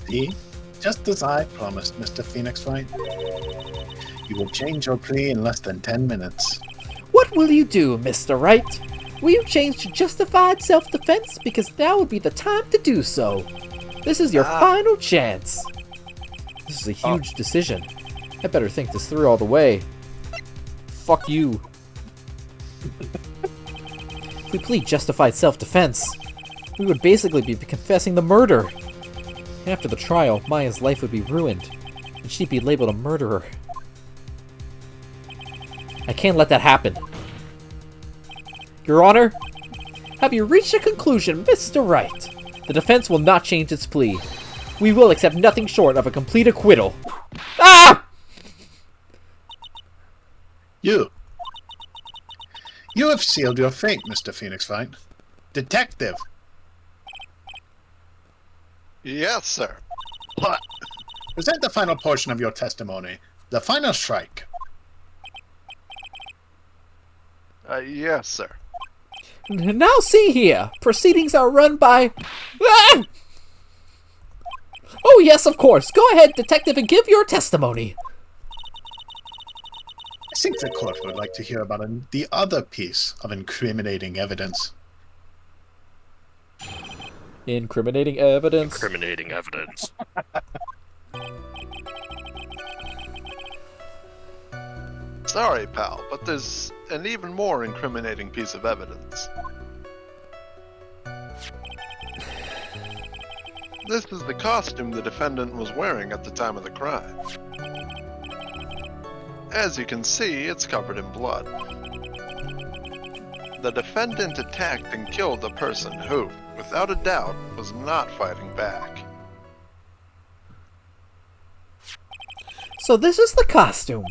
See? Just as I promised, Mr. Phoenix Wright. You will change your plea in less than 10 minutes. What will you do, Mr. Wright? Will you change to justified self-defense? Because now would be the time to do so. This is your final chance. This is a huge decision. I better think this through all the way. Fuck you. If we plead justified self-defense, we would basically be confessing the murder. After the trial, Maya's life would be ruined, and she'd be labeled a murderer. I can't let that happen. Your Honor, have you reached a conclusion, Mr. Wright? The defense will not change its plea. We will accept nothing short of a complete acquittal. Ah! You have sealed your fate, Mr. Phoenix Wright. Detective. Yes, sir. Present the final portion of your testimony. The final strike. Yes, sir. Now see here, proceedings are run by... Ah! Oh yes, of course. Go ahead, detective, and give your testimony. I think the court would like to hear about the other piece of incriminating evidence. Incriminating evidence. Incriminating evidence. Sorry, pal, but there's an even more incriminating piece of evidence. This is the costume the defendant was wearing at the time of the crime. As you can see, it's covered in blood. The defendant attacked and killed a person who, without a doubt, was not fighting back. So this is the costume.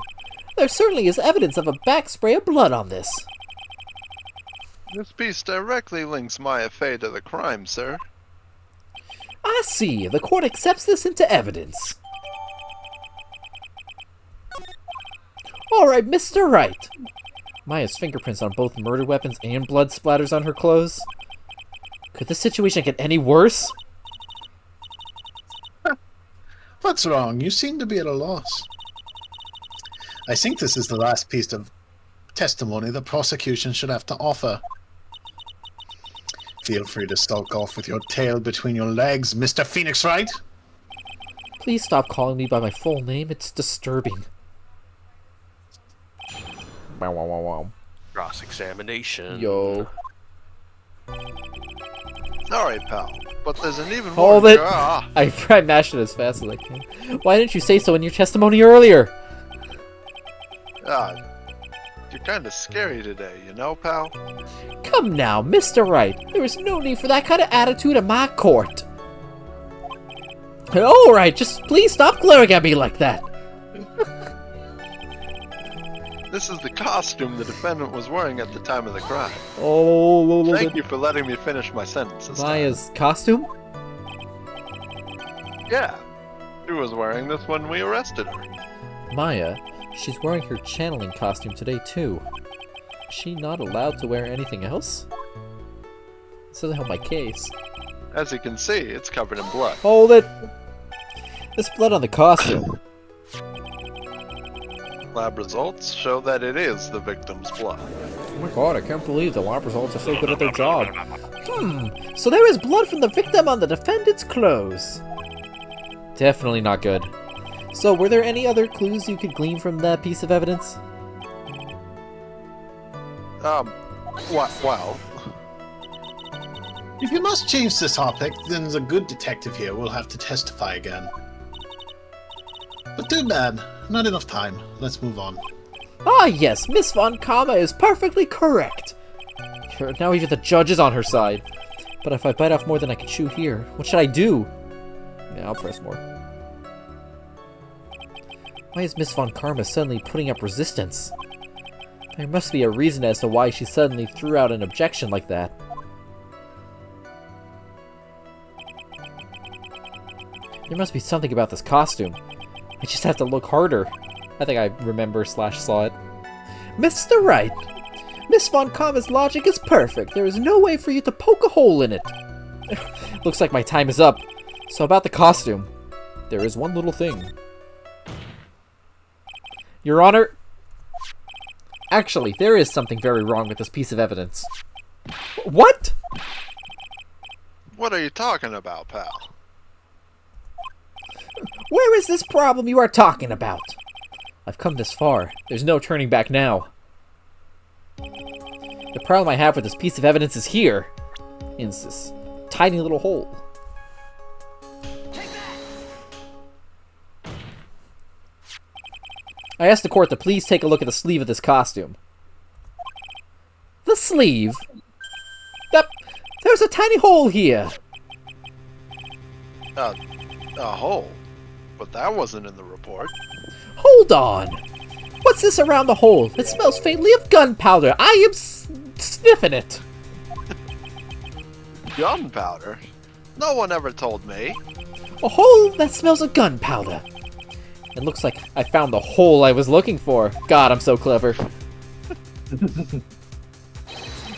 There certainly is evidence of a back spray of blood on this. This piece directly links Maya Fey to the crime, sir. I see. The court accepts this into evidence. Alright, Mr. Wright. Maya's fingerprints on both murder weapons and blood splatters on her clothes. Could this situation get any worse? What's wrong? You seem to be at a loss. I think this is the last piece of testimony the prosecution should have to offer. Feel free to skulk off with your tail between your legs, Mr. Phoenix Wright. Please stop calling me by my full name. It's disturbing. Wow, wow, wow, wow. Cross-examination. Yo. Sorry, pal, but there's an even Hold more... it! I mashed it as fast as I can. Why didn't you say so in your testimony earlier? You're kinda scary today, you know, pal? Come now, Mr. Wright. There is no need for that kind of attitude in my court. Alright, just please stop glaring at me like that. This is the costume the defendant was wearing at the time of the crime. Oh, Thank you for letting me finish my sentence this time. Maya's costume? Yeah, she was wearing this when we arrested her. Maya, she's wearing her channeling costume today too. Is she not allowed to wear anything else? This doesn't help my case. As you can see, it's covered in blood. Hold it! There's blood on the costume. Lab results show that it is the victim's blood. Oh my god, I can't believe the lab results are so good at their job. So there is blood from the victim on the defendant's clothes. Definitely not good. So, were there any other clues you could glean from that piece of evidence? Well, If you must change the topic, then the good detective here will have to testify again. But too bad. Not enough time. Let's move on. Ah yes, Miss Von Kama is perfectly correct. Sure, now even the judge is on her side. But if I bite off more than I can chew here, what should I do? Yeah, I'll press more. Why is Miss Von Karma suddenly putting up resistance? There must be a reason as to why she suddenly threw out an objection like that. There must be something about this costume. I just have to look harder. I think I remember / saw it. Mr. Wright, Miss Von Kama's logic is perfect. There is no way for you to poke a hole in it. Looks like my time is up. So about the costume. There is one little thing. Your Honor, actually, there is something very wrong with this piece of evidence. What? what are you talking about, pal? Where is this problem you are talking about? I've come this far. There's no turning back now. The problem I have with this piece of evidence is here. In this tiny little hole. I asked the court to please take a look at the sleeve of this costume. The sleeve? There's a tiny hole here. A hole? But that wasn't in the report. Hold on. What's this around the hole? It smells faintly of gunpowder. I am sniffing it. Gunpowder? No one ever told me. A hole that smells of gunpowder. It looks like I found the hole I was looking for. God, I'm so clever.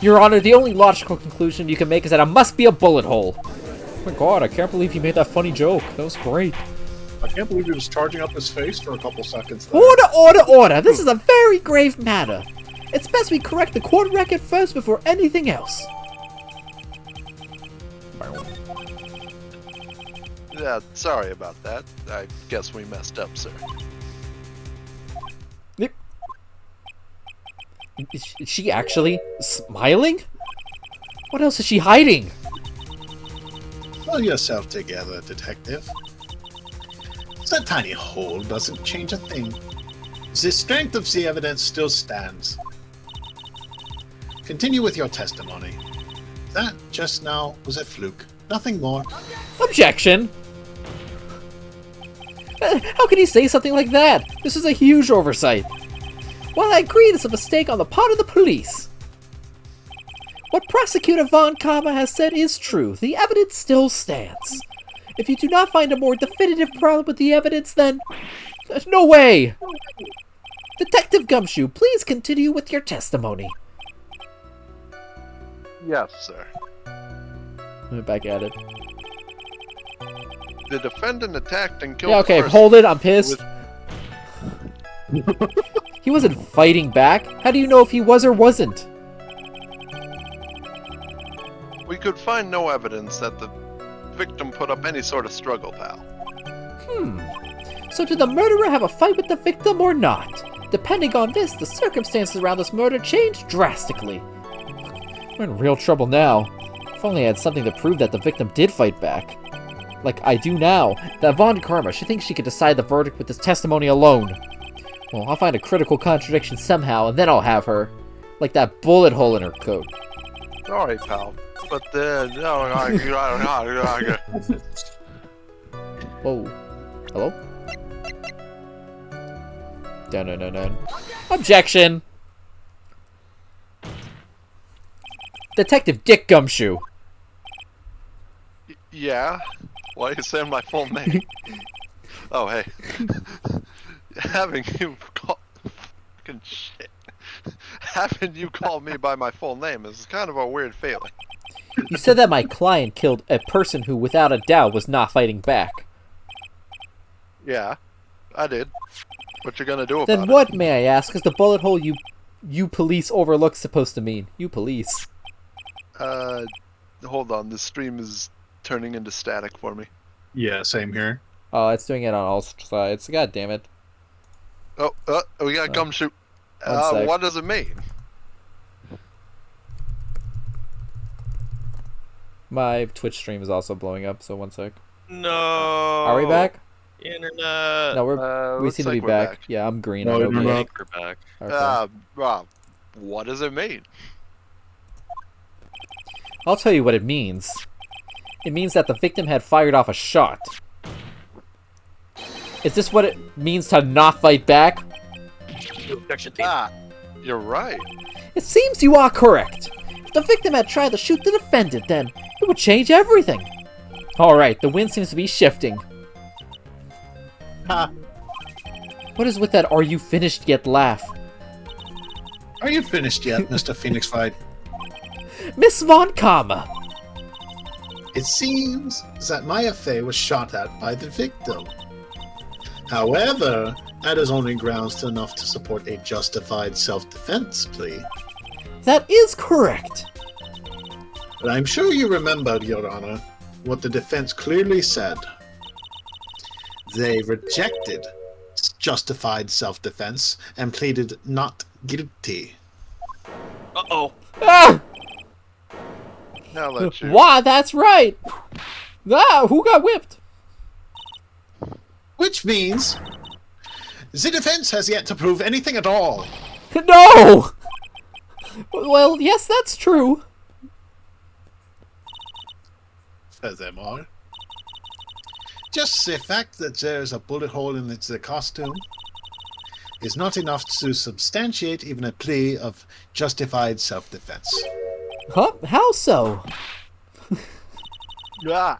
Your Honor, the only logical conclusion you can make is that it must be a bullet hole. Oh my god, I can't believe you made that funny joke. That was great. I can't believe he was charging up his face for a couple seconds there. Order, order, order! This is a very grave matter. It's best we correct the court record first before anything else. Yeah, sorry about that. I guess we messed up, sir. Is she actually smiling? What else is she hiding? Pull yourself together, detective. That tiny hole doesn't change a thing. The strength of the evidence still stands. Continue with your testimony. That just now was a fluke. Nothing more. Objection! How can he say something like that? This is a huge oversight. While I agree it's a mistake on the part of the police, what Prosecutor Von Karma has said is true. The evidence still stands. If you do not find a more definitive problem with the evidence, then... There's no way! Detective Gumshoe, please continue with your testimony. Yes, sir. Back at it. The defendant attacked and killed Yeah, okay, the person hold it, I'm pissed. He wasn't fighting back. How do you know if he was or wasn't? We could find no evidence that the victim put up any sort of struggle, pal. So did the murderer have a fight with the victim or not? Depending on this, the circumstances around this murder changed drastically. We're in real trouble now. If only I had something to prove that the victim did fight back. Like I do now. That Von Karma, she thinks she could decide the verdict with this testimony alone. Well, I'll find a critical contradiction somehow, and then I'll have her. Like that bullet hole in her coat. Sorry, pal. But Whoa. Hello? Dun. Objection! Detective Dick Gumshoe. Yeah? Why are you saying my full name? Oh, hey. Having you call... Fucking shit. Having you call me by my full name is kind of a weird feeling. You said that my client killed a person who, without a doubt, was not fighting back. Yeah, I did. What you gonna do about Then it? what, may I ask, is the bullet hole you police overlook supposed to mean? You police. Hold on. This stream is turning into static for me. Yeah, same here. Oh, it's doing it on all sides. God damn it. Oh, we got Gumshoe. One sec. What does it mean? My Twitch stream is also blowing up, so one sec. No. Are we back? Internet. No, we looks seem to like be we're back. back. Yeah, I'm green. No, I'm you're okay. not. I think we're back. Okay. What does it mean? I'll tell you what it means. It means that the victim had fired off a shot. Is this what it means to not fight back? Objection team. You're right. It seems you are correct. If the victim had tried to shoot the defendant, then it would change everything. Alright, the wind seems to be shifting. Ha! What is with that "are you finished yet" laugh? Are you finished yet, Mr. Phoenix Fight? Miss Von Karma! It seems that Maya Fey was shot at by the victim. However, that is only grounds enough to support a justified self-defense plea. That is correct. But I'm sure you remembered, Your Honor, what the defense clearly said. They rejected justified self-defense and pleaded not guilty. Uh-oh. Ah! Now let you. Why, that's right! Ah, who got whipped? Which means the defense has yet to prove anything at all. No! Well, yes, that's true. Furthermore, just the fact that there's a bullet hole in the costume is not enough to substantiate even a plea of justified self-defense. Huh? How so? Ah,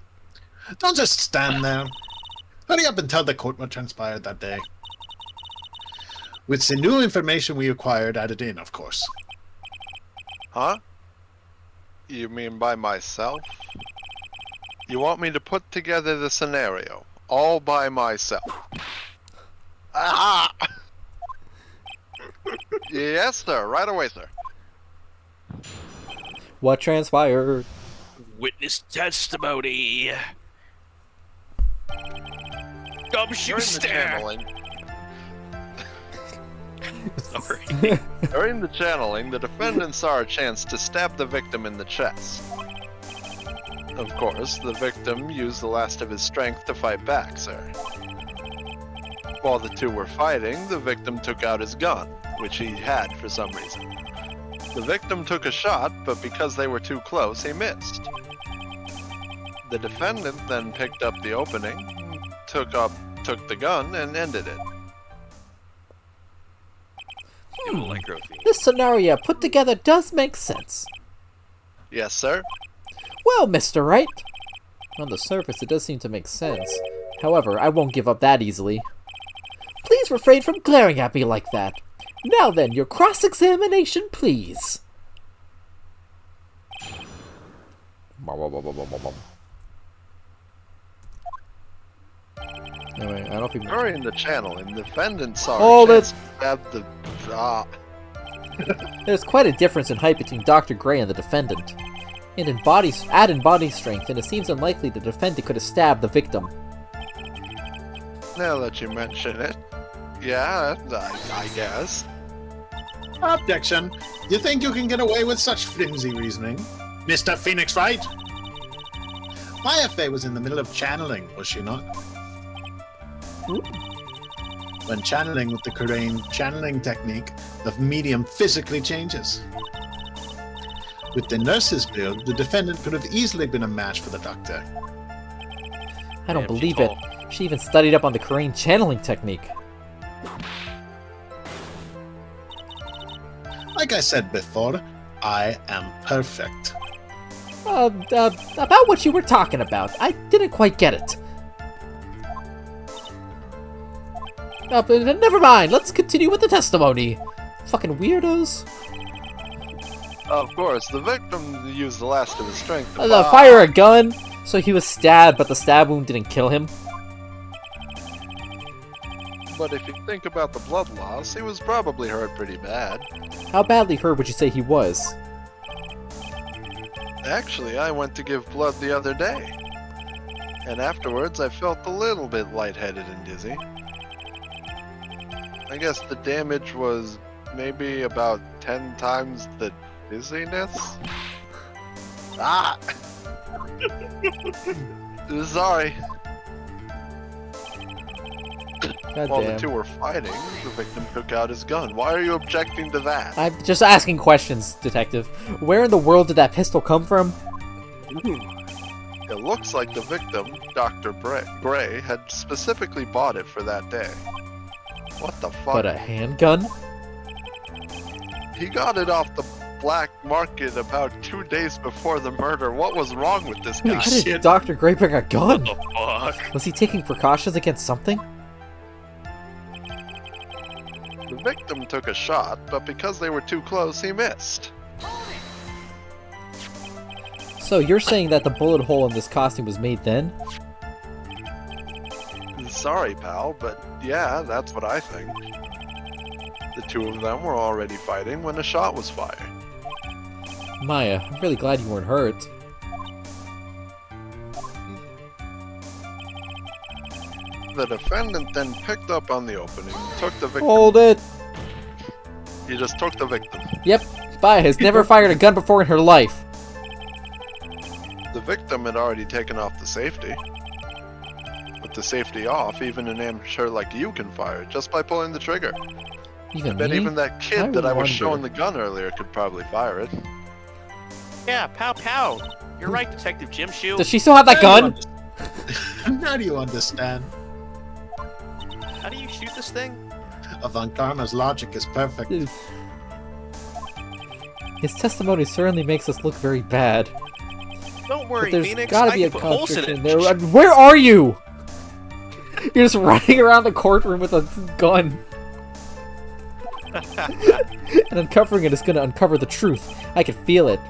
Don't just stand there. Hurry up and tell the court what transpired that day. With the new information we acquired added in, of course. huh? You mean by myself? You want me to put together the scenario all by myself? Ah! Yes, sir. Right away, sir. What transpired? Witness testimony. Gumshoe During the stare. channeling, Sorry. during the channeling, the defendant saw a chance to stab the victim in the chest. Of course, the victim used the last of his strength to fight back, sir. While the two were fighting, the victim took out his gun, which he had for some reason. The victim took a shot, but because they were too close, he missed. The defendant then picked up the opening, took the gun, and ended it. This scenario put together does make sense. Yes, sir. Well, Mr. Wright. On the surface, it does seem to make sense. However, I won't give up that easily. Please refrain from glaring at me like that. Now then, your cross-examination, please. Anyway, I don't know if he... During the channeling, the defendant saw Hold a it. chance to stab the... There's quite a difference in height between Dr. Gray and the defendant. And in body strength, and it seems unlikely the defendant could have stabbed the victim. Now that you mention it, yeah, I guess. Objection. You think you can get away with such flimsy reasoning? Mr. Phoenix Wright? Maya Fey was in the middle of channeling, was she not? When channeling with the Korean channeling technique, the medium physically changes. With the nurse's build, the defendant could have easily been a match for the doctor. I don't Damn, believe she's it. She even studied up on the Korean channeling technique. Like I said before, I am perfect. About what you were talking about. I didn't quite get it. But never mind. Let's continue with the testimony. Fucking weirdos. Of course, the victim used the last of his strength to Fire a gun. So he was stabbed, but the stab wound didn't kill him. But if you think about the blood loss, he was probably hurt pretty bad. How badly hurt would you say he was? Actually, I went to give blood the other day. And afterwards, I felt a little bit lightheaded and dizzy. I guess the damage was maybe about 10 times the dizziness? Ah! Sorry. While the two Goddamn. were fighting, the victim took out his gun. Why are you objecting to that? I'm just asking questions, detective. Where in the world did that pistol come from? It looks like the victim, Dr. Gray, had specifically bought it for that day. What the fuck? But a handgun? He got it off the black market about 2 days before the murder. What was wrong with this guy? How did Dr. Gray bring a gun? What the fuck? Was he taking precautions against something? The victim took a shot, but because they were too close, he missed. So you're saying that the bullet hole in this costume was made then? Sorry, pal, but yeah, that's what I think. The two of them were already fighting when a shot was fired. Maya, I'm really glad you weren't hurt. The defendant then picked up on the opening, took the victim. Hold it! He just took the victim. Yep, Maya has never fired a gun before in her life. The victim had already taken off the safety. With the safety off, even an amateur like you can fire just by pulling the trigger. Even But me? even that kid I that I was wonder. showing the gun earlier could probably fire it. Yeah, pow pow. You're right, Detective Jim Shield. Does she still have that gun? Now do you understand? How do you shoot this thing? Avant Karma's logic is perfect. His testimony certainly makes us look very bad. Don't But worry, there's Phoenix. gotta I be a can put holes in contradiction it. there. Where are you? You're just running around the courtroom with a gun. And uncovering it is gonna uncover the truth. I can feel it.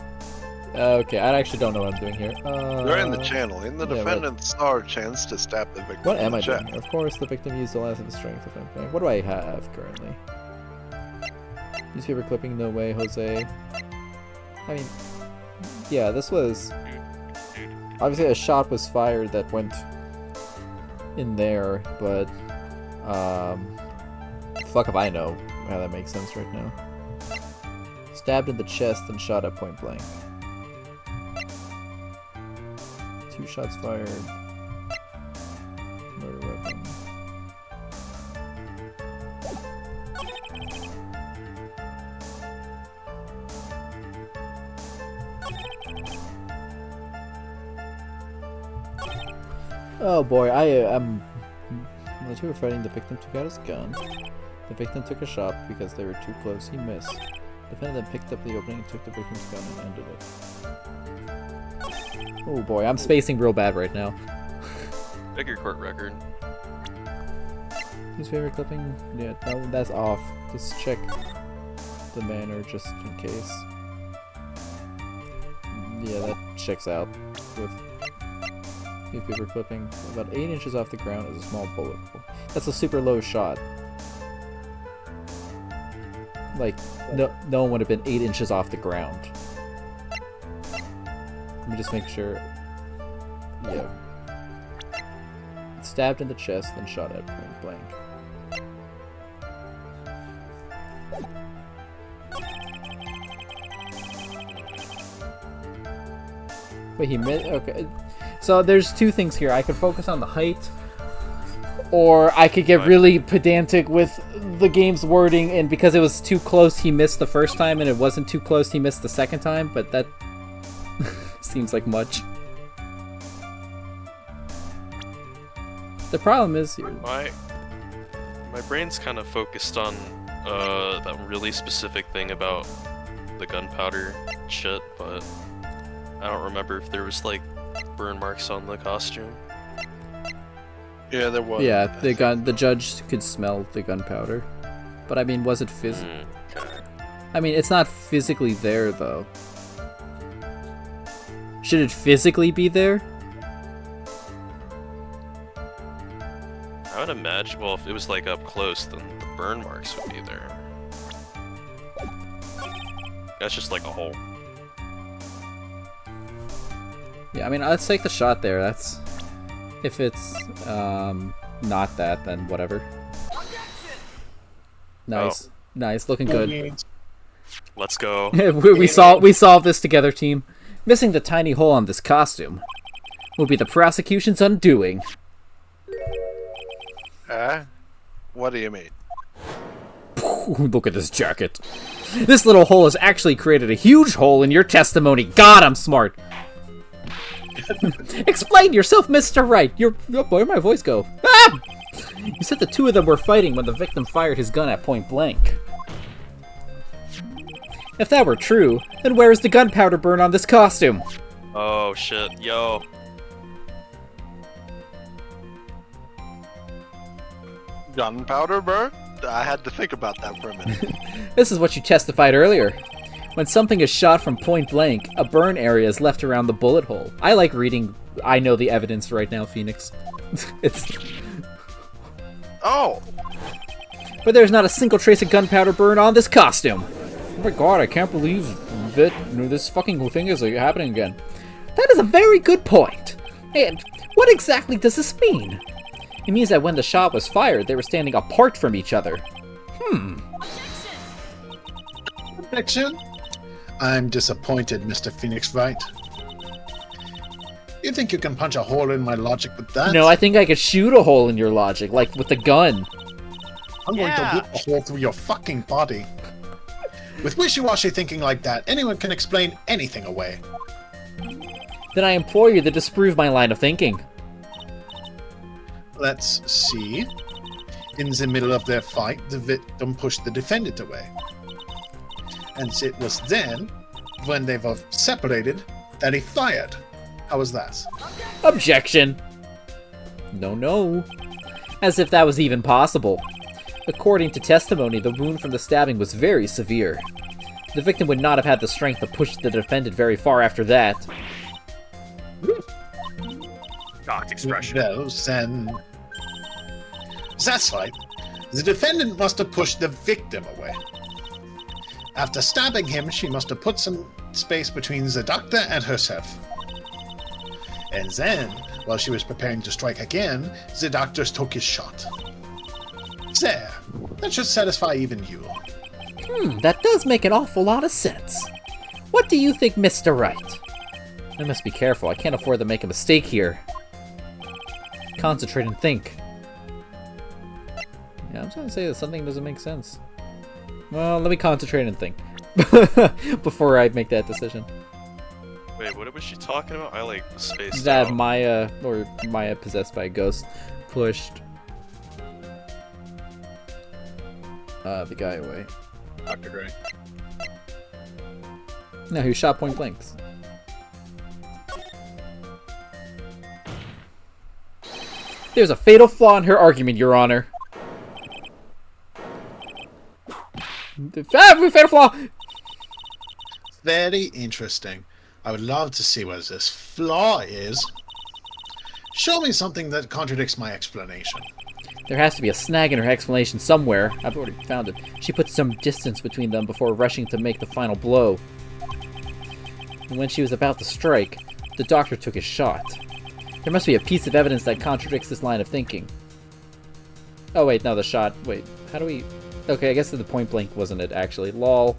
Okay, I actually don't know what I'm doing here. You're in the channeling. The yeah, defendant saw a chance to stab the victim. What in am the I chest. doing? Of course, the victim used the last of his strength. What do I have currently? Newspaper clipping, no way, Jose. I mean, yeah, this was... Obviously, a shot was fired that went in there, but... fuck if I know how that makes sense right now. Stabbed in the chest and shot at point blank. 2 shots fired. Murder weapon. Oh boy, I am. The two were fighting. The victim took out his gun. The victim took a shot because they were too close. He missed. The defendant then picked up the opening and took the victim's gun and ended it. Oh boy, I'm spacing real bad right now. Figure court record. Newspaper clipping? Yeah, no, that's off. Just check the manner just in case. Yeah, that checks out with newspaper clipping. About 8 inches off the ground is a small bullet hole. That's a super low shot. Like, no one would have been 8 inches off the ground. Let me just make sure. Yeah. Stabbed in the chest and shot at point blank. Wait, he missed? Okay. So there's 2 things here. I could focus on the height, or I could get really pedantic with the game's wording, and because it was too close, he missed the first time, and it wasn't too close, he missed the second time, but that seems like much. The problem is here. My brain's kind of focused on that really specific thing about the gunpowder shit, but I don't remember if there was like burn marks on the costume. Yeah, there was. Yeah, the judge could smell the gunpowder, but I mean, was it Okay. I mean, it's not physically there though. Should it physically be there? I would imagine. Well, if it was like up close, then the burn marks would be there. That's just like a hole. Yeah, I mean, let's take the shot there. That's if it's not that, then whatever. Nice, nice, looking good. Let's go. we solved this together, team. Missing the tiny hole on this costume will be the prosecution's undoing. What do you mean? Look at this jacket. This little hole has actually created a huge hole in your testimony. God, I'm smart. Explain yourself, Mr. Wright. Where'd my voice go? Ah! You said the 2 of them were fighting when the victim fired his gun at point blank. If that were true, then where is the gunpowder burn on this costume? Oh shit, yo. Gunpowder burn? I had to think about that for a minute. This is what you testified earlier. When something is shot from point blank, a burn area is left around the bullet hole. I like reading I know the evidence right now, Phoenix. It's... Oh! But there's not a single trace of gunpowder burn on this costume. Oh my god, I can't believe that this fucking thing is happening again. That is a very good point. And what exactly does this mean? It means that when the shot was fired, they were standing apart from each other. Objection? I'm disappointed, Mr. Phoenix Wright. You think you can punch a hole in my logic with that? No, I think I could shoot a hole in your logic, like with the gun. I'm going to whip a hole through your fucking body. With wishy-washy thinking like that, anyone can explain anything away. Then I implore you to disprove my line of thinking. Let's see. In the middle of their fight, the victim pushed the defendant away. And it was then, when they were separated, that he fired. How was that? Objection! No. As if that was even possible. According to testimony, the wound from the stabbing was very severe. The victim would not have had the strength to push the defendant very far after that. Shocked expression. Well, then... That's right. The defendant must have pushed the victim away. After stabbing him, she must have put some space between the doctor and herself. And then, while she was preparing to strike again, the doctor took his shot. There. That should satisfy even you. That does make an awful lot of sense. What do you think, Mr. Wright? I must be careful. I can't afford to make a mistake here. Concentrate and think. Yeah, I'm trying to say that something doesn't make sense. Well, let me concentrate and think before I make that decision. Wait, what was she talking about? I like spaced That out. Maya, or Maya possessed by a ghost, pushed the guy away. Dr. Gray. No, he was shot point blank. There's a fatal flaw in her argument, Your Honor. Fatal flaw! Very interesting. I would love to see what this flaw is. Show me something that contradicts my explanation. There has to be a snag in her explanation somewhere. I've already found it. She put some distance between them before rushing to make the final blow. And when she was about to strike, the doctor took his shot. There must be a piece of evidence that contradicts this line of thinking. Oh wait, no, the shot. Wait, how do we... Okay, I guess the point blank wasn't it, actually. Lol.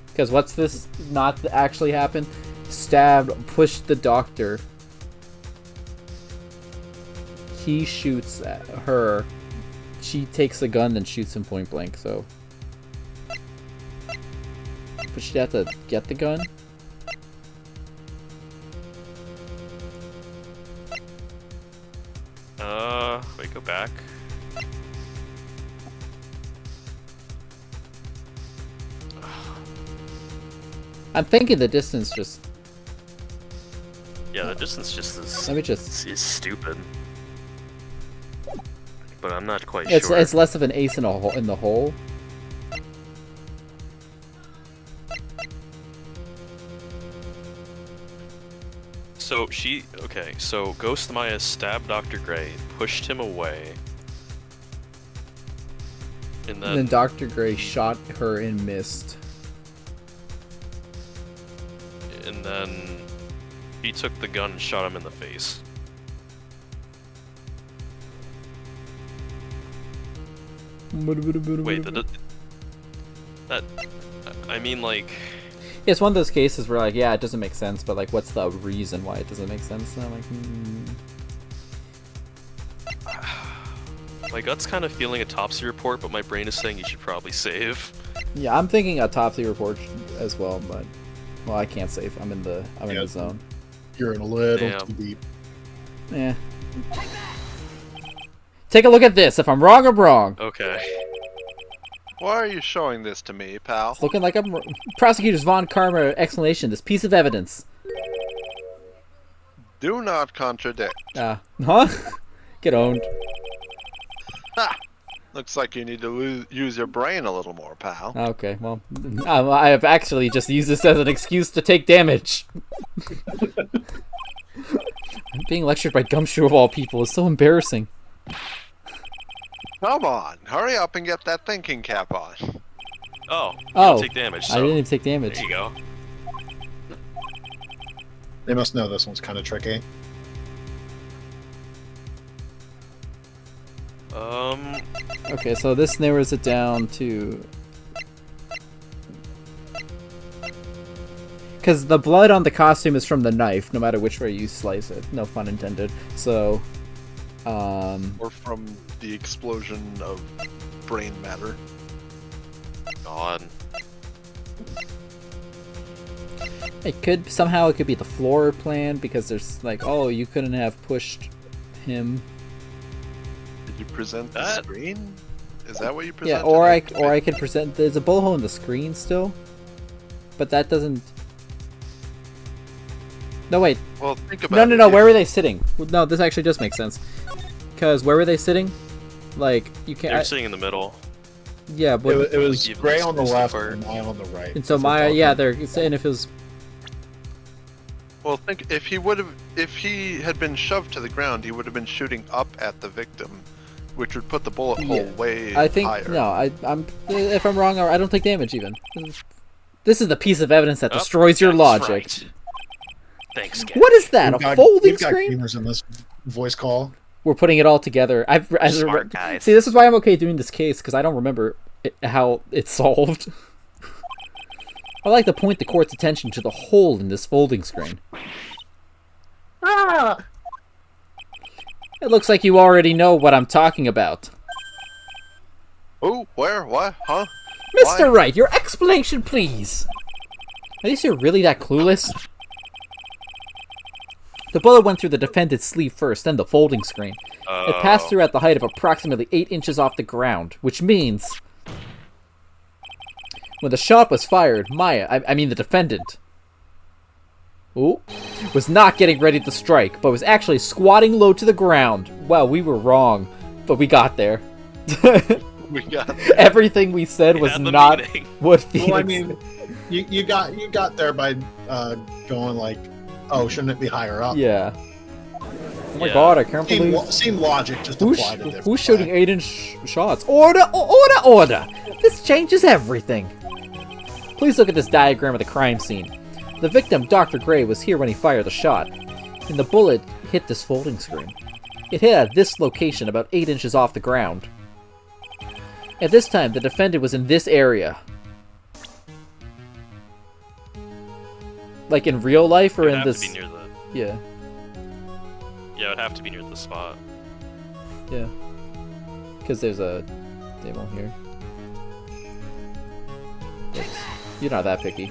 Because what's this not actually happen? Stabbed, pushed the doctor. He shoots at her. She takes the gun and shoots him point blank, so... But she'd have to get the gun? Wait, go back. I'm thinking the distance just... Yeah, the distance just is, Let me just... is stupid. But I'm not quite It's, sure. it's less of an ace in, in the hole. So okay, so Ghost Maya stabbed Dr. Gray, pushed him away. And And then then, Dr. Gray shot her and missed. he took the gun and shot him in the face. Wait, that, I mean, like, It's one of those cases where, like, yeah, it doesn't make sense, but, like, what's the reason why it doesn't make sense? And I'm like, my gut's kind of feeling a autopsy report, but my brain is saying you should probably save. Yeah, I'm thinking autopsy report as well, but... Well, I can't save. I'm in the zone. You're in a little Damn. too deep. Yeah. Take a look at this. If I'm wrong, I'm wrong. Okay. Why are you showing this to me, pal? It's looking like I'm... Prosecutor's Von Karma explanation. This piece of evidence. Do not contradict. Huh? Get owned. Ha! Looks like you need to use your brain a little more, pal. Okay, well, I have actually just used this as an excuse to take damage. Being lectured by Gumshoe of all people is so embarrassing. Come on, hurry up and get that thinking cap on. Oh, you Oh, don't take damage, so I didn't even take damage. there you go. They must know this one's kind of tricky. Okay, so this narrows it down to... Because the blood on the costume is from the knife, no matter which way you slice it. No pun intended. So, Or from the explosion of brain matter. God. it could be the floor plan, because there's like, oh, you couldn't have pushed him. Did you present the That- screen? Is that what you Yeah, presented? or I could present. There's a bullet hole in the screen still, but that doesn't. No wait, Well, think about no. it. Where were they sitting? No, this actually does make sense. Because where were they sitting? Like, you They're can't... sitting in the middle. Yeah, but... It was Like, Gray on the it's left apart. and Maya on the right. And so if we're Maya, talking. yeah, they're saying if it was... Well, think if he had been shoved to the ground, he would have been shooting up at the victim, which would put the bullet hole Yeah. way I think... higher. No, I'm... If I'm wrong, I don't take damage, even. This is the piece of evidence that Oh, destroys your that's logic. right. Thanks, guys. What is that? A folding we've got screen? gamers in this voice call. We're putting it all together. Smart guys. See, this is why I'm okay doing this case, because I don't remember how it's solved. I like to point the court's attention to the hole in this folding screen. Ah! It looks like you already know what I'm talking about. Oh, where? What? Huh? Mr. Why? Wright, your explanation, please. At least you're really that clueless. The bullet went through the defendant's sleeve first, then the folding screen. It passed through at the height of approximately 8 inches off the ground, which means... When the shot was fired, Maya, I mean the defendant, was not getting ready to strike, but was actually squatting low to the ground. Wow, we were wrong, but we got there. We got Everything we said We was had the not meeting. what Phoenix... Well, I mean, you got there by going like, oh, shouldn't it be higher up? Yeah. Oh my Yeah. god, I can't believe... Same logic, just Who's, applied a different who's shooting way. 8-inch shots? Order! Order! Order! This changes everything! Please look at this diagram of the crime scene. The victim, Dr. Gray, was here when he fired the shot, and the bullet hit this folding screen. It hit at this location about 8 inches off the ground. At this time, the defendant was in this area. Like in real life, or It'd in have this... to be near the. Yeah. Yeah, it'd have to be near the spot. Yeah. Because there's a demo here. Oops. You're not that picky.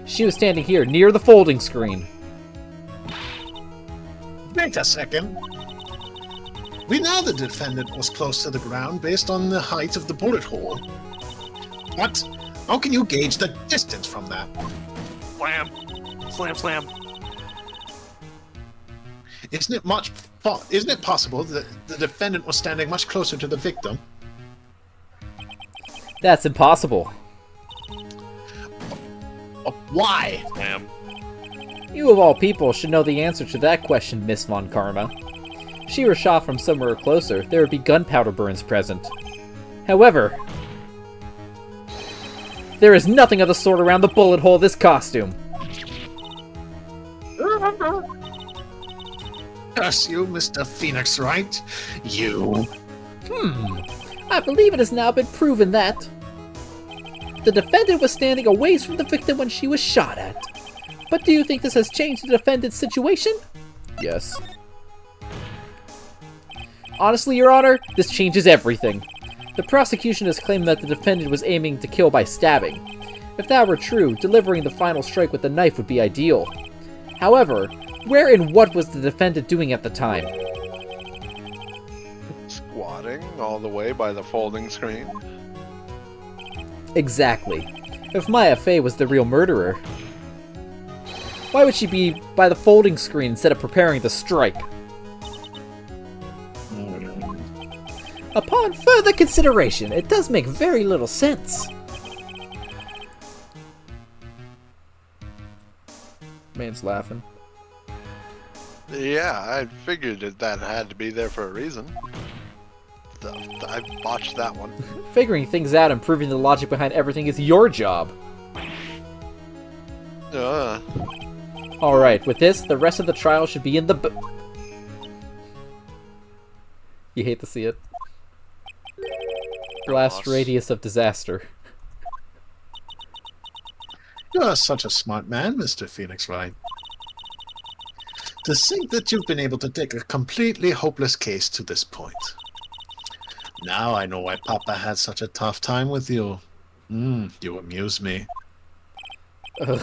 She was standing here, near the folding screen. Wait a second. We know the defendant was close to the ground based on the height of the bullet hole. What? How can you gauge the distance from that? Slam! Slam, slam. Isn't it possible that the defendant was standing much closer to the victim? That's impossible. Why? Slam. You of all people should know the answer to that question, Miss Von Karma. If she were shot from somewhere closer, there would be gunpowder burns present. However, there is nothing of the sort around the bullet hole of this costume. Curse you, Mr. Phoenix Wright. You. I believe it has now been proven that the defendant was standing a ways from the victim when she was shot at. But do you think this has changed the defendant's situation? Yes. Honestly, Your Honor, this changes everything. The prosecution has claimed that the defendant was aiming to kill by stabbing. If that were true, delivering the final strike with the knife would be ideal. However, where and what was the defendant doing at the time? squatting all the way by the folding screen. Exactly. If Maya Fey was the real murderer, why would she be by the folding screen instead of preparing to strike? Upon further consideration, it does make very little sense. Man's laughing. Yeah, I figured that had to be there for a reason. I botched that one. Figuring things out and proving the logic behind everything is your job. Alright, with this, the rest of the trial should be in the You hate to see it. Blast radius of disaster. You're such a smart man, Mr. Phoenix Wright. To think that you've been able to take a completely hopeless case to this point. Now I know why Papa had such a tough time with you. You amuse me. Ugh.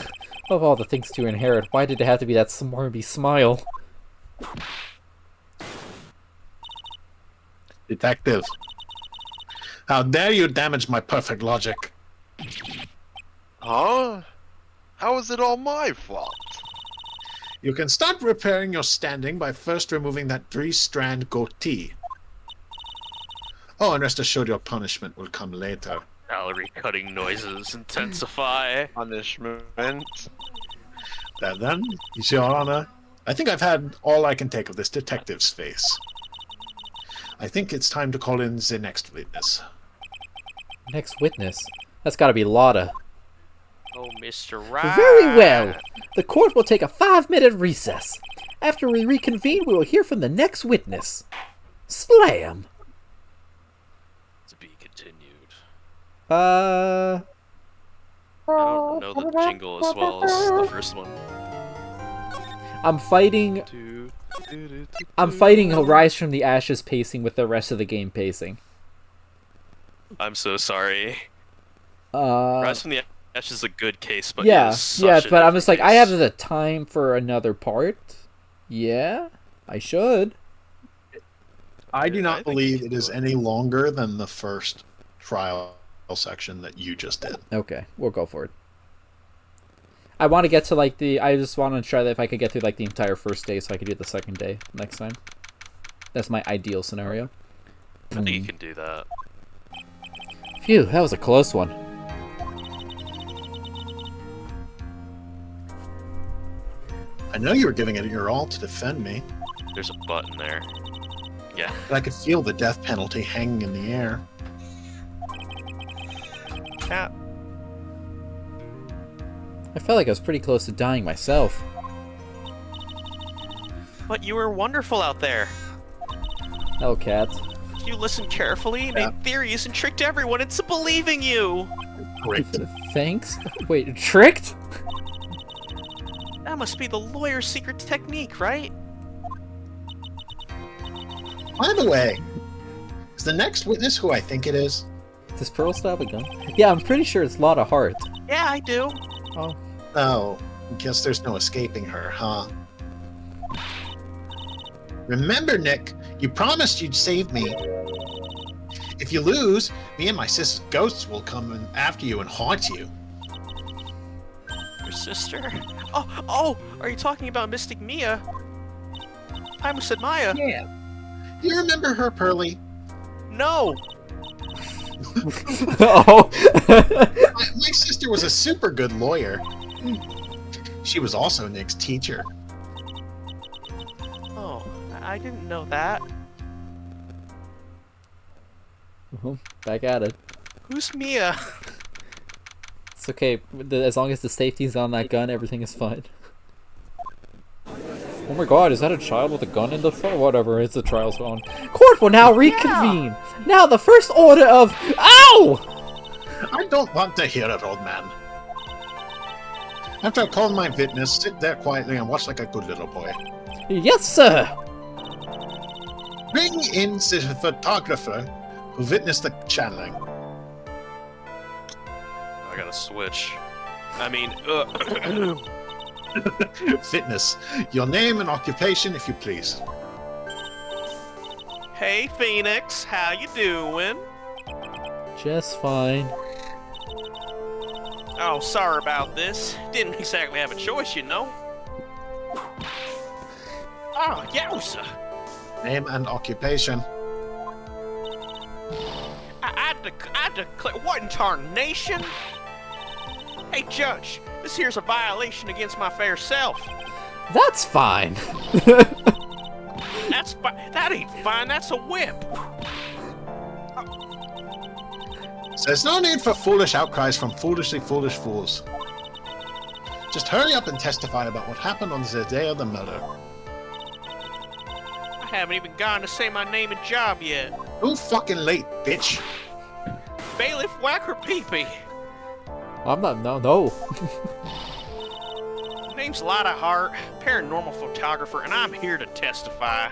Of all the things to inherit, why did it have to be that smarmy smile? Detective, how dare you damage my perfect logic? Huh? How is it all my fault? You can start repairing your standing by first removing that 3-strand goatee. Oh, and rest assured your punishment will come later. Salary cutting noises intensify. Punishment. That then, Your Honor, I think I've had all I can take of this detective's face. I think it's time to call in the next witness. Next witness? That's gotta be Lotta. Oh, Mr. Right. Very well. The court will take a 5-minute recess. After we reconvene, we will hear from the next witness. Slam! To be continued. Uh... I don't know the jingle as well as the first one. I'm fighting Rise from the Ashes pacing with the rest of the game pacing. I'm so sorry. Rise from the Ashes is a good case, but yeah, such a but I'm just like, different I have case. the time for another part. Yeah, I should. I do I not think believe you it can is do it. any longer than the first trial section that you just did. Okay, we'll go for it. I want to get to I just want to try that if I could get through the entire first day, so I could do it the second day next time. That's my ideal scenario. I think you can do that. Phew, that was a close one. I know you were giving it your all to defend me, There's a button there. Yeah. but I could feel the death penalty hanging in the air. Cat. I felt like I was pretty close to dying myself. But you were wonderful out there. Hellcat. You listened carefully, made theories, and tricked everyone into believing you. Great. Thanks? Wait, tricked? That must be the lawyer's secret technique, right? By the way, is the next witness who I think it is? Does Pearl still have a gun? Yeah, I'm pretty sure it's Lotta Hart. Yeah, I do. Oh. Oh, guess there's no escaping her, huh? Remember, Nick, you promised you'd save me. If you lose, me and my sister's ghosts will come after you and haunt you. Your sister? Oh, are you talking about Mystic Mia? I almost said Maya. Yeah. Do you remember her, Pearly? No. Oh. My sister was a super good lawyer. She was also Nick's teacher. Oh, I didn't know that. Back at it. Who's Mia? It's okay. As long as the safety's on that gun, everything is fine. Oh my god, is that a child with a gun in the front? Whatever, it's the trial's on. Court will now reconvene! Now the first order of... Ow! I don't want to hear it, old man. After I call my witness, sit there quietly and watch like a good little boy. Yes, sir! Bring in the photographer who witnessed the channeling. I gotta switch. I mean, Fitness. Your name and occupation, if you please. Hey, Phoenix, how you doing? Just fine. Oh, sorry about this. Didn't exactly have a choice, you know. Oh, yowza. Name and occupation. I declare, what in tarnation? Hey, Judge, this here's a violation against my fair self. That's fine. That's that ain't fine, that's a whip. There's no need for foolish outcries from foolishly foolish fools. Just hurry up and testify about what happened on the day of the murder. I haven't even gotten to say my name and job yet. Too fucking late, bitch. Bailiff Whacker Peepee. I'm not... No. Name's Lotta Hart, paranormal photographer, and I'm here to testify.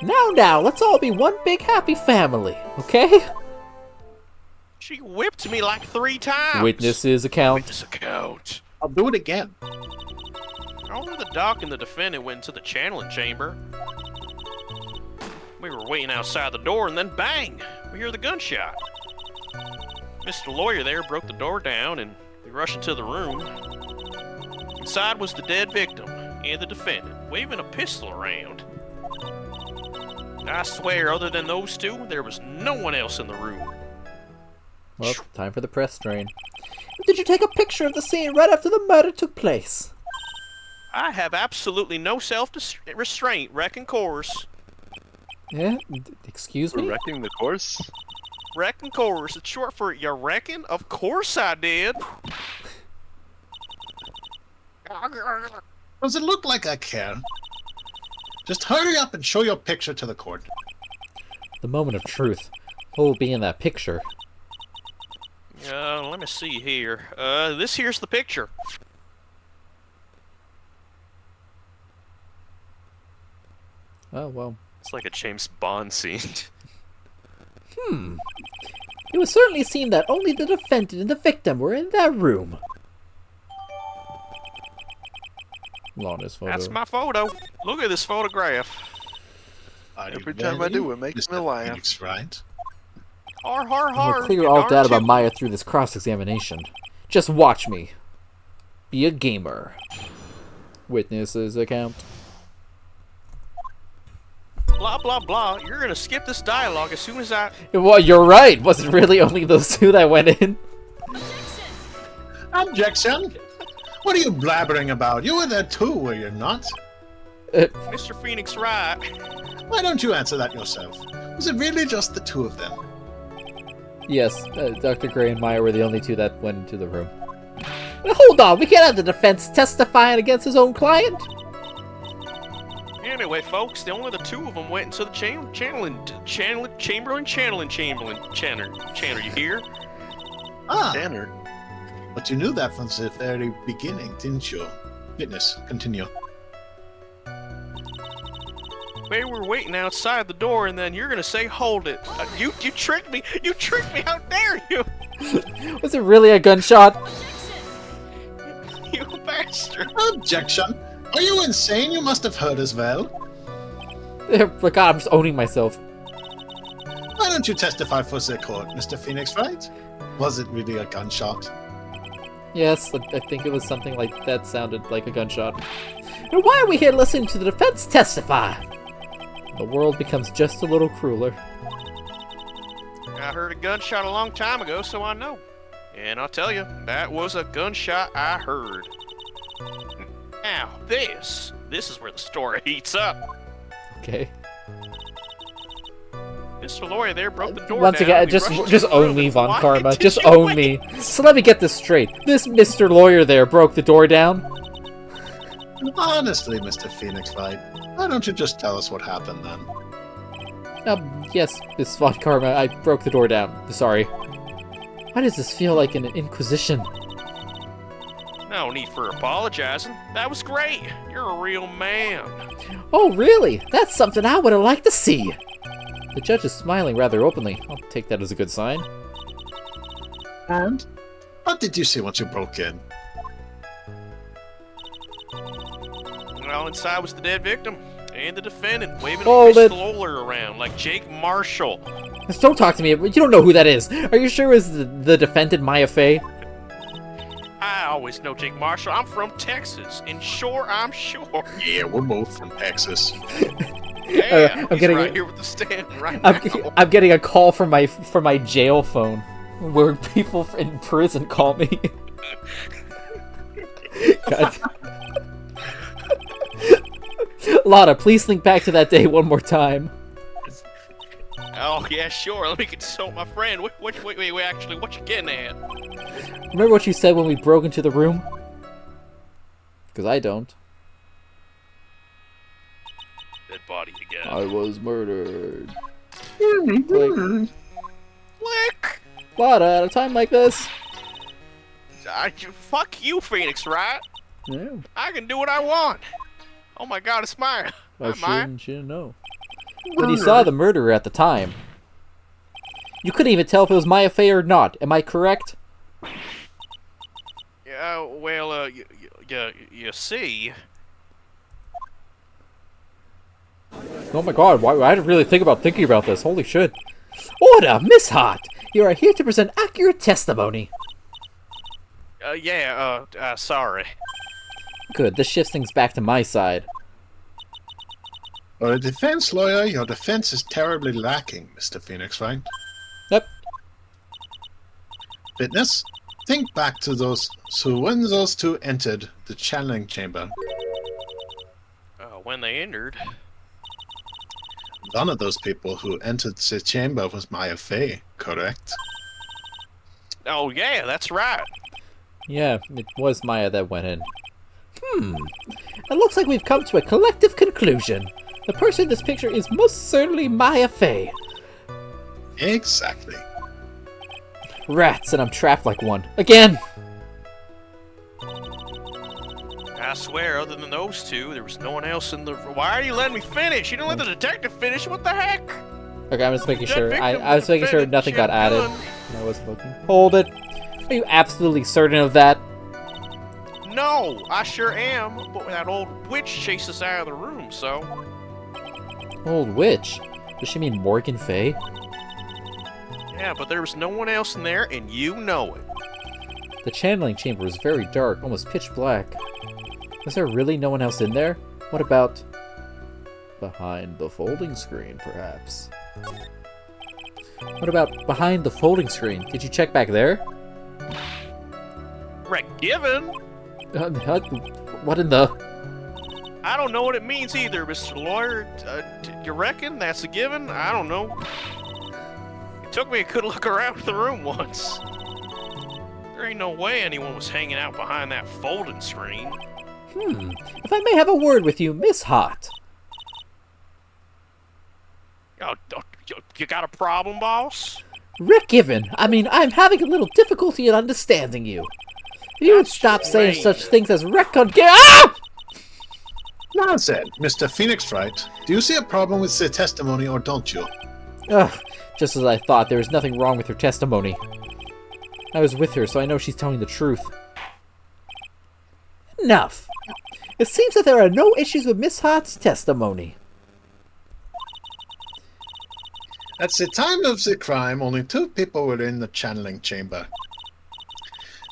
Now, let's all be one big happy family, okay? She whipped me like 3 times. Witnesses account. Witness account. I'll do it again. Only the doc and the defendant went to the channeling chamber. We were waiting outside the door, and then bang! We hear the gunshot. Mr. Lawyer there broke the door down, and we rushed into the room. Inside was the dead victim and the defendant, waving a pistol around. I swear, other than those two, there was no one else in the room. Well, time for the press train. Did you take a picture of the scene right after the murder took place? I have absolutely no self-restraint, reckon course. Yeah? Excuse We're me? wrecking the course? Reckon course. It's short for you reckon? Of course I did. Does it look like I care? Just hurry up and show your picture to the court. The moment of truth. What will be in that picture? Let me see here. This here's the picture. Oh, well. It's like a James Bond scene. It would certainly seem that only the defendant and the victim were in that room. Lana's photo. That's my photo. Look at this photograph. Are you Every time I ready, do, it makes me Mr. laugh. Phoenix, right? Har har We'll har. clear you all darn doubt about tootin'. Maya through this cross-examination. Just watch me. Be a gamer. Witnesses account. Blah blah blah. You're gonna skip this dialogue as soon as I. Well, you're right. Was it really only those two that went in? Objection! What are you blabbering about? You were there too, were you not? Mr. Phoenix Wright. Why don't you answer that yourself? Was it really just the two of them? Yes, Dr. Gray and Maya were the only two that went into the room. Hold on, we can't have the defense testifying against his own client. Anyway, folks, only the two of them went into the Chamberlain. You hear? Ah, Tanner. but you knew that from the very beginning, didn't you? Witness, continue. We were waiting outside the door, and then you're gonna say, "Hold it!" You tricked me! You tricked me! How dare you! Was it really a gunshot? You bastard! Objection! Are you insane? You must have heard as well. God, I'm just owning myself. Why don't you testify for the court, Mr. Phoenix, right? Was it really a gunshot? Yes, I think it was something like that sounded like a gunshot. And why are we here listening to the defense testify? The world becomes just a little crueler. I heard a gunshot a long time ago, so I know. And I'll tell you, that was a gunshot I heard. Now, this is where the story heats up. Okay. Mr. Lawyer there broke the door Once down. again, and he rushed just to the own room me, and Von why Karma. did Just you own wait? me. So let me get this straight. This Mr. Lawyer there broke the door down? Honestly, Mr. Phoenix, right? Why don't you just tell us what happened then? Yes, Miss Von Karma, I broke the door down. Sorry. Why does this feel like an inquisition? No need for apologizing. That was great. You're a real man. Oh, really? That's something I would have liked to see. The judge is smiling rather openly. I'll take that as a good sign. And? What did you see once you broke in? Well, inside was the dead victim and the defendant waving Hold a it. stroller around like Jake Marshall. Just don't talk to me. You don't know who that is. Are you sure it was the defendant, Maya Fey? I always know Jake Marshall. I'm from Texas, and sure, I'm sure. Yeah, we're both from Texas. Yeah, I'm he's getting right it. here with the stand right now. I'm getting a call from my jail phone, where people in prison call me. God. Lana, please think back to that day one more time. Oh yeah, sure. Let me consult my friend. Wait, actually, what you getting at? Remember what you said when we broke into the room? Because I don't. Dead body again. I was murdered. Click. Click. Lana, at a time like this? Fuck you, Phoenix, right? Yeah, I can do what I want. Oh my God, it's Maya. I Hi, Maya. shouldn't you know. But he saw the murderer at the time. You couldn't even tell if it was Maya Fey or not. Am I correct? Yeah, well, you see. Oh my god, why I didn't really think about thinking about this. Holy shit. Order, Miss Hart! You are here to present accurate testimony. Sorry. Good, this shifts things back to my side. For a defense lawyer, your defense is terribly lacking, Mr. Phoenix, right? Yep. Witness, think back to those. So when those two entered the channeling chamber, When they entered. one of those people who entered the chamber was Maya Fey, correct? Oh yeah, that's right. Yeah, it was Maya that went in. It looks like we've come to a collective conclusion. The person in this picture is most certainly Maya Fey. Exactly. Rats, and I'm trapped like one. Again! I swear, other than those two, there was no one else in the. Why are you letting me finish? You didn't let the detective finish. What the heck? Okay, I'm just making That sure. victim I was making sure defended nothing got added. Gun. I wasn't looking. Hold it. Are you absolutely certain of that? No, I sure am. But that old witch chased us out of the room, so. Old witch? Does she mean Morgan Fey? Yeah, but there was no one else in there, and you know it. The channeling chamber was very dark, almost pitch black. Was there really no one else in there? What about behind the folding screen, perhaps? What about behind the folding screen? Did you check back there? Right, given. What in the... I don't know what it means either, Mr. Lawyer. You reckon that's a given? I don't know. It took me a good look around the room once. There ain't no way anyone was hanging out behind that folding screen. If I may have a word with you, Miss Hot. Oh, you got a problem, boss? Rick Given, I mean, I'm having a little difficulty in understanding you. If you would That's stop saying strange. such things as Rick on... Ah! Now said, Mr. Phoenix, right? Do you see a problem with the testimony or don't you? Ugh, just as I thought, there was nothing wrong with her testimony. I was with her, so I know she's telling the truth. Enough. It seems that there are no issues with Miss Hot's testimony. At the time of the crime, only two people were in the channeling chamber.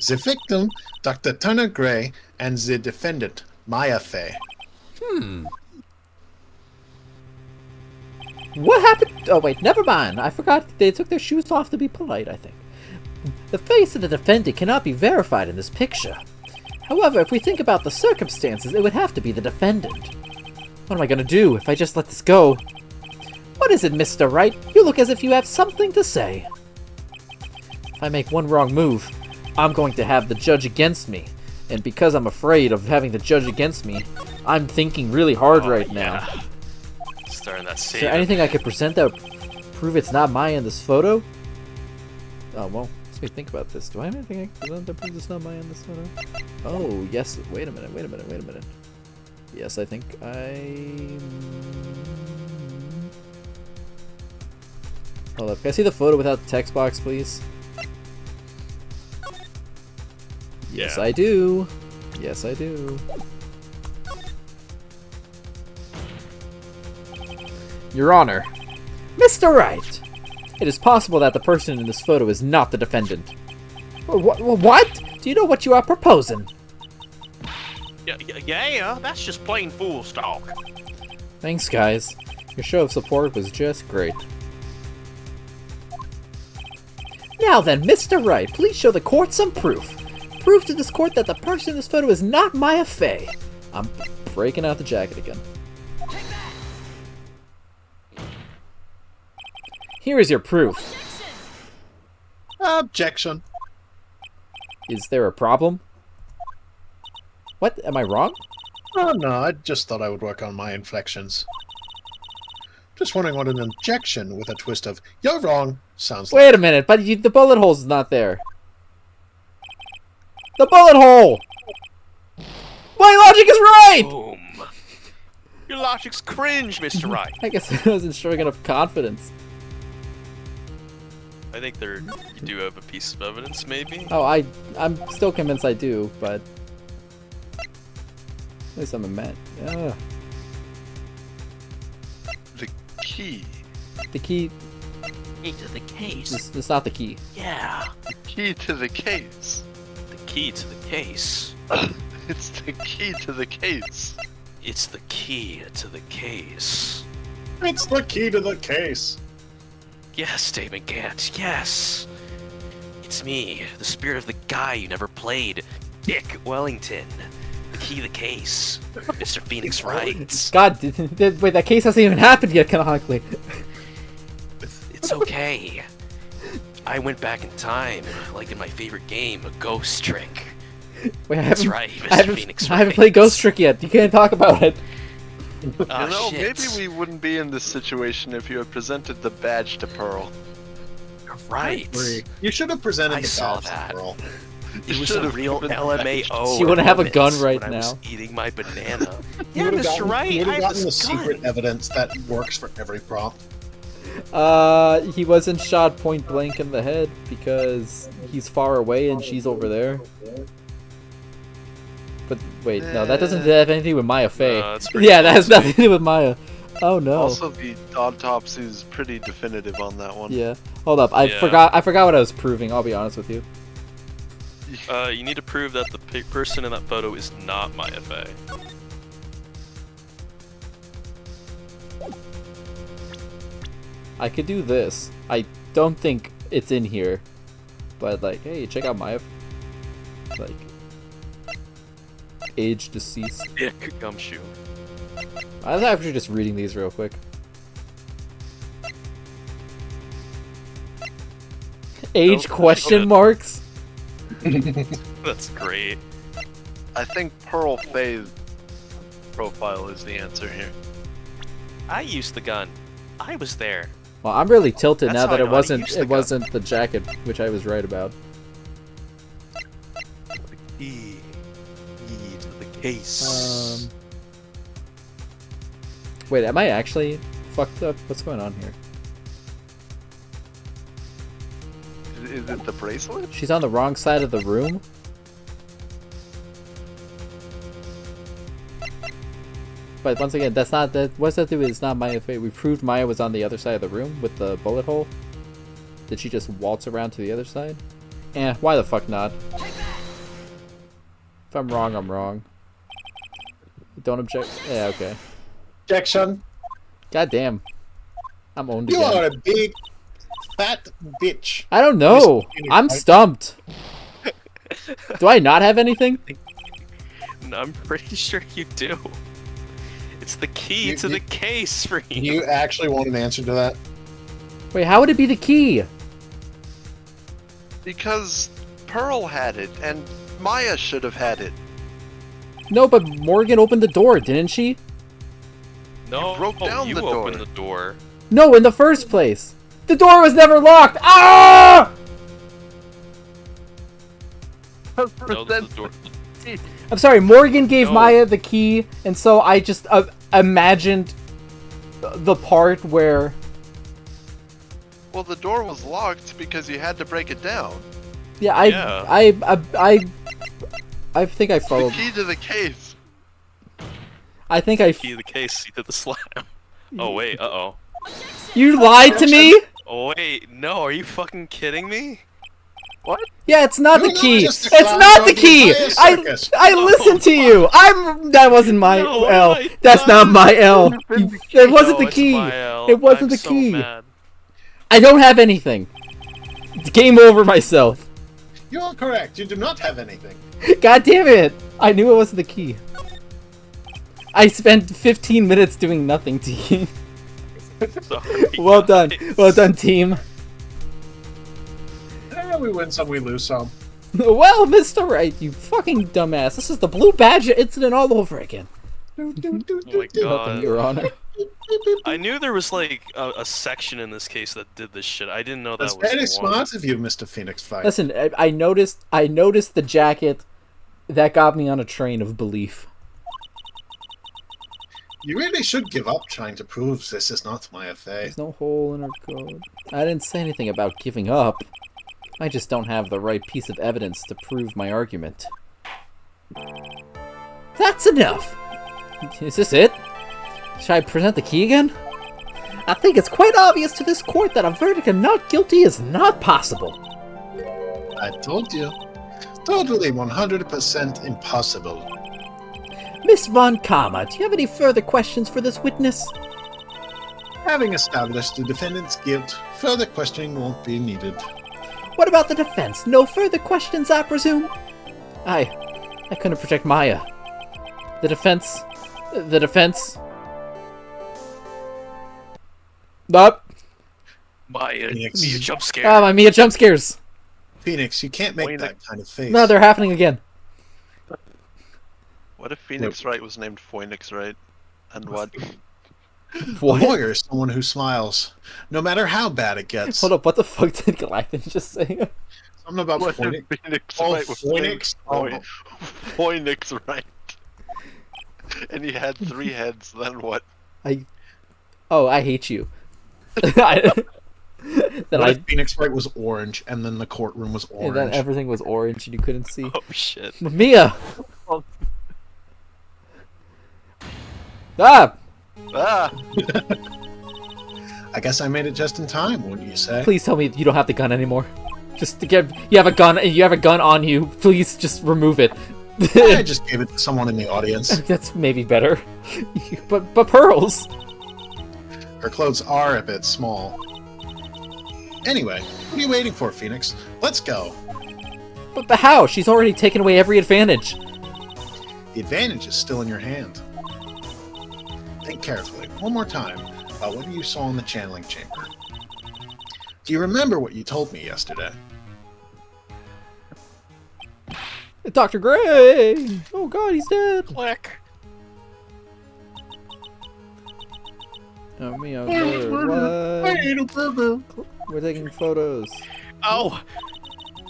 The victim, Dr. Turner Gray, and the defendant, Maya Fey. What happened? Oh, wait, never mind. I forgot they took their shoes off to be polite, I think. The face of the defendant cannot be verified in this picture. However, if we think about the circumstances, it would have to be the defendant. What am I gonna do if I just let this go? What is it, Mr. Wright? You look as if you have something to say. If I make one wrong move, I'm going to have the judge against me. And because I'm afraid of having the judge against me, I'm thinking really hard right now. Starting that Is scene. there anything I could present that would prove it's not Maya in this photo? Oh, well, let's me think about this. Do I have anything I can present that proves it's not Maya in this photo? Oh, yes. Wait a minute. Yes, I think Hold up. Can I see the photo without the text box, please? Yes, Yeah. I do. Yes, I do. Your Honor. Mr. Wright! It is possible that the person in this photo is not the defendant. What? Do you know what you are proposing? Yeah, that's just plain fool's talk. Thanks, guys. Your show of support was just great. Now then, Mr. Wright, please show the court some proof. Prove to this court that the person in this photo is not Maya Fey. I'm breaking out the jacket again. Here is your proof. Objection. Is there a problem? What? Am I wrong? Oh no, I just thought I would work on my inflections. Just wondering what an objection with a twist of "you're wrong" sounds like. Wait a minute, but the bullet hole's not there. The bullet hole! My logic is right! Boom. Your logic's cringe, Mr. Wright. I guess I wasn't showing enough confidence. I think you do have a piece of evidence, maybe. Oh, I'm still convinced I do, but at least I'm a man. The key. The key. Key to the case. It's not the key. Yeah. The key to the case. The key to the case. It's the key to the case. It's the key to the case. It's the key to the case. Yes, David Gant, yes. It's me, the spirit of the guy you never played, Dick Wellington. The key to the case. Mr. Phoenix writes. God, wait, that case hasn't even happened yet, canonically. It's okay. I went back in time, like in my favorite game, a ghost trick. Wait, That's right, Mr. I haven't, Phoenix I haven't writes. played Ghost Trick yet. You can't talk about it. Ah, You know, shit. maybe we wouldn't be in this situation if you had presented the badge to Pearl. You're right. You should have presented I the saw badge to that. Pearl. It was should've a real given the LMAO. She wouldn't have a gun moment right when I was now. eating my banana. You Yeah, would've Mr. gotten- Wright, you would I have have gotten the this gun. secret evidence that works for every prop. He wasn't shot point blank in the head because he's far away and she's over there. But wait, no, that doesn't have anything with Maya Fey. That's pretty Yeah, that has close. nothing to do with Maya. Oh no. Also, the autopsy is pretty definitive on that one. Yeah. Hold up, I Yeah. forgot what I was proving, I'll be honest with you. You need to prove that the person in that photo is not Maya Fey. I could do this. I don't think it's in here. But like, hey, check out Maya. Like, age deceased. Dick Gumshoe. I was actually just reading these real quick. Age Oh, question good. marks? That's great. I think Pearl Fay's profile is the answer here. I used the gun. I was there. Well, I'm really tilted That's now how that I it know how to wasn't use the gun. the jacket, which I was right about. Key to the case. Wait, am I actually fucked up? What's going on here? Is it the bracelet? She's on the wrong side of the room? But once again, that's not that. What's that do with? It's not Maya Fey. We proved Maya was on the other side of the room with the bullet hole. Did she just waltz around to the other side? Eh, why the fuck not? If I'm wrong, I'm wrong. Don't object. Yeah, okay. Objection. God damn. I'm owned You again. are a big, fat bitch. I don't know. Mr. Phoenix, I'm right? stumped. Do I not have anything? No, I'm pretty sure you do. It's the key You- to you- the case for you. You actually want an answer to that? Wait, how would it be the key? Because Pearl had it, and Maya should have had it. No, but Morgan opened the door, didn't she? No, You broke down you the opened door. the door. No, in the first place. The door was never locked. Ah! No, the door. I'm sorry, Morgan gave No. Maya the key, and so I just imagined the part where... Well, the door was locked because you had to break it down. Yeah, Yeah. I think I The followed. key to the case. I think I... Key to the case, you did the slam. Oh wait, uh-oh. You lied to me? Oh wait, no, are you fucking kidding me? What? Yeah, it's not the You're not key. just It's a clown not from the the key. entire I circus. I listened to you. That wasn't my No, L. my That's not my L. been It wasn't No, the it's key. my L. It wasn't I'm the so key. mad. I don't have anything. Game over myself. You are correct. You do not have anything. God damn it! I knew it wasn't the key. I spent 15 minutes doing nothing to you. Sorry, Well done. guys. Well done, team. We win some, we lose some. Well, Mr. Wright, you fucking dumbass. This is the Blue Badge incident all over again. Oh my Nothing, god. Your Honor. I knew there was like a section in this case that did this shit. I didn't know that That's was very the one. smart of you, Mr. Phoenix Fight. Listen, I noticed the jacket. That got me on a train of belief. You really should give up trying to prove this is not my affair. There's no hole in her code. I didn't say anything about giving up. I just don't have the right piece of evidence to prove my argument. That's enough! Is this it? Should I present the key again? I think it's quite obvious to this court that a verdict of not guilty is not possible. I told you. Totally 100% impossible. Miss Von Karma, do you have any further questions for this witness? Having established the defendant's guilt, further questioning won't be needed. What about the defense? No further questions, I presume? I couldn't protect Maya. The defense... Up. Maya, Phoenix. you jump scare. Ah, my Mia jump scares. Phoenix, you can't make Phoenix. that kind of face. No, they're happening again. What if Phoenix Wright was named Phoenix Wright? And what? A What? lawyer is someone who smiles, no matter how bad it gets. Hold up, what the fuck did Galactus just say? Something about What Phoenix. if Phoenix Oh, Wright was Phoenix. named Phoenix Wright? And he had 3 heads, then what? I hate you. Then What if Phoenix Wright was orange, and then the courtroom was and then orange? everything was orange and you couldn't see. Oh shit. Mia! Ah! Ah! I guess I made it just in time, wouldn't you say? Please tell me you don't have the gun anymore. Just to get you have a gun on you. Please just remove it. I just gave it to someone in the audience. That's maybe better. but pearls. Her clothes are a bit small. Anyway, what are you waiting for, Phoenix? Let's go. But how? She's already taken away every advantage. The advantage is still in your hand. Think carefully, one more time, about what you saw in the channeling chamber. Do you remember what you told me yesterday? Dr. Gray! Oh god, he's dead! Click. Oh, Mia, what? ate a burger. We're taking photos. Oh,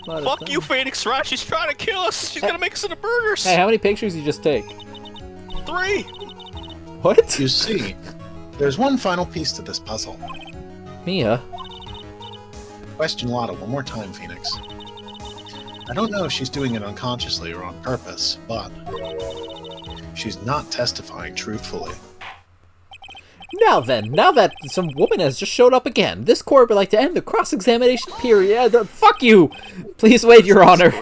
Lot of fuck time. you, Phoenix Wright. She's trying to kill us. She's gonna make us into burgers. Hey, how many pictures you just take? 3. What? You see, there's one final piece to this puzzle. Mia? Question Lotta one more time, Phoenix. I don't know if she's doing it unconsciously or on purpose, but she's not testifying truthfully. Now then, now that some woman has just showed up again, this court would like to end the cross-examination period. Fuck you! Please wait, Your Honor.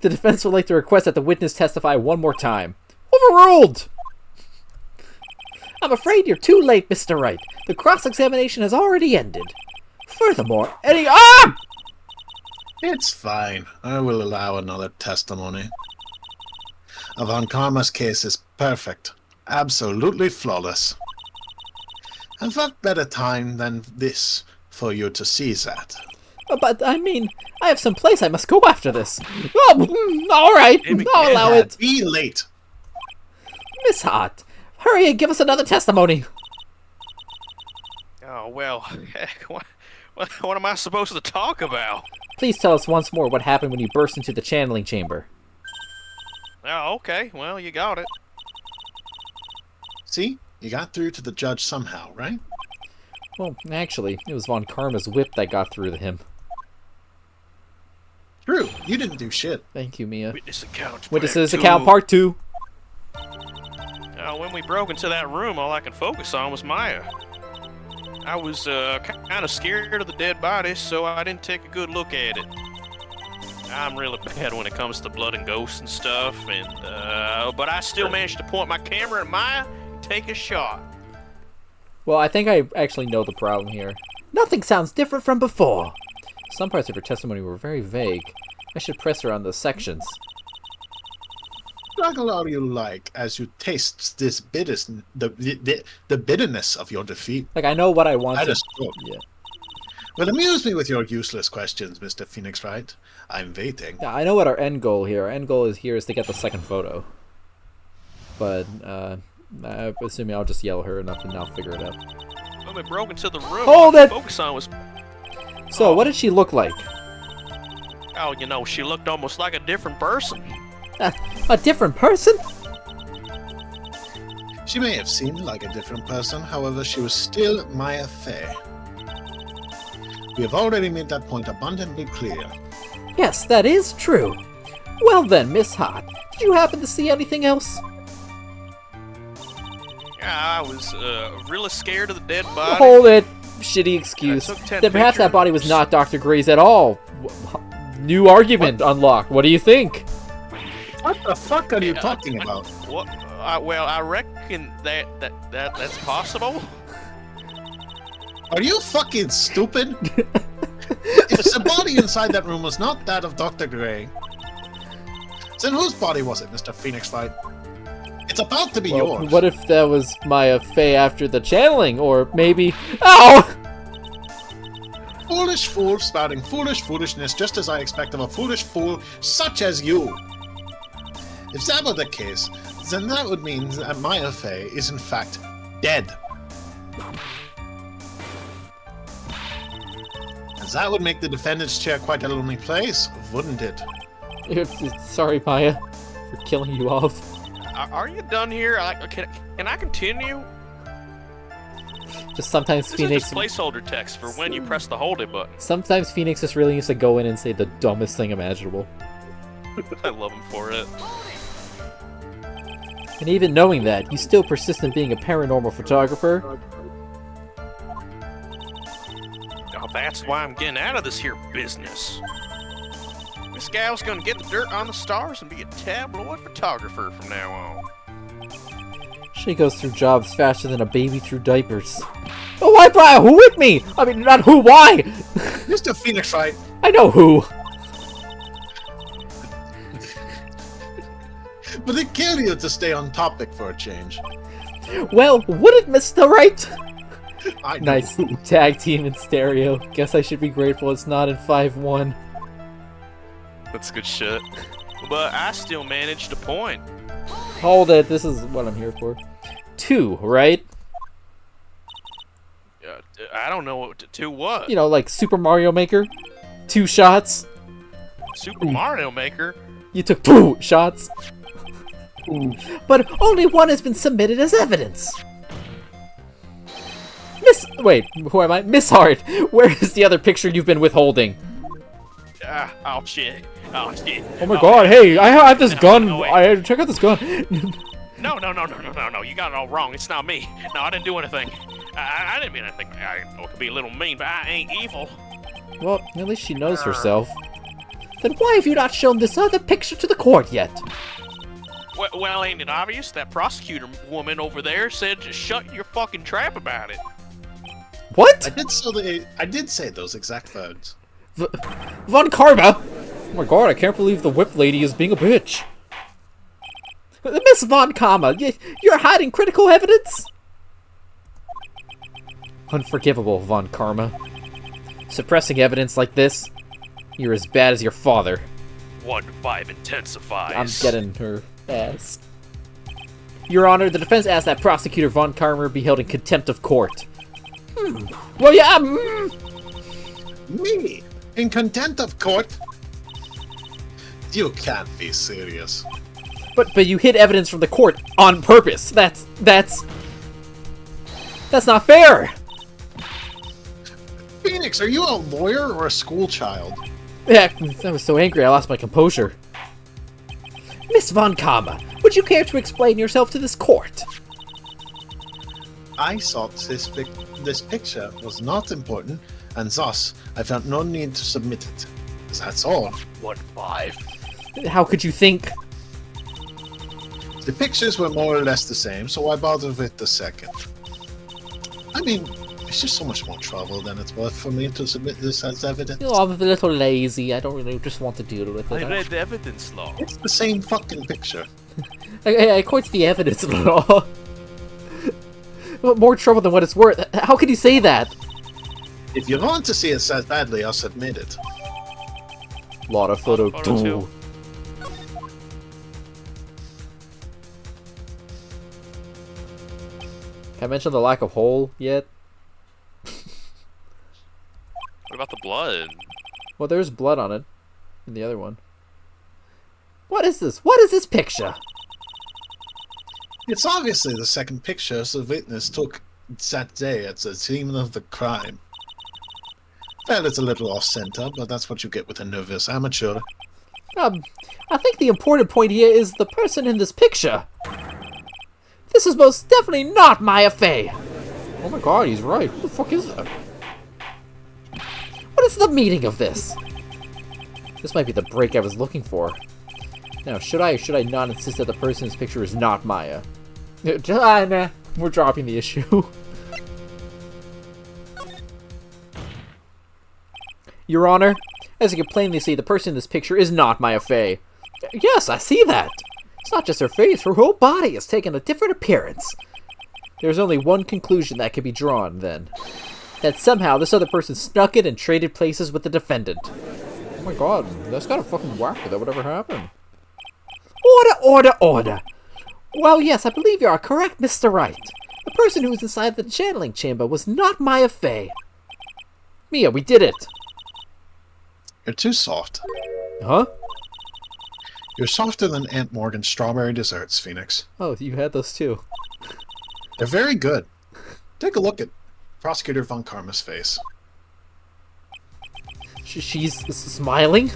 The defense would like to request that the witness testify one more time. Overruled! I'm afraid you're too late, Mr. Wright. The cross-examination has already ended. Furthermore, any— Ah! It's fine. I will allow another testimony. Von Karma's case is perfect. Absolutely flawless. And what better time than this for you to see that? But, I mean, I have some place I must go after this. Oh, alright, I'll allow it. Be late. Miss Hart, hurry and give us another testimony. Oh, well, heck, what am I supposed to talk about? Please tell us once more what happened when you burst into the channeling chamber. Oh, okay, well, you got it. See? You got through to the judge somehow, right? Well, actually, it was Von Karma's whip that got through to him. True. You didn't do shit. Thank you, Mia. Witness account. Witnesses Part account 2. part 2. When we broke into that room, all I could focus on was Maya. I was kind of scared of the dead body, so I didn't take a good look at it. I'm really bad when it comes to blood and ghosts and stuff, and but I still managed to point my camera at Maya and take a shot. Well, I think I actually know the problem here. Nothing sounds different from before. Some parts of her testimony were very vague. I should press her on those sections. Struggle all you like as you taste this the bitterness of your defeat. Like, I know what I want I to... just spoke. Yeah. Well, amuse me with your useless questions, Mr. Phoenix Wright. I'm waiting. Yeah, I know what our end goal here. Our end goal here is to get the second photo. But, I'm assuming I'll just yell her enough and I'll figure it out. When we broke into the room, Hold all I it! could focus on was... So, what did she look like? Oh, you know, she looked almost like a different person. A different person? She may have seemed like a different person, however, she was still Maya Fey. We have already made that point abundantly clear. Yes, that is true. Well then, Miss Hart, did you happen to see anything else? Yeah, I was really scared of the dead body. Hold it! Shitty excuse. I took 10 Then perhaps that body was pictures. not Dr. Gray's at all. New argument unlocked. What do you think? What the fuck are you talking about? What? Well, I reckon that's possible. Are you fucking stupid? If the body inside that room was not that of Dr. Gray, then whose body was it, Mr. Phoenix Light? It's about to be yours. What if that was Maya Fey after the channeling? Or maybe... Ow! Foolish fool spouting foolish foolishness just as I expect of a foolish fool such as you. If that were the case, then that would mean that Maya Fey is in fact dead. And that would make the defendant's chair quite a lonely place, wouldn't it? Sorry, Maya, for killing you off. Are you done here? Can I continue? Just sometimes This Phoenix... is just placeholder text for when you press the hold it button. Sometimes Phoenix just really needs to go in and say the dumbest thing imaginable. I love him for it. And even knowing that, you still persist in being a paranormal photographer? Oh, that's why I'm getting out of this here business. This gal's gonna get the dirt on the stars and be a tabloid photographer from now on. She goes through jobs faster than a baby through diapers. Oh, why, Brian? Who with me? I mean, not who, why? Mr. Phoenix Light, I know who. but it killed you to stay on topic for a change. Well, wouldn't Mr. Right? I know. Nice tag team in stereo. Guess I should be grateful it's not in 5-1. That's good shit. But I still managed a point. Hold it, this is what I'm here for. 2, right? I don't know to what. You know, like Super Mario Maker? 2 shots? Super Mario Maker? You took 2 shots? But only one has been submitted as evidence. Wait, who am I? Miss Hart, where is the other picture you've been withholding? Oh shit. Oh shit. Oh my god, hey, I have this gun. no, wait. Check out this gun. No. You got it all wrong. It's not me. No, I didn't do anything. I didn't mean anything. I could be a little mean, but I ain't evil. Well, at least she knows herself. Then why have you not shown this other picture to the court yet? Well, ain't it obvious? That prosecutor woman over there said just shut your fucking trap about it. What? I did say those exact words. Von Karma? Oh my god, I can't believe the whip lady is being a bitch. Miss Von Karma, you're hiding critical evidence? Unforgivable, Von Karma. Suppressing evidence like this, you're as bad as your father. 1-5 intensifies. I'm getting her ass. Your Honor, the defense asks that Prosecutor Von Karma be held in contempt of court. Well, yeah, Me? In contempt of court? You can't be serious. But you hid evidence from the court on purpose. That's not fair. Phoenix, are you a lawyer or a school child? Yeah, I was so angry I lost my composure. Miss Von Karma, would you care to explain yourself to this court? I thought this picture was not important, and thus I felt no need to submit it. That's all. 1-5. How could you think? The pictures were more or less the same, so I bothered with the second. I mean, it's just so much more trouble than it's worth for me to submit this as evidence. Oh, I'm a little lazy. I don't really just want to deal with I it. read the evidence law. It's the same fucking picture. According to the evidence law. More trouble than what it's worth. How can you say that? If you want to see it so badly, I'll submit it. Lot of photo Photo two. Can I mention the lack of hole yet? What about the blood? Well, there's blood on it. In the other one. What is this? What is this picture? It's obviously the second picture the witness took that day at the scene of the crime. Well, it's a little off-center, but that's what you get with a nervous amateur. I think the important point here is the person in this picture. This is most definitely not Maya Fey. Oh my god, he's right. What the fuck is that? What is the meaning of this? This might be the break I was looking for. Now, should I or should I not insist that the person in this picture is not Maya? Nah, we're dropping the issue. Your Honor, as you can plainly see, the person in this picture is not Maya Fey. Yes, I see that. It's not just her face, her whole body has taken a different appearance. There's only one conclusion that can be drawn, then. That somehow this other person snuck in and traded places with the defendant. Oh my god, that's kind of fucking wacky that would ever happen. Order, order, order! Well, yes, I believe you are correct, Mr. Wright. The person who was inside the channeling chamber was not Maya Fey. Mia, we did it! You're too soft. Huh? You're softer than Aunt Morgan's strawberry desserts, Phoenix. Oh, you had those too. They're very good. Take a look at Prosecutor Von Karma's face. She's smiling?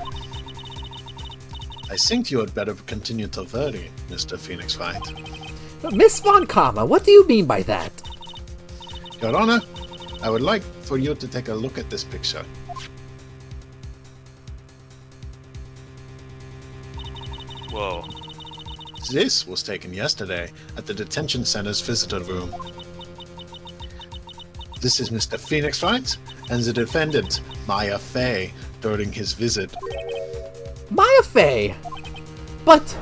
I think you had better continue to vary, Mr. Phoenix Wright. Miss Von Karma, what do you mean by that? Your Honor, I would like for you to take a look at this picture. Whoa. This was taken yesterday at the detention center's visitor room. This is Mr. Phoenix Wright and the defendant, Maya Fey, during his visit. Maya Fey? But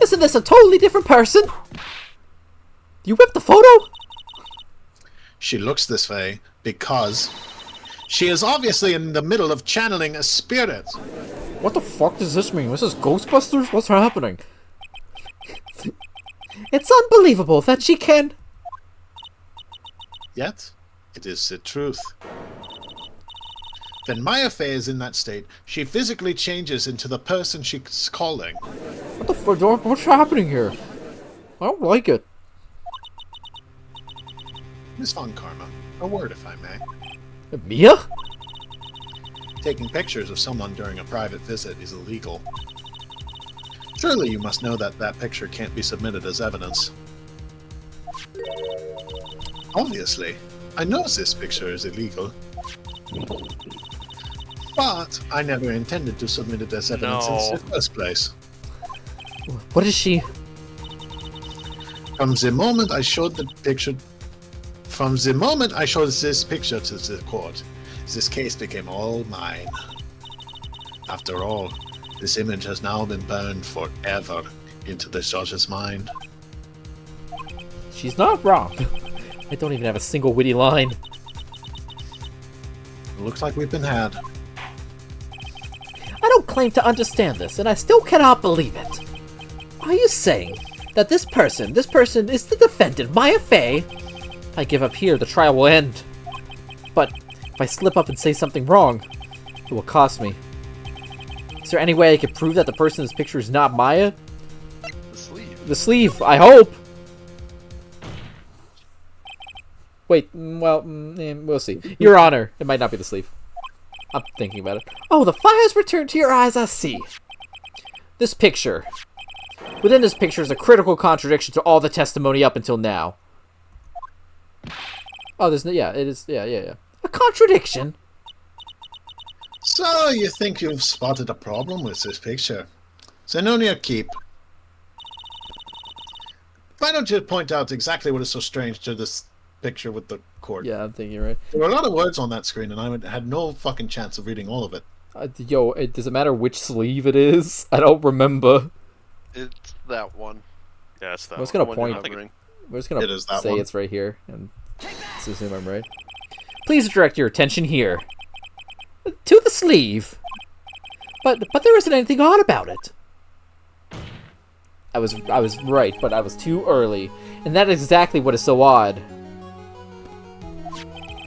isn't this a totally different person? You whipped the photo? She looks this way because she is obviously in the middle of channeling a spirit. What the fuck does this mean? This is Ghostbusters? What's happening? It's unbelievable that she can... Yet, it is the truth. When Maya Fey is in that state, she physically changes into the person she's calling. What the fuck? What's happening here? I don't like it. Miss Von Karma, a word if I may. Mia? Taking pictures of someone during a private visit is illegal. Surely you must know that that picture can't be submitted as evidence. Obviously, I know this picture is illegal. But I never intended to submit it as evidence in the first place. What is she? From the moment I showed this picture to the court, this case became all mine. After all, this image has now been burned forever into the judge's mind. She's not wrong. I don't even have a single witty line. Looks like we've been had. I don't claim to understand this, and I still cannot believe it. Are you saying that this person is the defendant, Maya Fey? If I give up here, the trial will end. But if I slip up and say something wrong, it will cost me. Is there any way I could prove that the person in this picture is not Maya? The sleeve. The sleeve, I hope! Wait, well, we'll see. Your Honor, it might not be the sleeve. I'm thinking about it. Oh, the fire's returned to your eyes, I see. This picture. Within this picture is a critical contradiction to all the testimony up until now. Oh, there's no, yeah, it is, yeah. A contradiction? So, you think you've spotted a problem with this picture? Then on your keep. Why don't you point out exactly what is so strange to this picture with the cord? Yeah, I'm thinking you're right. There were a lot of words on that screen, and I had no fucking chance of reading all of it. Does it matter which sleeve it is? I don't remember. It's that one. Yeah, it's that I was one. gonna point. Hovering. We're just gonna It is that say one. it's right here, and let's assume I'm right. Please direct your attention here. To the sleeve. But there isn't anything odd about it. I was right, but I was too early. And that is exactly what is so odd.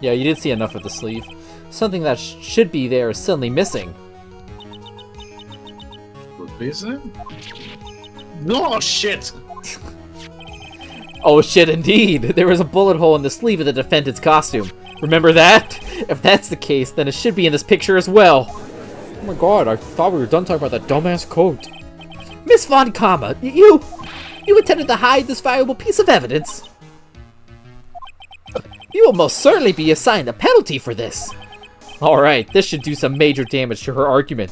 Yeah, you did see enough of the sleeve. Something that should be there is suddenly missing. What is it? No, shit! Oh shit, indeed! There was a bullet hole in the sleeve of the defendant's costume. Remember that? If that's the case, then it should be in this picture as well. Oh my god, I thought we were done talking about that dumbass coat. Miss Von Karma, you intended to hide this valuable piece of evidence? You will most certainly be assigned a penalty for this. Alright, this should do some major damage to her argument.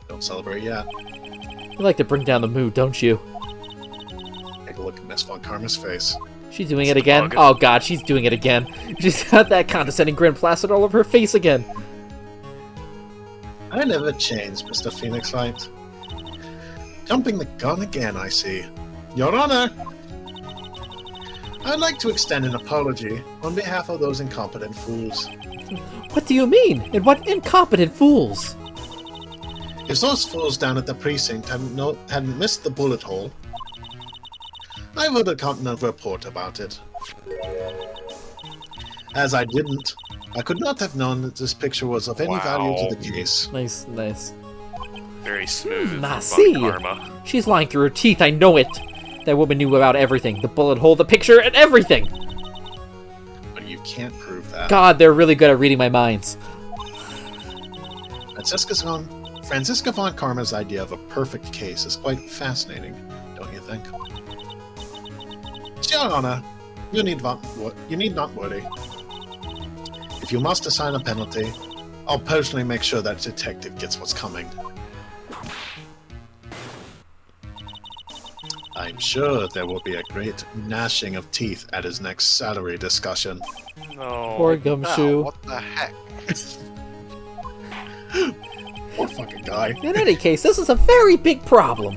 Don't celebrate yet. You like to bring down the mood, don't you? Take a look at Miss Von Karma's face. She's doing it again? Oh god, she's doing it again. She's got that condescending grin plastered all over her face again. I never changed, Mr. Phoenix Wright. Jumping the gun again, I see. Your Honor! I'd like to extend an apology on behalf of those incompetent fools. What do you mean? And what incompetent fools? If those fools down at the precinct hadn't missed the bullet hole, I would have gotten a report about it. As I didn't, I could not have known that this picture was of any value to the case. Nice, nice. Very smooth. Nah, Von see? Karma. She's lying through her teeth, I know it. That woman knew about everything. The bullet hole, the picture, and everything! But you can't prove that. God, they're really good at reading my minds. Franziska von Karma's idea of a perfect case is quite fascinating, don't you think? Your Honor, you need not worry. If you must assign a penalty, I'll personally make sure that detective gets what's coming. I'm sure there will be a great gnashing of teeth at his next salary discussion. No. Poor Oh, Gumshoe. what the heck? Poor fucking guy. In any case, this is a very big problem.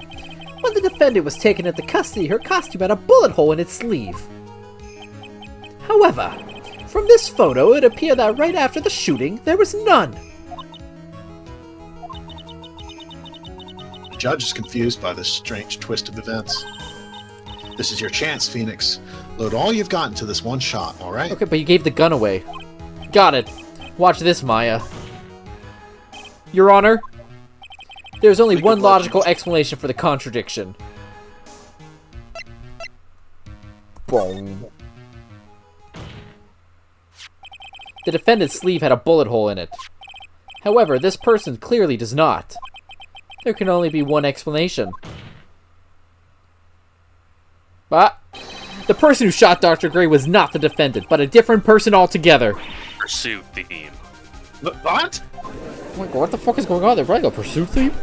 When the defendant was taken into custody, her costume had a bullet hole in its sleeve. However, from this photo, it appeared that right after the shooting, there was none. The judge is confused by this strange twist of events. This is your chance, Phoenix. Load all you've got into this one shot, alright? Okay, but you gave the gun away. Got it. Watch this, Maya. Your Honor, there's only one logical explanation for the contradiction. Boom. The defendant's sleeve had a bullet hole in it. However, this person clearly does not. There can only be one explanation. But the person who shot Dr. Gray was not the defendant, but a different person altogether. Pursuit theme. What? Oh my god, what the fuck is going on there? Running a pursuit theme?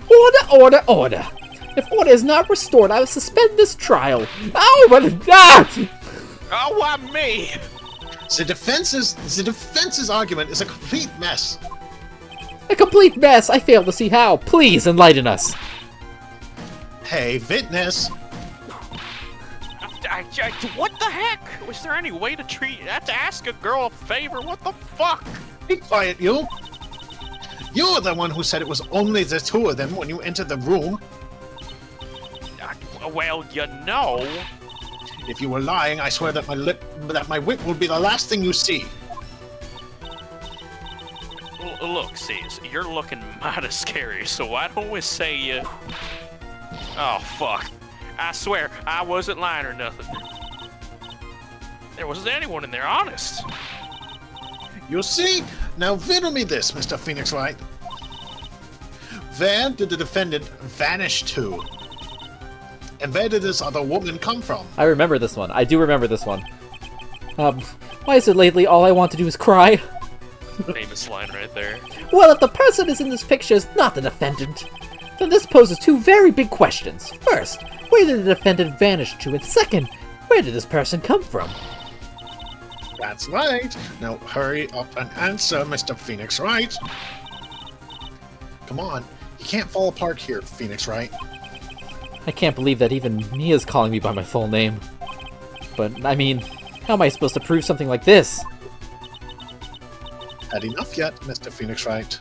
Order, order, order! If order is not restored, I will suspend this trial. Oh, but not! Oh, why me? The defense's argument is a complete mess. A complete mess. I fail to see how. Please enlighten us. Hey, witness. What the heck? Was there any way to ask a girl a favor? What the fuck? Be quiet, you. You're the one who said it was only the two of them when you entered the room. Well, you know. If you were lying, I swear that my whip will be the last thing you see. Look, sis, you're looking mighty scary, so why don't we say you... Oh, fuck. I swear, I wasn't lying or nothing. There wasn't anyone in there, honest. You see? Now riddle me this, Mr. Phoenix Wright. Where did the defendant vanish to? And where did this other woman come from? I remember this one. I do remember this one. Why is it lately all I want to do is cry? Famous line right there. Well, if the person is in this picture is not the defendant, then this poses two very big questions. First, where did the defendant vanish to? And second, where did this person come from? That's right. Now hurry up and answer, Mr. Phoenix Wright. Come on. You can't fall apart here, Phoenix Wright. I can't believe that even Mia's calling me by my full name. But, I mean, how am I supposed to prove something like this? Had enough yet, Mr. Phoenix Wright?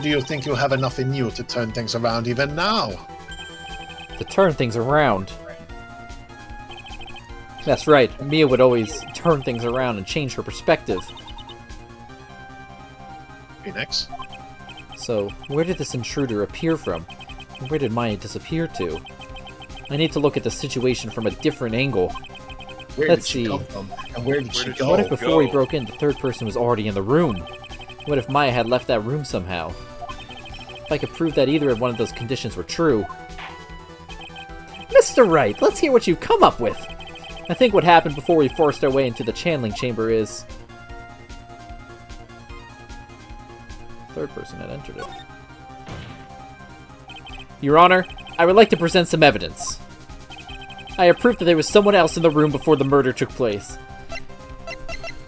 Do you think you have enough in you to turn things around even now? To turn things around. That's right, Mia would always turn things around and change her perspective. Phoenix? So, where did this intruder appear from? And where did Maya disappear to? I need to look at the situation from a different angle. Where Let's did she see. come from? And where did she go? What if before we broke in, the third person was already in the room? What if Maya had left that room somehow? If I could prove that either of one of those conditions were true. Mr. Wright, let's hear what you've come up with. I think what happened before we forced our way into the channeling chamber is... Third person had entered it. Your Honor, I would like to present some evidence. I have proof that there was someone else in the room before the murder took place.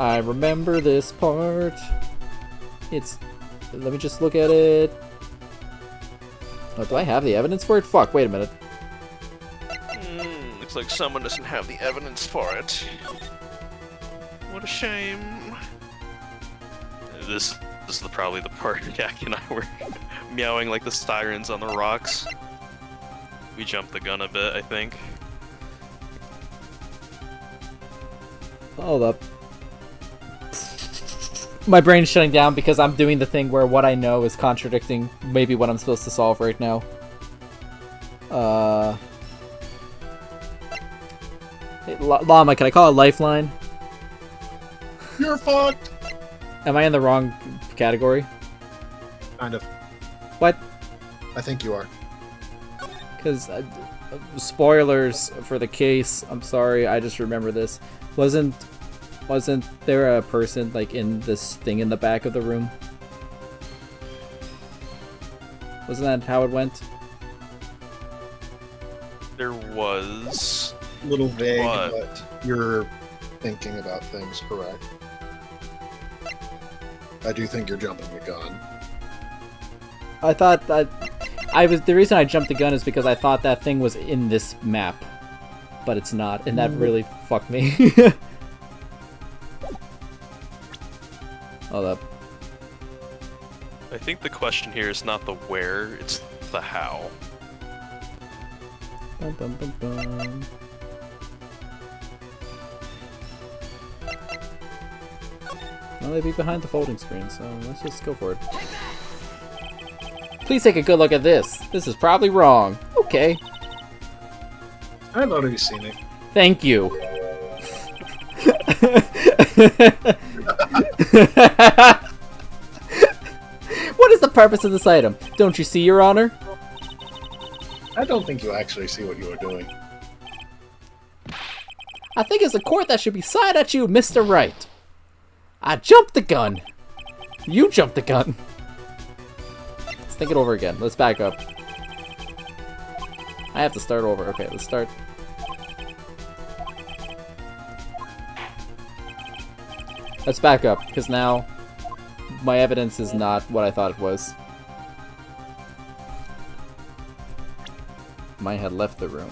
I remember this part. It's... Let me just look at it. Oh, do I have the evidence for it? Fuck, wait a minute. Looks like someone doesn't have the evidence for it. What a shame. This is probably the part Kaki and I were meowing like the sirens on the rocks. We jumped the gun a bit, I think. Hold up. My brain's shutting down because I'm doing the thing where what I know is contradicting maybe what I'm supposed to solve right now. Hey, Llama, can I call a lifeline? You're fucked! Am I in the wrong category? Kind of. What? I think you are. Because, spoilers for the case, I'm sorry, I just remember this. Wasn't there a person, like, in this thing in the back of the room? Wasn't that how it went? There was... A little vague, What? but you're thinking about things correct. I do think you're jumping the gun. I thought that... the reason I jumped the gun is because I thought that thing was in this map. But it's not, and that really fucked me. Hold up. I think the question here is not the where, it's the how. Bum, bum, bum, bum. Well, they'd be behind the folding screen, so let's just go for it. Please take a good look at this. This is probably wrong. Okay. I've already seen it. Thank you. What is the purpose of this item? Don't you see, Your Honor? I don't think you actually see what you are doing. I think it's a court that should be side at you, Mr. Wright. I jumped the gun. You jumped the gun. Let's think it over again. Let's back up. I have to start over. Okay, let's start. Let's back up, because now my evidence is not what I thought it was. Maya had left the room.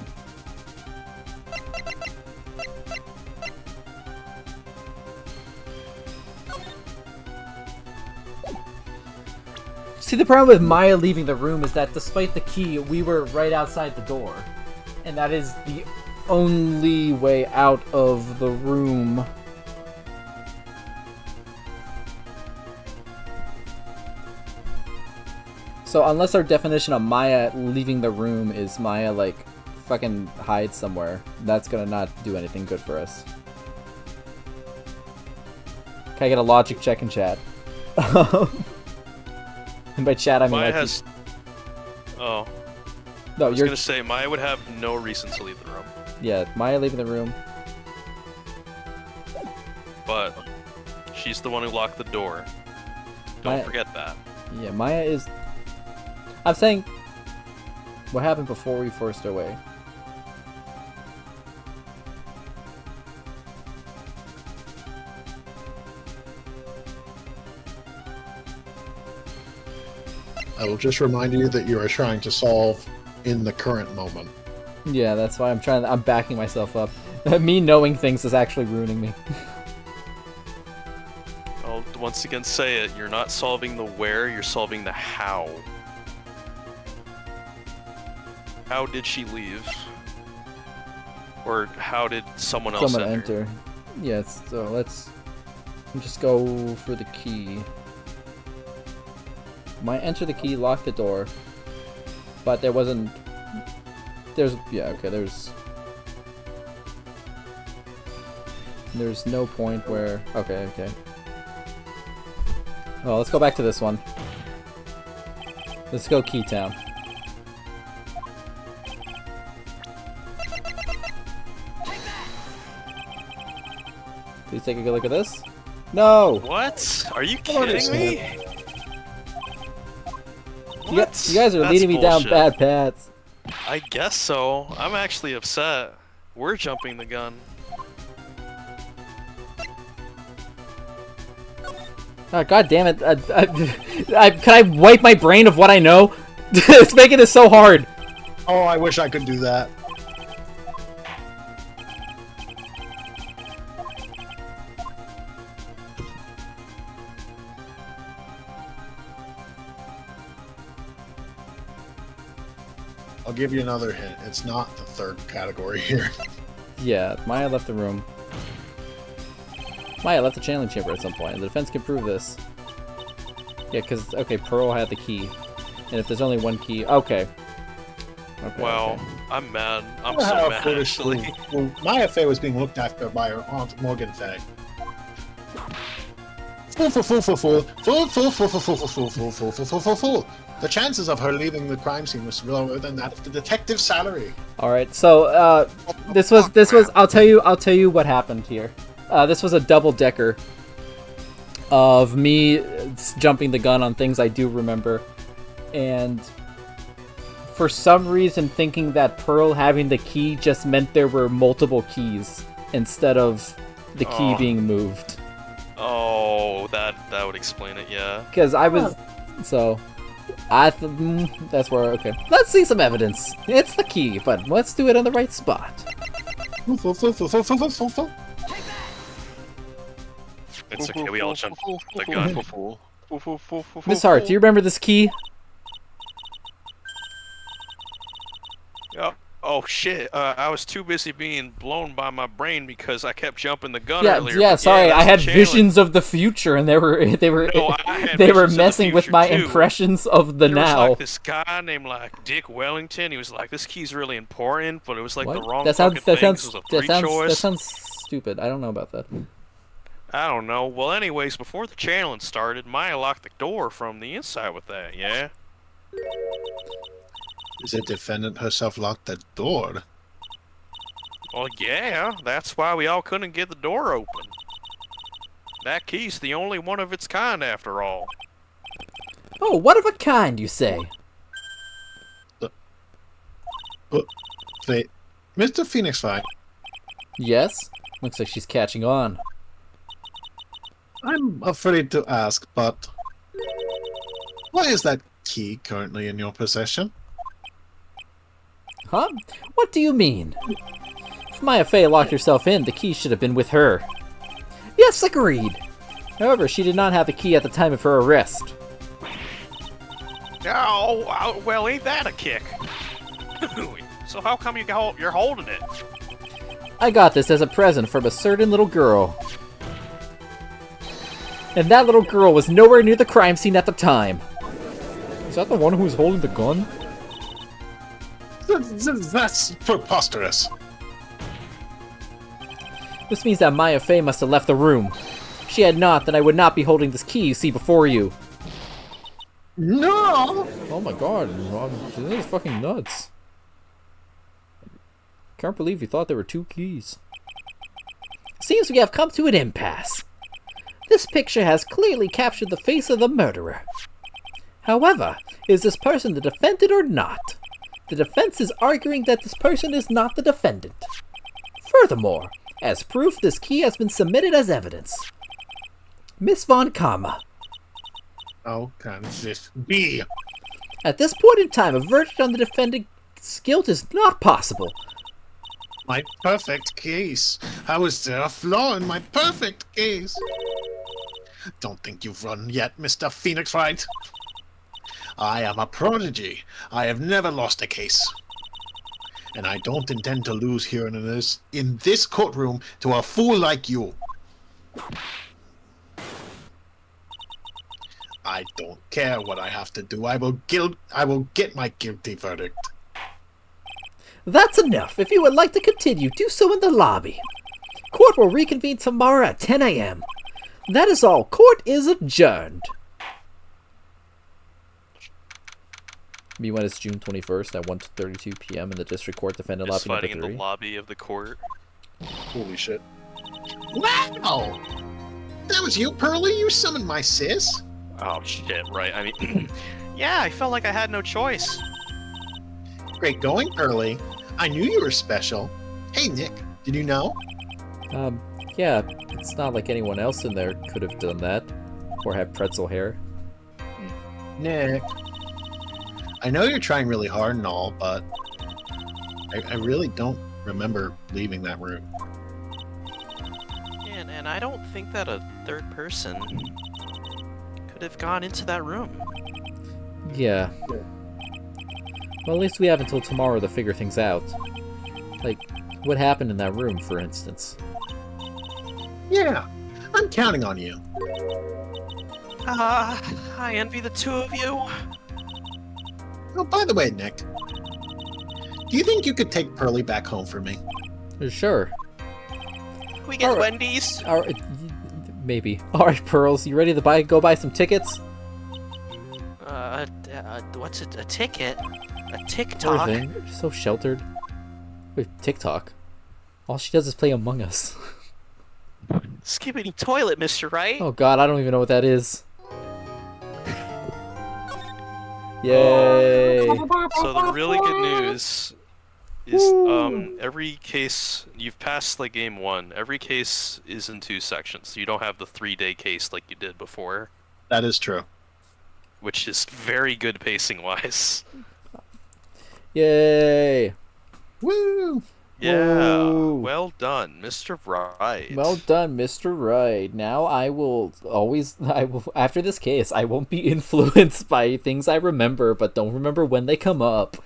See, the problem with Maya leaving the room is that despite the key, we were right outside the door. And that is the only way out of the room. So unless our definition of Maya leaving the room is Maya, like, fucking hide somewhere, that's gonna not do anything good for us. Can I get a logic check in chat? And by chat, I mean Maya like... has... Oh. No, I was you're... gonna say, Maya would have no reason to leave the room. Yeah, Maya leaving the room. But she's the one who locked the door. Don't Maya... forget that. Yeah, Maya is... I'm saying... What happened before we forced our way? I will just remind you that you are trying to solve in the current moment. Yeah, that's why I'm backing myself up. Me knowing things is actually ruining me. I'll once again say it, you're not solving the where, you're solving the how. How did she leave? Or how did someone else enter? Yes, so let's just go for the key. Might enter the key, lock the door. But there wasn't... There's... Yeah, okay, there's no point where... Okay, okay. Well, let's go back to this one. Let's go Key Town. Please take a good look at this. No! What? Are you kidding me? You What? guys are That's leading me down bullshit. bad paths. I guess so. I'm actually upset. We're jumping the gun. Oh, God damn it. Can I wipe my brain of what I know? It's making it so hard. Oh, I wish I could do that. I'll give you another hint. It's not the third category here. Yeah, Maya left the room. Maya left the channeling chamber at some point. The defense can prove this. Yeah, because, okay, Pearl had the key. And if there's only one key... Okay. Okay, Well, okay. I'm mad. I'm How so mad, foolish. actually. Well, Maya Fey was being looked after by her aunt Morgan Fey. Fool. The chances of her leaving the crime scene was lower than that of the detective's salary. Alright, so, this was, I'll tell you what happened here. This was a double-decker of me jumping the gun on things I do remember. And for some reason thinking that Pearl having the key just meant there were multiple keys instead of the key being moved. Oh, that would explain it, yeah. Because I was... So... that's where... Okay. Let's see some evidence. It's the key, but let's do it on the right spot. It's okay, we all jumped the gun. Miss Hart, do you remember this key? Oh shit, I was too busy being blown by my brain because I kept jumping the gun Yeah, earlier. yeah. but Sorry, that's I had the challenge. visions of the future, and they were No, I had they were visions of the messing with future, my too. impressions of the There was now. like this guy named like Dick Wellington. He was like, "This key's really important," but it was like the What? wrong That fucking sounds that thing. sounds This was a that free sounds choice. that sounds stupid. I don't know about that. I don't know. Well, anyways, before the challenge started, Maya locked the door from the inside with that. Yeah. The defendant herself locked the door. Well, yeah. That's why we all couldn't get the door open. That key's the only one of its kind, after all. Oh, what of a kind, you say? Wait, Mr. Phoenix Fly, Yes. Looks like she's catching on. I'm afraid to ask, but why is that key currently in your possession? Huh? What do you mean? If Maya Fey locked herself in, the key should have been with her. Yes, agreed. However, she did not have the key at the time of her arrest. Oh, well, ain't that a kick? So how come you're holding it? I got this as a present from a certain little girl. And that little girl was nowhere near the crime scene at the time. Is that the one who was holding the gun? That's preposterous. This means that Maya Fey must have left the room. If she had not, then I would not be holding this key you see before you. No! Oh my god, Rob, this is fucking nuts. Can't believe you thought there were two keys. Seems we have come to an impasse. This picture has clearly captured the face of the murderer. However, is this person the defendant or not? The defense is arguing that this person is not the defendant. Furthermore, as proof, this key has been submitted as evidence. Miss Von Karma. How can this be? At this point in time, a verdict on the defendant's guilt is not possible. My perfect case. How is there a flaw in my perfect case? Don't think you've run yet, Mr. Phoenix Wright. I am a prodigy. I have never lost a case. And I don't intend to lose here in this courtroom to a fool like you. I don't care what I have to do. I will get my guilty verdict. That's enough. If you would like to continue, do so in the lobby. Court will reconvene tomorrow at 10 a.m. That is all. Court is adjourned. Meanwhile, it's June 21st at 1:32 p.m. in the District Court Defendant Just Lobby fighting number in 3. the lobby of the court. Holy shit. Wow! That was you, Pearly? You summoned my sis? Oh shit! Right. I mean, Yeah, I felt like I had no choice. Great going, Pearly. I knew you were special. Hey, Nick, did you know? Yeah, it's not like anyone else in there could have done that. Or have pretzel hair. Nick, I know you're trying really hard and all, but I really don't remember leaving that room. And I don't think that a third person could have gone into that room. Yeah. Well, at least we have until tomorrow to figure things out. Like, what happened in that room, for instance? Yeah, I'm counting on you. I envy the two of you. Oh, by the way, Nick, do you think you could take Pearly back home for me? Sure. Can we get Alright. Wendy's? Alright, maybe. Alright, Pearls, you ready to go buy some tickets? What's a ticket? A Poor TikTok? thing. You're so sheltered. Wait, TikTok? All she does is play Among Us. Skippity toilet, Mr. Right? Oh god, I don't even know what that is. Yay! So the really good news is, every case you've passed like game 1. Every case is in 2 sections. You don't have the 3-day case like you did before, That is true. which is very good pacing wise. Yay! Woo! Yeah, Whoa. well done, Mr. Right. Well done, Mr. Right. Now I will after this case, I won't be influenced by things I remember, but don't remember when they come up.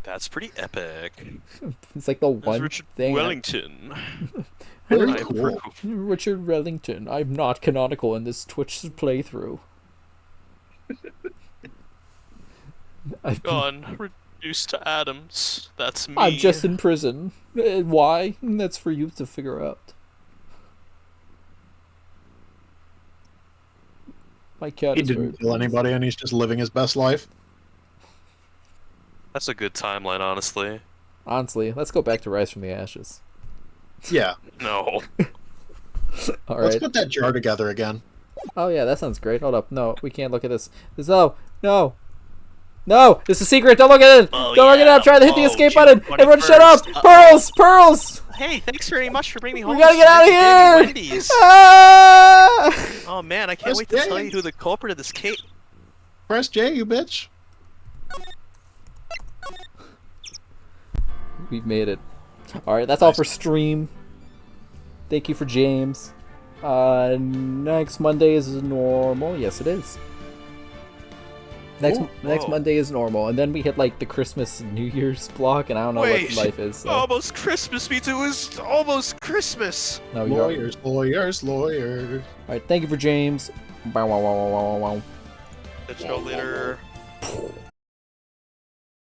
That's pretty epic. It's like the There's one Richard thing. Wellington. Very I'm cool. Richard Wellington. I'm not canonical in this Twitch playthrough. I've been- Gone, reduced to atoms. That's me. I'm just in prison. Why? That's for you to figure out. My cat He is very didn't kill anybody and he's just living his best life. That's a good timeline, honestly. Honestly, let's go back to Rise from the Ashes. Yeah. No. All Let's right. put that jar together again. Oh yeah, that sounds great. Hold up. No, we can't look at this. No! It's a secret! Don't look at it! Oh, Don't look at it! yeah. I'm trying to hit the Oh, escape June button! Everyone shut up! 21st. Pearls! Hey, thanks very much for bringing me home. We gotta Mr. get out of Nick and here! Wendy's. Ah! Oh man, I can't Press wait to tell you James. who the culprit of this case. Press J, you bitch. We've made it. Alright, that's all for stream. Thank you for James. Next Monday is normal. Yes, it is. Next Whoa. Monday is normal, and then we hit like the Christmas New Year's block, and I don't know Wait. what life is. So. Almost Christmas, me too. It's almost Christmas. No, you're Lawyers. Alright, thank you for James. Bow, wow, wow, wow, wow, wow. Catch you all later.